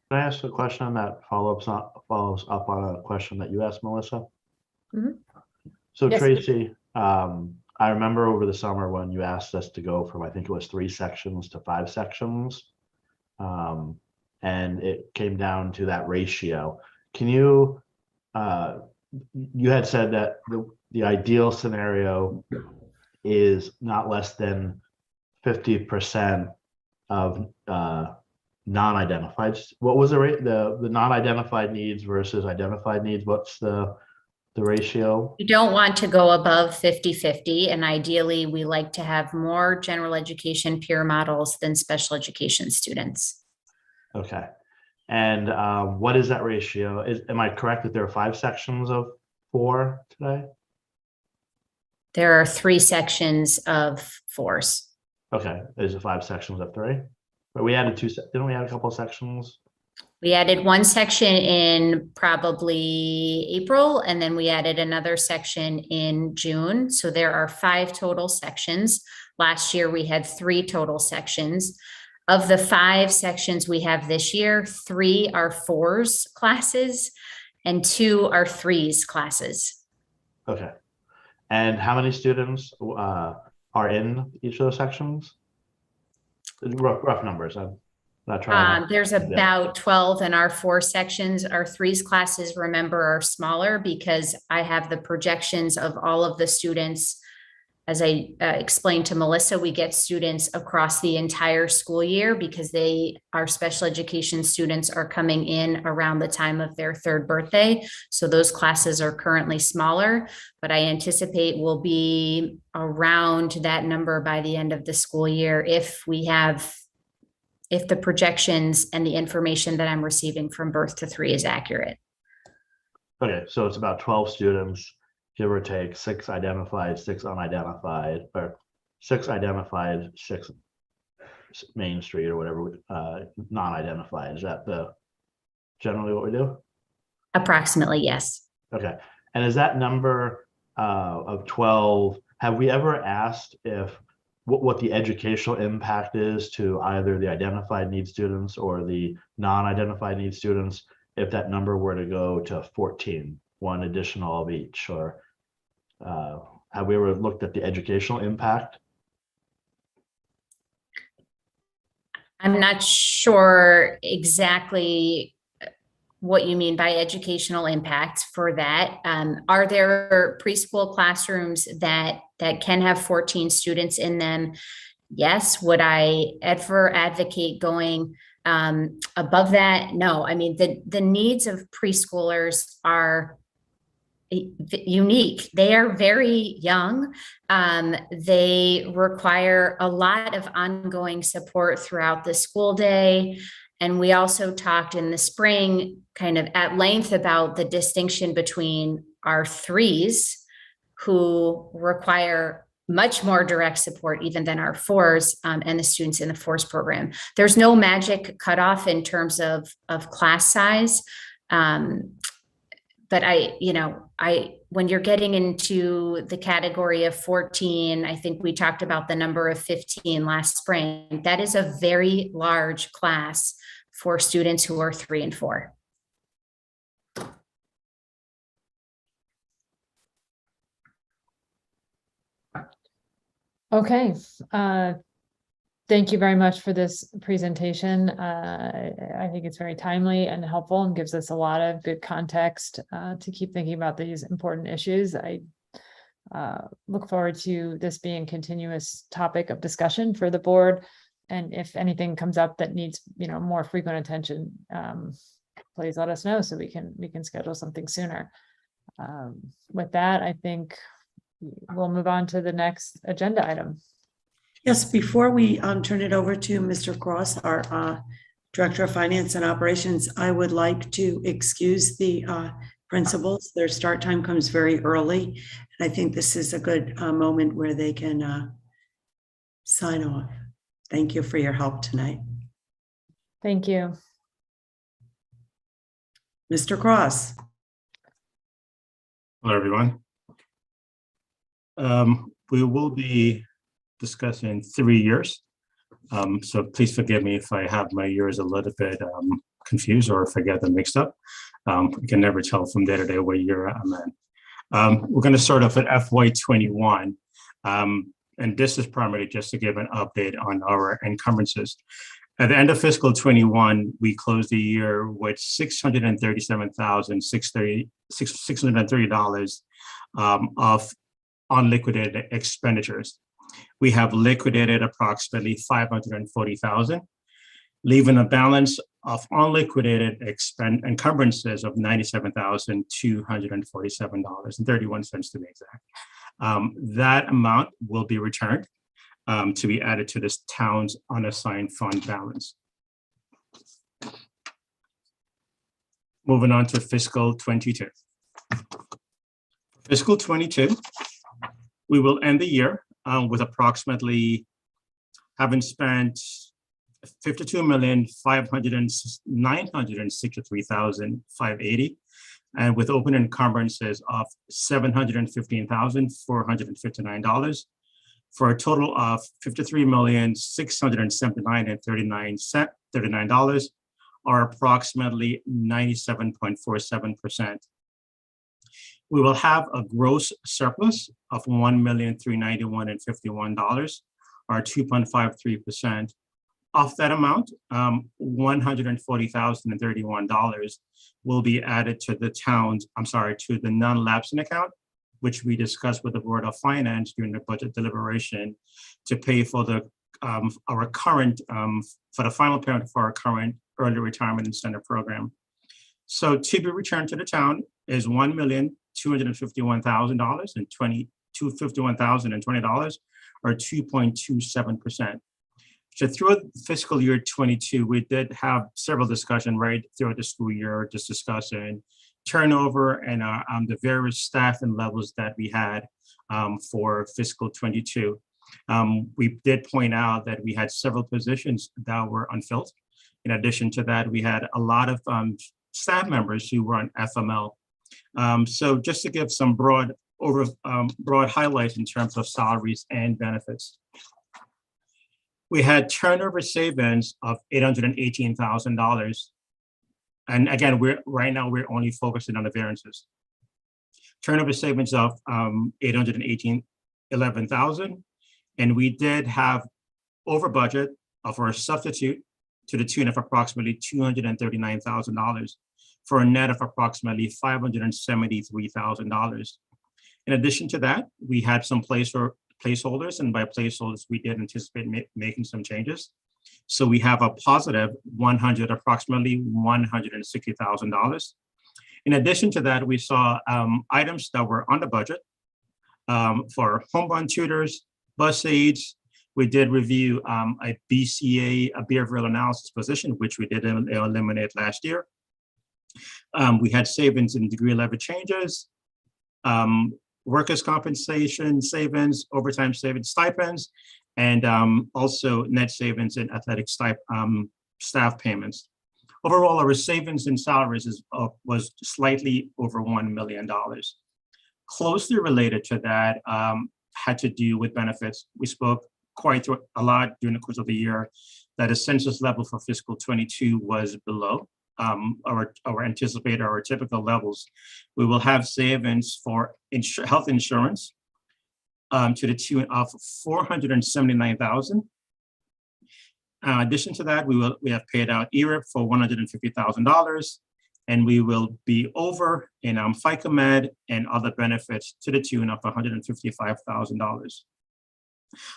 Can I ask a question that follows up on a question that you asked, Melissa? Mhm. So Yes. Tracy, I remember over the summer when you asked us to go from, I think it was 3 sections to 5 sections. And it came down to that ratio. Can you, you had said that the ideal scenario is not less than 50% of non-identified. What was the rate? The non-identified needs versus identified needs? What's the ratio? You don't want to go above 50-50, and ideally we like to have more general education peer models than special education students. Okay. And what is that ratio? Am I correct that there are 5 sections of 4 today? There are 3 sections of 4s. Okay, there's 5 sections of 3. But we added 2, didn't we add a couple of sections? We added 1 section in probably April, and then we added another section in June. So there are 5 total sections. Last year we had 3 total sections. Of the 5 sections we have this year, 3 are 4s classes and 2 are 3s classes. Okay. And how many students are in each of those sections? Rough numbers. I'm not trying. There's about 12 in our 4 sections. Our 3s classes, remember, are smaller because I have the projections of all of the students. As I explained to Melissa, we get students across the entire school year because our special education students are coming in around the time of their 3rd birthday. So those classes are currently smaller, but I anticipate we'll be around that number by the end of the school year if the projections and the information that I'm receiving from birth to 3 is accurate. Okay, so it's about 12 students, give or take, 6 identified, 6 unidentified, or 6 identified, 6 Main Street or whatever, non-identified. Is that generally what we do? Approximately, yes. Okay, and is that number of 12, have we ever asked if what the educational impact is to either the identified need students or the non-identified need students if that number were to go to 14, 1 additional of each? Or have we ever looked at the educational impact? I'm not sure exactly what you mean by educational impact for that. Are there preschool classrooms that can have 14 students in them? Yes. Would I ever advocate going above that? No. I mean, the needs of preschoolers are unique. They are very young. They require a lot of ongoing support throughout the school day. And we also talked in the spring kind of at length about the distinction between our 3s who require much more direct support even than our 4s and the students in the 4s program. There's no magic cutoff in terms of class size. But when you're getting into the category of 14, I think we talked about the number of 15 last spring. That is a very large class for students who are 3 and 4. Okay. Thank you very much for this presentation. I think it's very timely and helpful and gives us a lot of good context to keep thinking about these important issues. I look forward to this being a continuous topic of discussion for the board. And if anything comes up that needs, more frequent attention, please let us know so we can schedule something sooner. With that, I think we'll move on to the next agenda item. Yes, before we turn it over to Mr. Cross, our Director of Finance and Operations, I would like to excuse the principals. Their start time comes very early. And I think this is a good moment where they can sign off. Thank you for your help tonight. Thank you. Mr. Cross. Hello, everyone. We will be discussing 3 years. So please forgive me if I have my years a little bit confused or if I get them mixed up. I can never tell from day to day what year I'm in. We're going to start off at FY21. And this is primarily just to give an update on our encumbrances. At the end of fiscal 21, we closed the year with $630,630 of unliquidated expenditures. We have liquidated approximately $540,000, leaving a balance of unliquidated encumbrances of $97,247.31 to be exact. That amount will be returned to be added to this town's unassigned fund balance. Moving on to fiscal 22. Fiscal 22, we will end the year with approximately having spent $52,963,580, and with open encumbrances of $715,459, for a total of $53,679,039, or approximately 97.47%. We will have a gross surplus of $1,391,051, or 2.53%. Of that amount, $140,031 will be added to the to the non-lapsing account, which we discussed with the Board of Finance during the budget deliberation to pay for the our current for the final payment for our current early retirement incentive program. So to be returned to the town is $1,251,020, or 2.27%. So throughout fiscal year 22, we did have several discussions right throughout the school year, just discussing turnover and the various staff and levels that we had for fiscal 22. We did point out that we had several positions that were unfilled. In addition to that, we had a lot of staff members who were on FML. So just to give some broad highlights in terms of salaries and benefits. We had turnover savings of $818,000. And again, we're only focusing on the variances. Turnover savings of $811,000. And we did have over budget of our substitute to the tune of approximately $239,000 for a net of approximately $573,000. In addition to that, we had some placeholders, and by placeholders, we did anticipate making some changes. So we have a positive approximately $160,000. In addition to that, we saw items that were under budget for homebound tutors, bus aides. We did review a BCA, a behavioral analysis position, which we did eliminate last year. We had savings in degree level changes, workers' compensation savings, overtime savings, stipends, and also net savings in athletic staff payments. Overall, our savings in salaries was slightly over $1 million. Closely related to that had to do with benefits. We spoke quite a lot during the course of the year that a census level for fiscal 22 was below our typical levels. We will have savings for health insurance to the tune of $479,000. In addition to that, we have paid out ERIP for $150,000, and we will be over in FICA Med and other benefits to the tune of $155,000.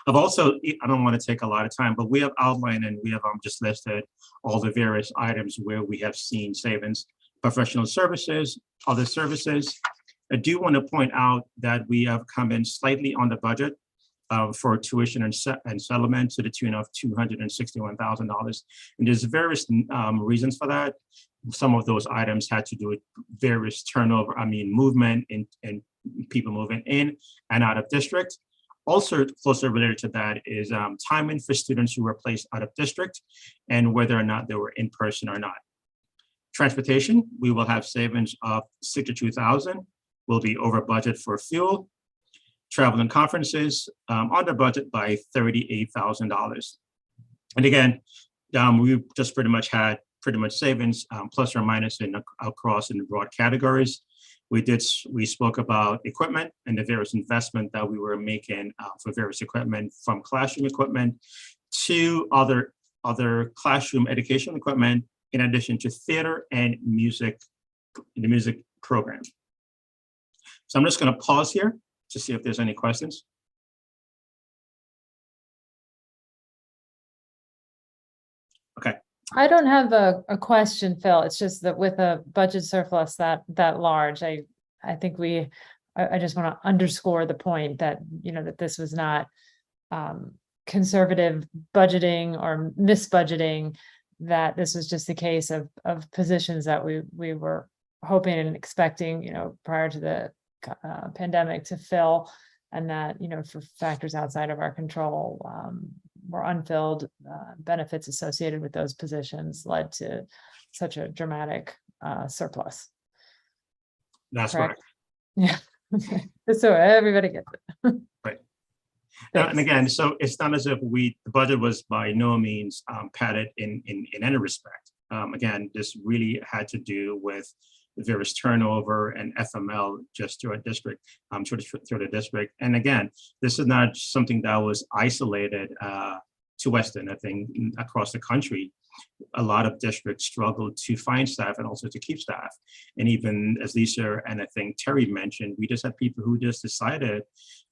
I've also, I don't want to take a lot of time, but we have outlined and we have just listed all the various items where we have seen savings: professional services, other services. I do want to point out that we have come in slightly on the budget for tuition and settlement to the tune of $261,000. And there's various reasons for that. Some of those items had to do with various movement and people moving in and out of district. Also closely related to that is timing for students who were placed out of district and whether or not they were in person or not. Transportation, we will have savings of $62,000. We'll be over budget for fuel. Travel and conferences, under budget by $38,000. And again, we just pretty much had pretty much savings, plus or minus across in the broad categories. We spoke about equipment and the various investment that we were making for various equipment, from classroom equipment to other classroom education equipment, in addition to theater and music, the music program. So I'm just going to pause here to see if there's any questions. Okay. I don't have a question, Phil. It's just that with a budget surplus that large, I think I just want to underscore the point that, that this was not conservative budgeting or misbudgeting, that this was just a case of positions that we were hoping and expecting, prior to the pandemic to fill, and that, for factors outside of our control, were unfilled. Benefits associated with those positions led to such a dramatic surplus. That's correct. Yeah. So everybody gets it. Right. And again, so it's not as if the budget was by no means padded in any respect. Again, this really had to do with the various turnover and FML just through a district, through the district. And again, this is not something that was isolated to Weston. I think across the country, a lot of districts struggled to find staff and also to keep staff. And even as Lisa and I think Terry mentioned, we just had people who just decided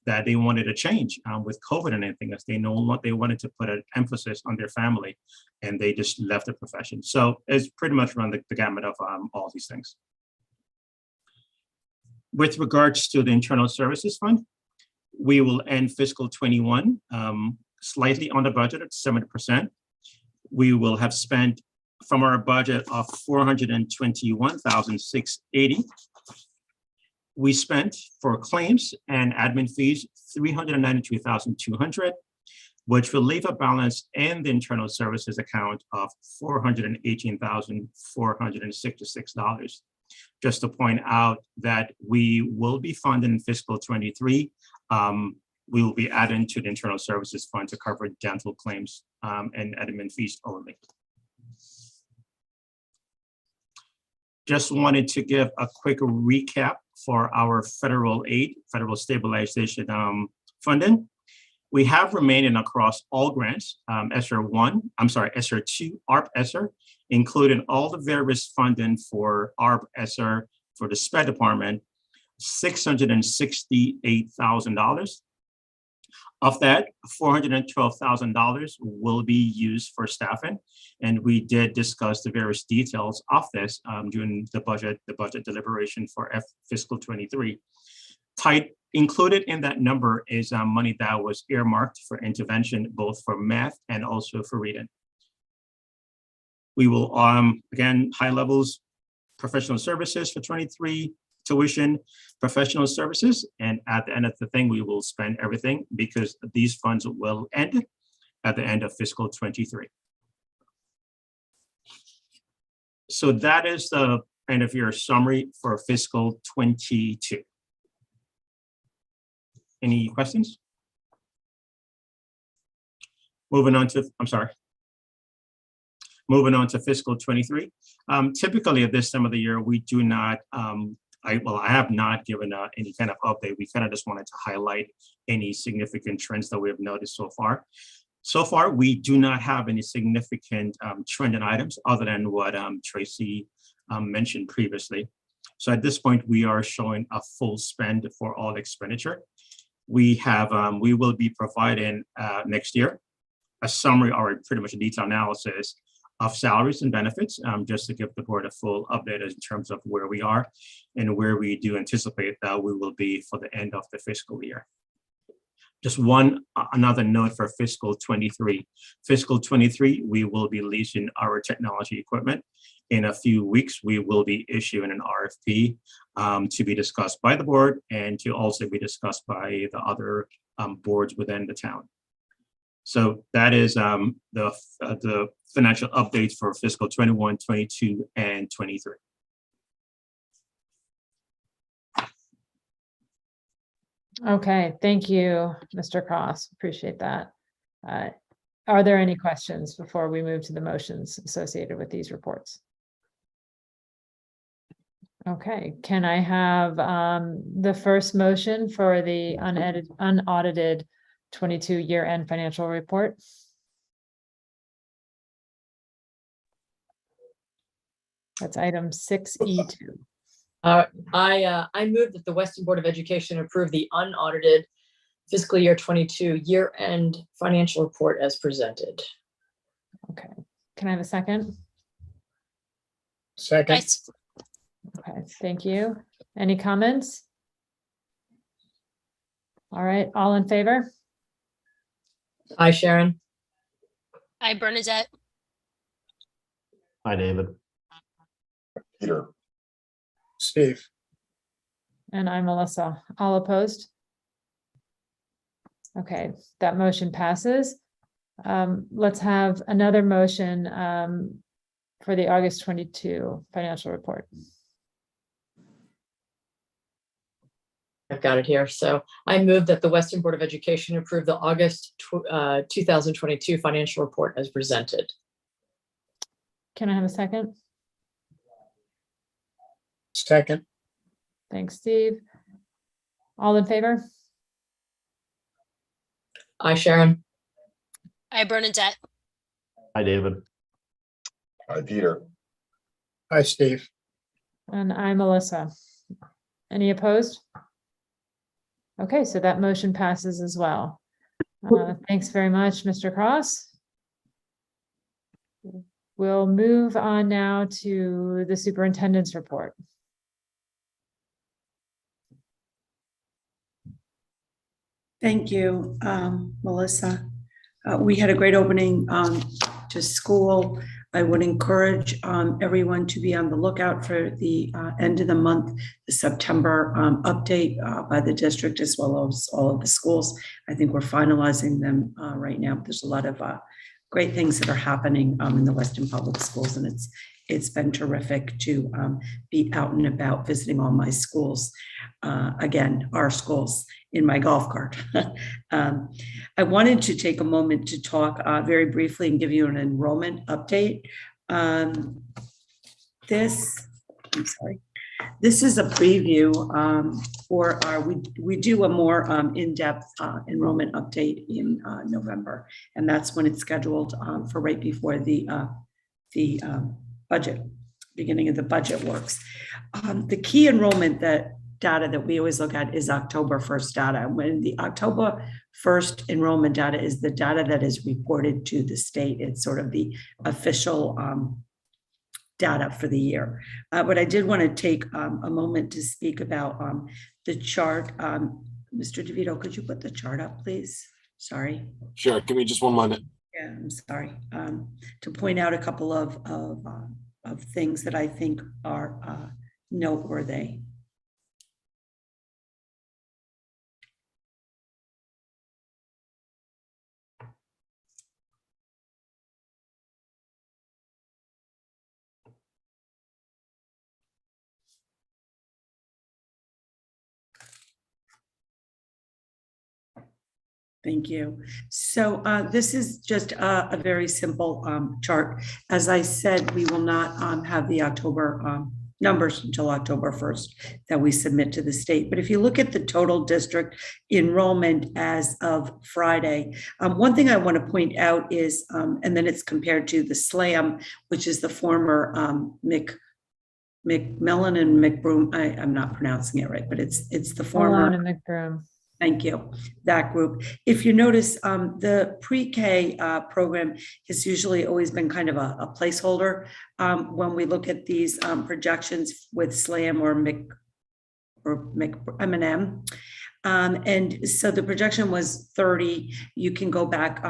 that they wanted to change with COVID and anything else. They wanted to put an emphasis on their family, and they just left the profession. So it's pretty much run the gamut of all these things. With regards to the Internal Services Fund, we will end fiscal 21 slightly under budget at 70%. We will have spent from our budget of $421,680. We spent for claims and admin fees $392,200, which will leave a balance in the internal services account of $418,466. Just to point out that we will be funding in fiscal 23. We will be adding to the internal services fund to cover dental claims and admin fees only. Just wanted to give a quick recap for our federal aid, federal stabilization funding. We have remaining across all grants, ESSER 2, ARP ESSER, including all the various funding for ARP ESSER for the SPED department, $668,000. Of that, $412,000 will be used for staffing, and we did discuss the various details of this during the budget deliberation for fiscal 23. Included in that number is money that was earmarked for intervention, both for math and also for reading. We will, again, high levels, professional services for 23, tuition, professional services, and at the end of the thing, we will spend everything because these funds will end at the end of fiscal 23. So that is the end of your summary for fiscal 22. Any questions? Moving on to fiscal 23. Typically at this time of the year, we do not, I have not given any kind of update. We kind of just wanted to highlight any significant trends that we have noticed so far. So far, we do not have any significant trending items other than what Tracy mentioned previously. So at this point, we are showing a full spend for all expenditure. We will be providing next year a summary or pretty much a detailed analysis of salaries and benefits, just to give the board a full update in terms of where we are and where we do anticipate that we will be for the end of the fiscal year. Just another note for fiscal 23. Fiscal 23, we will be leasing our technology equipment. In a few weeks, we will be issuing an RFP to be discussed by the board and to also be discussed by the other boards within the town. So that is the financial updates for fiscal 21, 22, and 23. Okay, thank you, Mr. Cross. Appreciate that. Are there any questions before we move to the motions associated with these reports? Okay, can I have the first motion for the unaudited 22 year-end financial report? That's item 6E2. I move that the Weston Board of Education approve the unaudited fiscal year 22 year-end financial report as presented. Okay, can I have a second? Second. Okay, thank you. Any comments? All right, all in favor? Aye, Sharon. Hi, Bernadette. Hi, David. Peter. Steve. And I'm Melissa. All opposed? Okay, that motion passes. Let's have another motion for the August 22 financial report. I've got it here. So I move that the Weston Board of Education approve the August 2022 financial report as presented. Can I have a second? Second. Thanks, Steve. All in favor? Aye, Sharon. Hi, Bernadette. Hi, David. Hi, Peter. Hi, Steve. And I'm Melissa. Any opposed? Okay, so that motion passes as well. Thanks very much, Mr. Cross. We'll move on now to the superintendent's report. Thank you, Melissa. We had a great opening to school. I would encourage everyone to be on the lookout for the end of the month, the September update by the district, as well as all of the schools. I think we're finalizing them right now. There's a lot of great things that are happening in the Weston Public Schools, and it's been terrific to be out and about visiting all my schools. Again, our schools in my golf cart. I wanted to take a moment to talk very briefly and give you an enrollment update. This is a preview for our, we do a more in-depth enrollment update in November, and that's when it's scheduled for right before the budget, beginning of the budget works. The key enrollment data that we always look at is October 1st data. When the October 1st enrollment data is the data that is reported to the state, it's sort of the official data for the year. But I did want to take a moment to speak about the chart. Mr. DeVito, could you put the chart up, please? Sorry. Sure, give me just 1 minute. Yeah, I'm sorry. To point out a couple of things that I think are noteworthy. Thank you. So this is just a very simple chart. As I said, we will not have the October numbers until October 1st that we submit to the state. But if you look at the total district enrollment as of Friday, one thing I want to point out is, and then it's compared to the SLAM, which is the former McMillan and McBroom. I'm not pronouncing it right, but it's the former McBroom. Thank you, that group. If you notice, the pre-K program has usually always been kind of a placeholder when we look at these projections with SLAM or M&M. And so the projection was 30. You can go back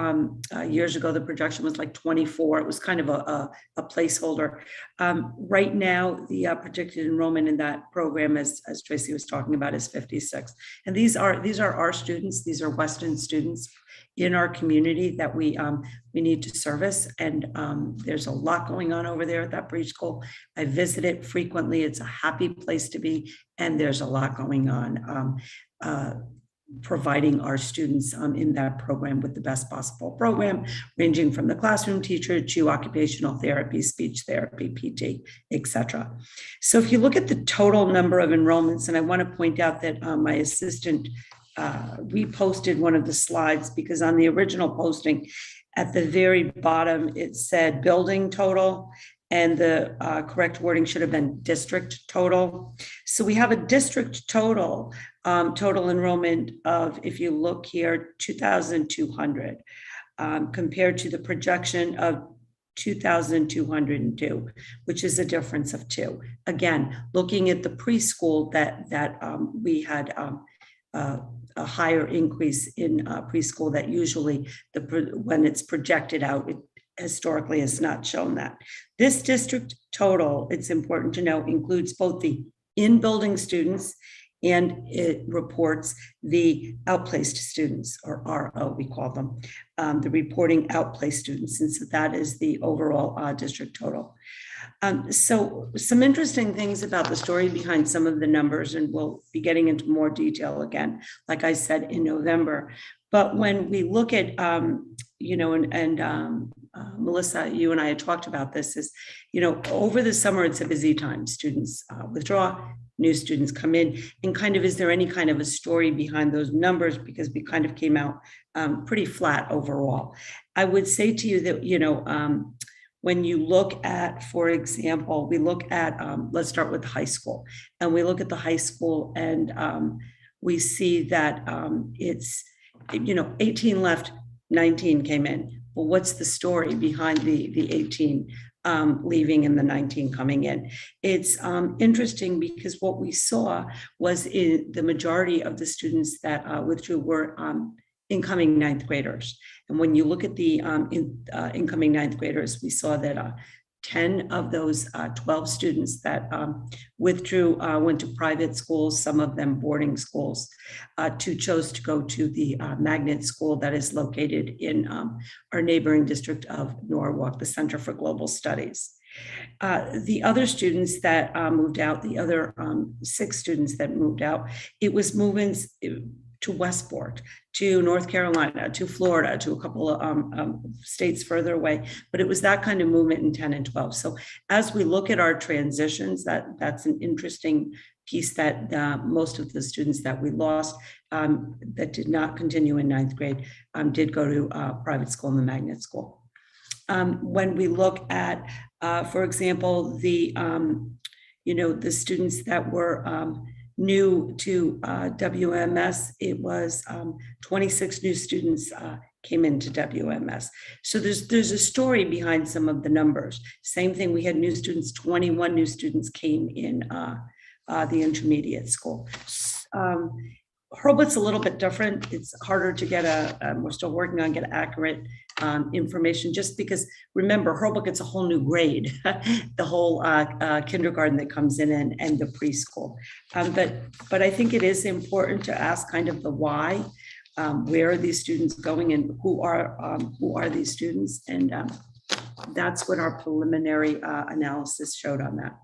years ago, the projection was like 24. It was kind of a placeholder. Right now, the projected enrollment in that program, as Tracy was talking about, is 56. And these are our students. These are Weston students in our community that we need to service. And there's a lot going on over there at that preschool. I visit it frequently. It's a happy place to be, and there's a lot going on. providing our students in that program with the best possible program, ranging from the classroom teacher to occupational therapy, speech therapy, PT, etc. So if you look at the total number of enrollments, and I want to point out that my assistant reposted one of the slides, because on the original posting at the very bottom, it said building total, and the correct wording should have been district total. So we have a district total, total enrollment of, if you look here, 2,200 compared to the projection of 2,202, which is a difference of 2. Again, looking at the preschool, that we had a higher increase in preschool, that usually when it's projected out, it historically has not shown that. This district total, it's important to know, includes both the in-building students and it reports the outplaced students, or RO we call them, the reporting outplaced students, since that is the overall district total. So some interesting things about the story behind some of the numbers, and we'll be getting into more detail again, like I said, in November. But when we look at, Melissa, you and I had talked about this, is, over the summer, it's a busy time. Students withdraw, new students come in, and kind of, is there any kind of a story behind those numbers? Because we kind of came out pretty flat overall. I would say to you that, when you look at, for example, we look at, let's start with high school, and we look at the high school, and we see that it's, 18 left, 19 came in. Well, what's the story behind the 18 leaving and the 19 coming in? It's interesting because what we saw was the majority of the students that withdrew were incoming ninth graders. And when you look at the incoming ninth graders, we saw that 10 of those 12 students that withdrew went to private schools, some of them boarding schools. 2 chose to go to the magnet school that is located in our neighboring district of Norwalk, the Center for Global Studies. The other students that moved out, the other 6 students that moved out, it was move-ins to Westport, to North Carolina, to Florida, to a couple of states further away, but it was that kind of movement in 10 and 12. So as we look at our transitions, that's an interesting piece, that most of the students that we lost that did not continue in ninth grade did go to private school and the magnet school. When we look at, for example, the students that were new to WMS, it was 26 new students came into WMS. So there's a story behind some of the numbers. Same thing, we had new students, 21 new students came in the intermediate school. Hurlbut's a little bit different. It's harder to get we're still working on get accurate information, just because, remember, Hurlbut gets a whole new grade, the whole kindergarten that comes in and the preschool. But I think it is important to ask kind of the why, where are these students going and who are these students? And that's what our preliminary analysis showed on that.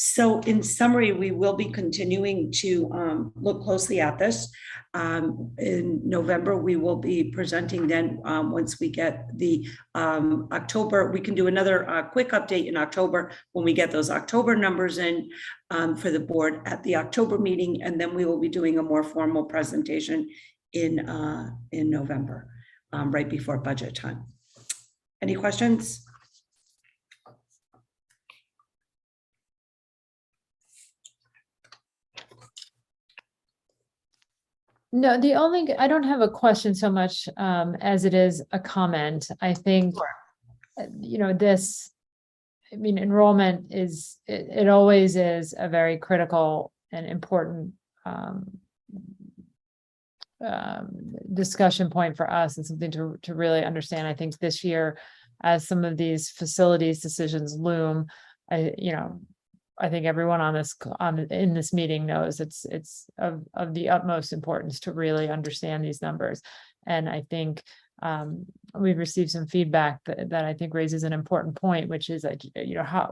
So in summary, we will be continuing to look closely at this. In November, we will be presenting then, once we get the October, we can do another quick update in October when we get those October numbers in for the board at the October meeting, and then we will be doing a more formal presentation in November, right before budget time. Any questions? No, I don't have a question so much as it is a comment. I think, enrollment it always is a very critical and important discussion point for us, and something to really understand. I think this year, as some of these facilities decisions loom, I think everyone in this meeting knows it's of the utmost importance to really understand these numbers. And I think we've received some feedback that I think raises an important point, which is that,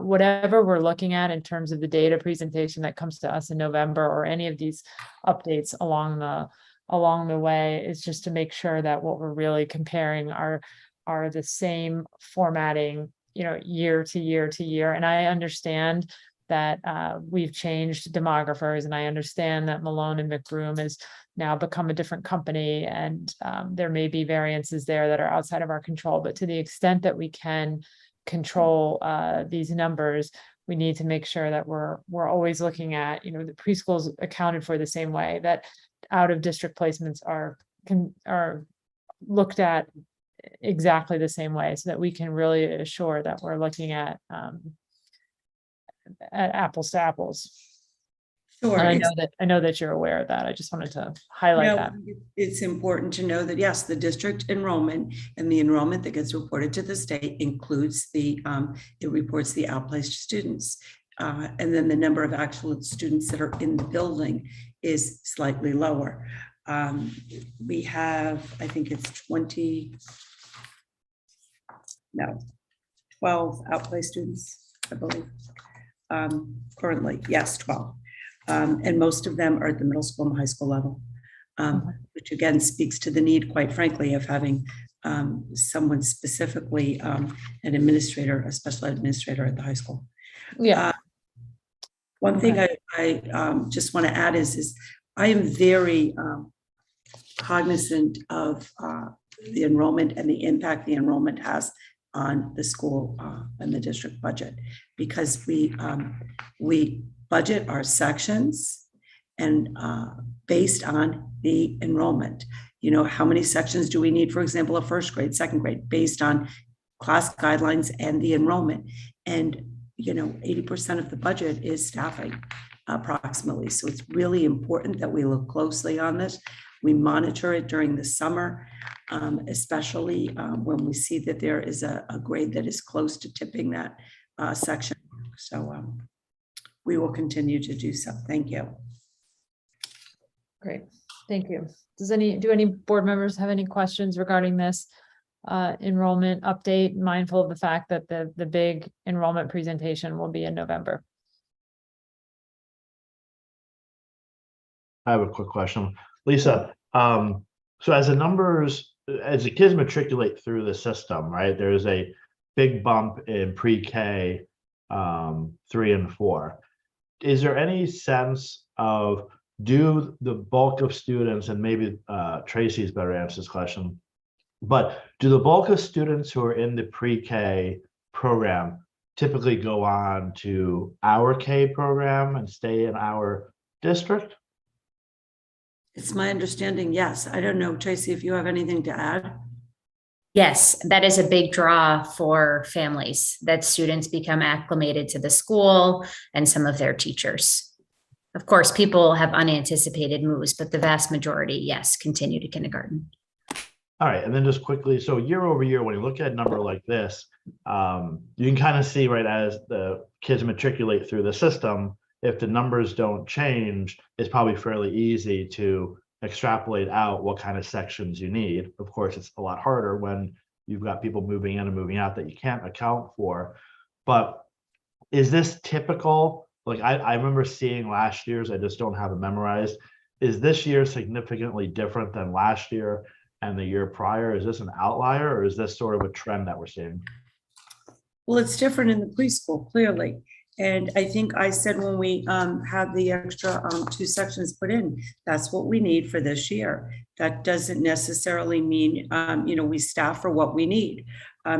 whatever we're looking at in terms of the data presentation that comes to us in November, or any of these updates along along the way is just to make sure that what we're really comparing are the same formatting, year to year to year. And I understand that we've changed demographers, and I understand that Malone and McBroom has now become a different company, and there may be variances there that are outside of our control. But to the extent that we can control these numbers, we need to make sure that we're always looking at, the preschools accounted for the same way, that out of district placements are looked at exactly the same way, so that we can really assure that we're looking at apples to apples. Sure. And I know that you're aware of that. I just wanted to highlight that. It's important to know that, yes, the district enrollment and the enrollment that gets reported to the state includes it reports the outplaced students. And then the number of actual students that are in the building is slightly lower. We have, I think it's 12 outplaced students, I believe. Currently, yes, 12. And most of them are at the middle school and high school level, which again speaks to the need, quite frankly, of having someone specifically, an administrator, a special administrator at the high school. Yeah. One thing I just want to add is I am very cognizant of the enrollment and the impact the enrollment has on the school and the district budget, because we budget our sections and based on the enrollment. How many sections do we need, for example, a first grade, second grade, based on class guidelines and the enrollment. And 80% of the budget is staffing approximately. So it's really important that we look closely on this. We monitor it during the summer, especially when we see that there is a grade that is close to tipping that section. So we will continue to do so. Thank you. Great, thank you. Do any board members have any questions regarding this enrollment update, mindful of the fact that the big enrollment presentation will be in November? I have a quick question. Lisa, so as the kids matriculate through the system, right, there's a big bump in pre-K 3 and 4. Is there any sense of, do the bulk of students, and maybe Tracy's better answer this question, but do the bulk of students who are in the pre-K program typically go on to our K program and stay in our district? It's my understanding, yes. I don't know, Tracy, if you have anything to add. Yes, that is a big draw for families, that students become acclimated to the school and some of their teachers. Of course, people have unanticipated moves, but the vast majority, yes, continue to kindergarten. All right, and then just quickly, so year over year, when you look at a number like this, you can kind of see, right, as the kids matriculate through the system, if the numbers don't change, it's probably fairly easy to extrapolate out what kind of sections you need. Of course, it's a lot harder when you've got people moving in and moving out that you can't account for. But is this typical? Like I remember seeing last year's, I just don't have it memorized. Is this year significantly different than last year and the year prior? Is this an outlier, or is this sort of a trend that we're seeing? Well, it's different in the preschool, clearly. And I think I said when we have the extra 2 sections put in, that's what we need for this year. That doesn't necessarily mean, we staff for what we need.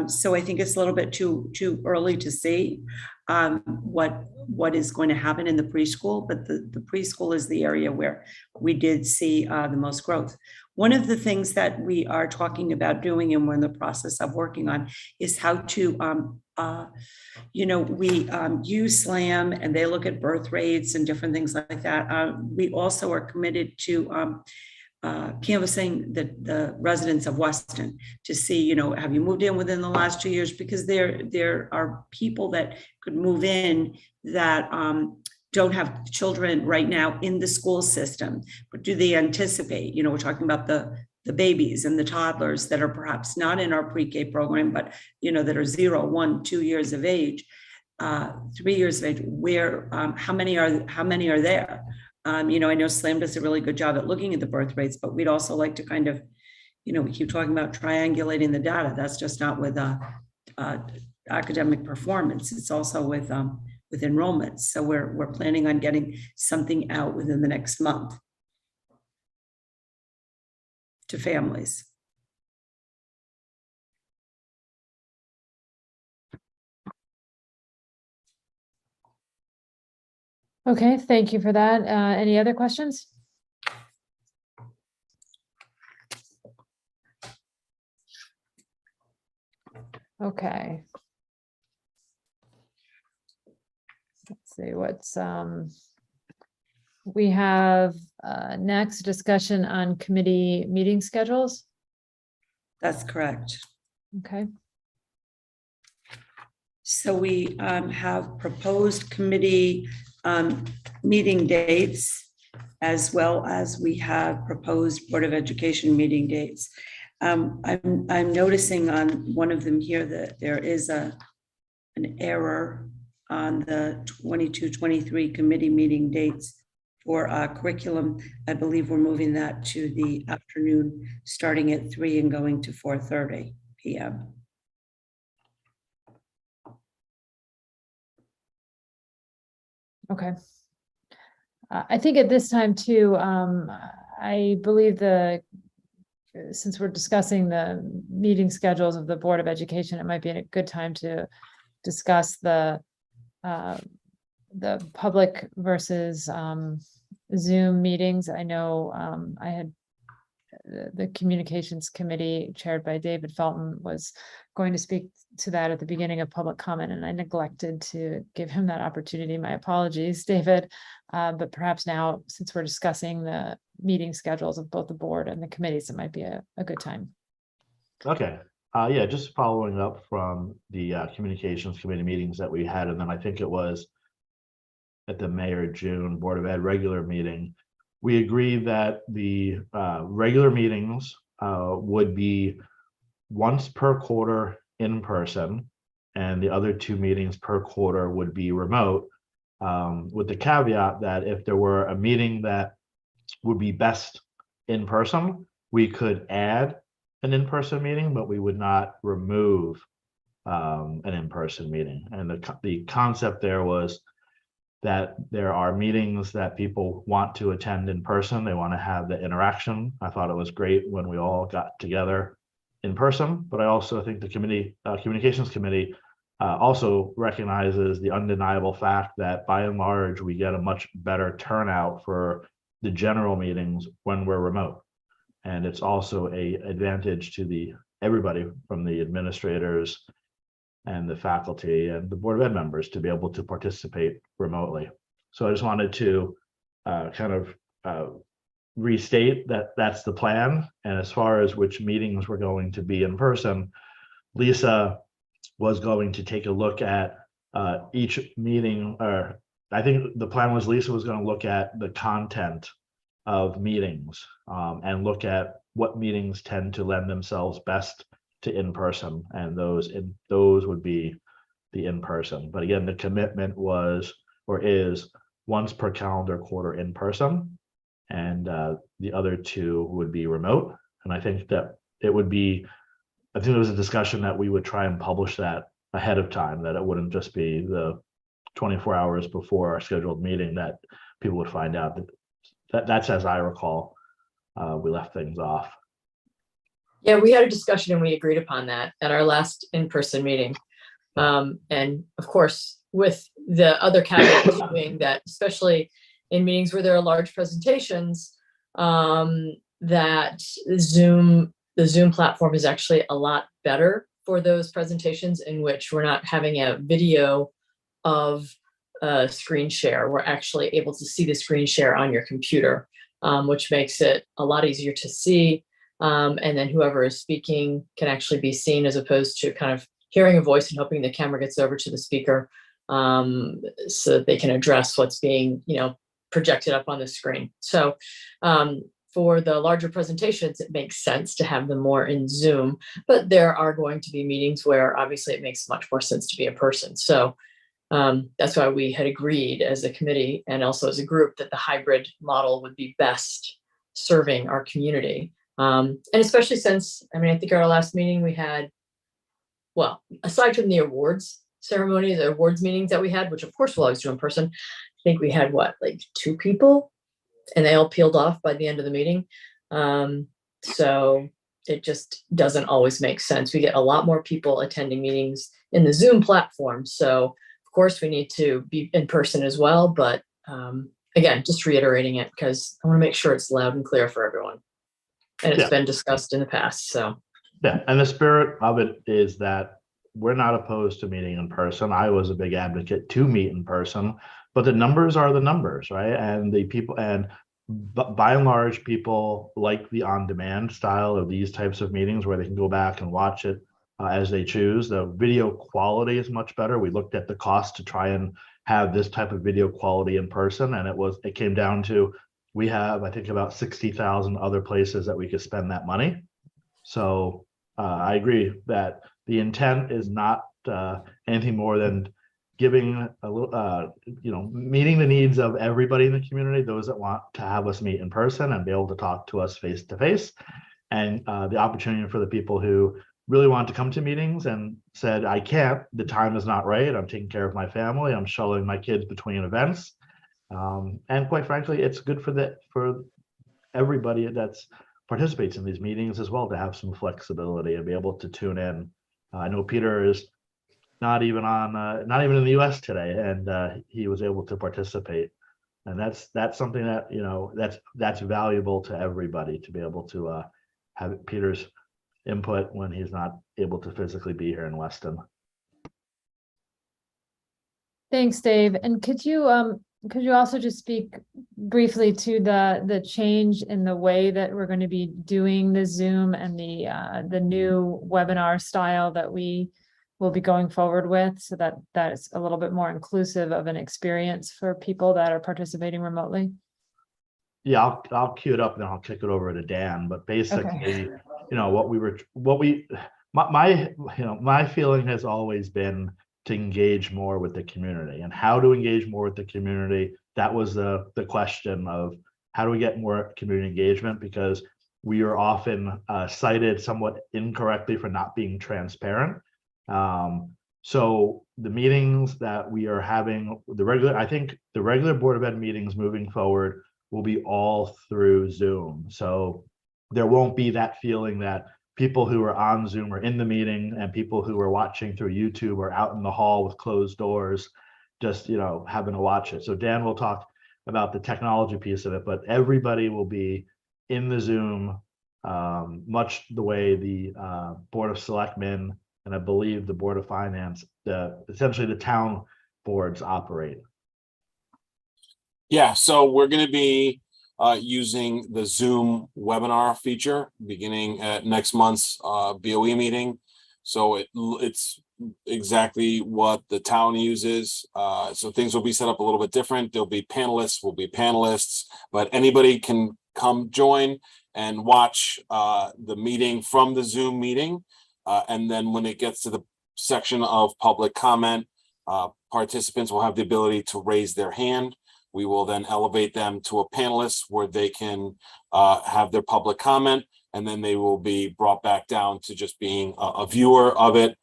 So I think it's a little bit too early to see what is going to happen in the preschool, but the preschool is the area where we did see the most growth. One of the things that we are talking about doing, and we're in the process of working on, is how to we use SLAM, and they look at birth rates and different things like that. We also are committed to canvassing the residents of Weston to see, have you moved in within the last 2 years? Because there are people that could move in that don't have children right now in the school system, but do they anticipate? We're talking about the babies and the toddlers that are perhaps not in our pre-K program, but that are 0, 1, 2 years of age, 3 years of age. Where how many are there? You know, I know SLAM does a really good job at looking at the birth rates, but we'd also like to kind of, you know, we keep talking about triangulating the data. That's just not with academic performance. It's also with enrollments. So we're planning on getting something out within the next month to families. Okay, thank you for that. Any other questions? Okay. Let's see what's we have next discussion on committee meeting schedules. That's correct. Okay. So we have proposed committee meeting dates, as well as we have proposed Board of Education meeting dates. I'm noticing on one of them here that there is an error on the 22-23 committee meeting dates for curriculum. I believe we're moving that to the afternoon, starting at 3 and going to 4:30 p.m. Okay. I think at this time too, I believe since we're discussing the meeting schedules of the Board of Education, it might be a good time to discuss the public versus Zoom meetings. I know I had the communications committee chaired by David Felton was going to speak to that at the beginning of public comment, and I neglected to give him that opportunity. My apologies, David. But perhaps now, since we're discussing the meeting schedules of both the board and the committees, it might be a good time. Okay. Yeah, just following up from the communications committee meetings that we had, and then I think it was at the May or June Board of Ed regular meeting, we agreed that the regular meetings would be once per quarter in person, and the other 2 meetings per quarter would be remote, with the caveat that if there were a meeting that would be best in person, we could add an in-person meeting, but we would not remove an in-person meeting. And the concept there was that there are meetings that people want to attend in person. They want to have the interaction. I thought it was great when we all got together in person, but I also think the communications committee also recognizes the undeniable fact that by and large, we get a much better turnout for the general meetings when we're remote. And it's also an advantage to everybody from the administrators and the faculty and the Board of Ed members to be able to participate remotely. So I just wanted to kind of restate that that's the plan. And as far as which meetings were going to be in person, Lisa was going to take a look at each meeting, or I think the plan was Lisa was going to look at the content of meetings and look at what meetings tend to lend themselves best to in-person, and those would be the in-person. But again, the commitment was or is once per calendar quarter in person, and the other 2 would be remote. And I think that it would be, I think there was a discussion that we would try and publish that ahead of time, that it wouldn't just be the 24 hours before our scheduled meeting that people would find out. That's as I recall, we left things off. Yeah, we had a discussion and we agreed upon that at our last in-person meeting. And of course, with the other caveat being that, especially in meetings where there are large presentations, that the Zoom platform is actually a lot better for those presentations in which we're not having a video of a screen share. We're actually able to see the screen share on your computer, which makes it a lot easier to see. And then whoever is speaking can actually be seen, as opposed to kind of hearing a voice and hoping the camera gets over to the speaker so that they can address what's being, projected up on the screen. So for the larger presentations, it makes sense to have them more in Zoom, but there are going to be meetings where obviously it makes much more sense to be in person. So That's why we had agreed as a committee and also as a group that the hybrid model would be best serving our community. And especially since, I mean, I think our last meeting we had, well, aside from the awards ceremony, the awards meetings that we had, which of course we'll always do in person, I think we had what, like 2 people, and they all peeled off by the end of the meeting. So it just doesn't always make sense. We get a lot more people attending meetings in the Zoom platform. So of course we need to be in person as well. But again, just reiterating it because I want to make sure it's loud and clear for everyone. And it's been discussed in the past. So yeah, and the spirit of it is that we're not opposed to meeting in person. I was a big advocate to meet in person, but the numbers are the numbers, right? And the people, and by and large, people like the on-demand style of these types of meetings where they can go back and watch it as they choose. The video quality is much better. We looked at the cost to try and have this type of video quality in person, and it came down to, we have, I think, about 60,000 other places that we could spend that money. So I agree that the intent is not anything more than giving a little, meeting the needs of everybody in the community, those that want to have us meet in person and be able to talk to us face to face, and the opportunity for the people who really want to come to meetings and said, I can't, the time is not right, I'm taking care of my family, I'm shuttling my kids between events. And quite frankly, it's good for everybody that's participates in these meetings as well to have some flexibility and be able to tune in. I know Peter is not even in the US today, and he was able to participate. And that's something that, that's valuable to everybody, to be able to have Peter's input when he's not able to physically be here in Weston. Thanks, Dave. And could you also just speak briefly to the change in the way that we're going to be doing the Zoom and the new webinar style that we will be going forward with, so that is a little bit more inclusive of an experience for people that are participating remotely? Yeah, I'll cue it up and then I'll kick it over to Dan. But basically, my feeling has always been to engage more with the community, and how to engage more with the community. That was the question of how do we get more community engagement, because we are often cited somewhat incorrectly for not being transparent. So the meetings that we are having, I think the regular Board of Ed meetings moving forward will be all through Zoom. So there won't be that feeling that people who are on Zoom are in the meeting and people who are watching through YouTube are out in the hall with closed doors, just, having to watch it. So Dan will talk about the technology piece of it, but everybody will be in the Zoom, much the way the Board of Selectmen and I believe the Board of Finance, essentially the town boards operate. Yeah, so we're going to be using the Zoom webinar feature beginning at next month's BOE meeting. So it's exactly what the town uses. So things will be set up a little bit different. There'll be panelists, but anybody can come join and watch the meeting from the Zoom meeting. And then when it gets to the section of public comment, participants will have the ability to raise their hand. We will then elevate them to a panelist where they can have their public comment, and then they will be brought back down to just being a viewer of it.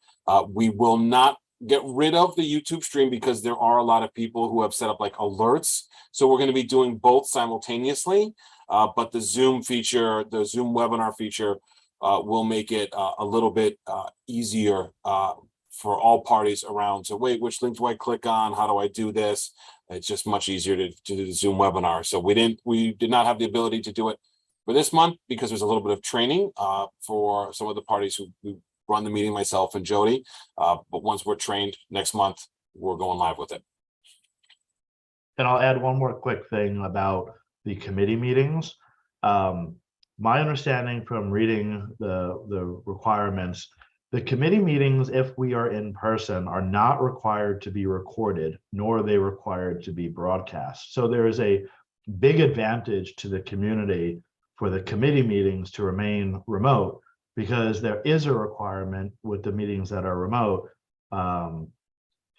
We will not get rid of the YouTube stream because there are a lot of people who have set up like alerts. So we're going to be doing both simultaneously, but the Zoom feature, the Zoom webinar feature, will make it a little bit easier for all parties around. So wait, which link do I click on? How do I do this? It's just much easier to do the Zoom webinar. So we did not have the ability to do it for this month because there's a little bit of training for some of the parties who run the meeting, myself and Jody. But once we're trained next month, we're going live with it. And I'll add one more quick thing about the committee meetings. My understanding from reading the requirements, the committee meetings, if we are in person, are not required to be recorded, nor are they required to be broadcast. So there is a big advantage to the community for the committee meetings to remain remote, because there is a requirement with the meetings that are remote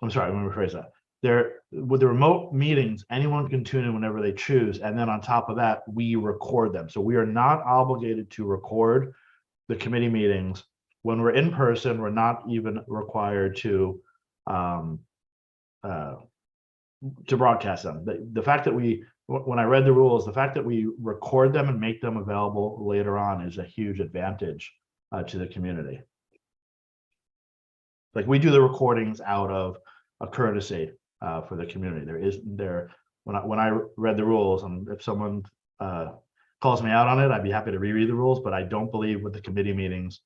I'm sorry, let me rephrase that. There, with the remote meetings, anyone can tune in whenever they choose. And then on top of that, we record them. So we are not obligated to record the committee meetings. When we're in person, we're not even required to broadcast them. The fact that when I read the rules, the fact that we record them and make them available later on is a huge advantage to the community. Like, we do the recordings out of a courtesy for the community. When I read the rules, and if someone calls me out on it, I'd be happy to reread the rules, but I don't believe with the committee meetings,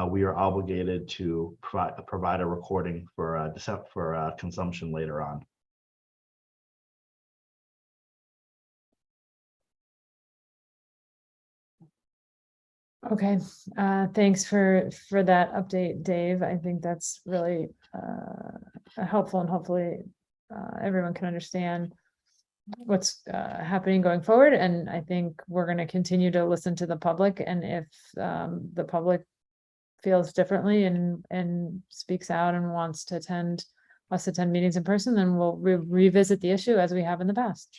we are obligated to provide a recording for consumption later on. Okay, thanks for that update, Dave. I think that's really helpful, and hopefully everyone can understand what's happening going forward. And I think we're going to continue to listen to the public, and if the public feels differently and speaks out and wants to attend meetings in person, then we'll revisit the issue as we have in the past.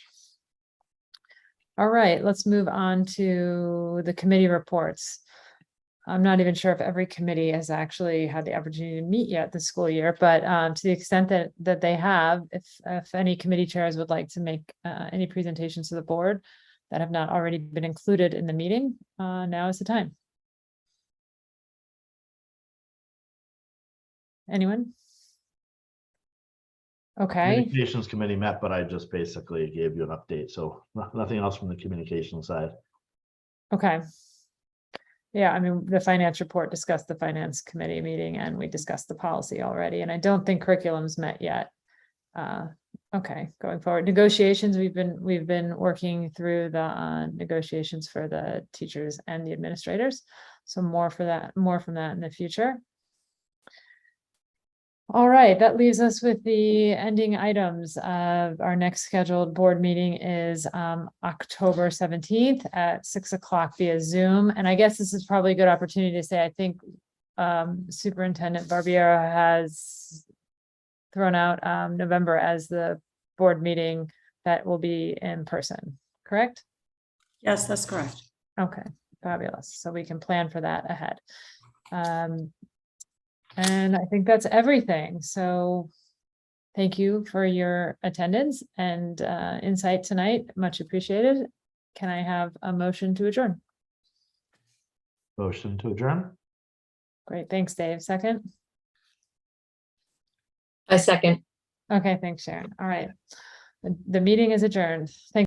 All right, let's move on to the committee reports. I'm not even sure if every committee has actually had the opportunity to meet yet this school year, but to the extent that they have, if any committee chairs would like to make any presentations to the board that have not already been included in the meeting, now is the time. Anyone? Okay. Communications committee met, but I just basically gave you an update. So nothing else from the communication side. Okay. Yeah, I mean, the finance report discussed the finance committee meeting, and we discussed the policy already, and I don't think curriculum's met yet. Okay, going forward, negotiations, we've been working through the negotiations for the teachers and the administrators. So more from that in the future. All right, that leaves us with the ending items. Our next scheduled board meeting is October 17th at 6 o'clock via Zoom. And I guess this is probably a good opportunity to say, I think Superintendent Barbiera has thrown out November as the board meeting that will be in person, correct? Yes, that's correct. Okay, fabulous. So we can plan for that ahead. And I think that's everything. So thank you for your attendance and insight tonight. Much appreciated. Can I have a motion to adjourn? Motion to adjourn. Great. Thanks, Dave. Second? I second. Okay, thanks, Sharon. All right. The meeting is adjourned. Thank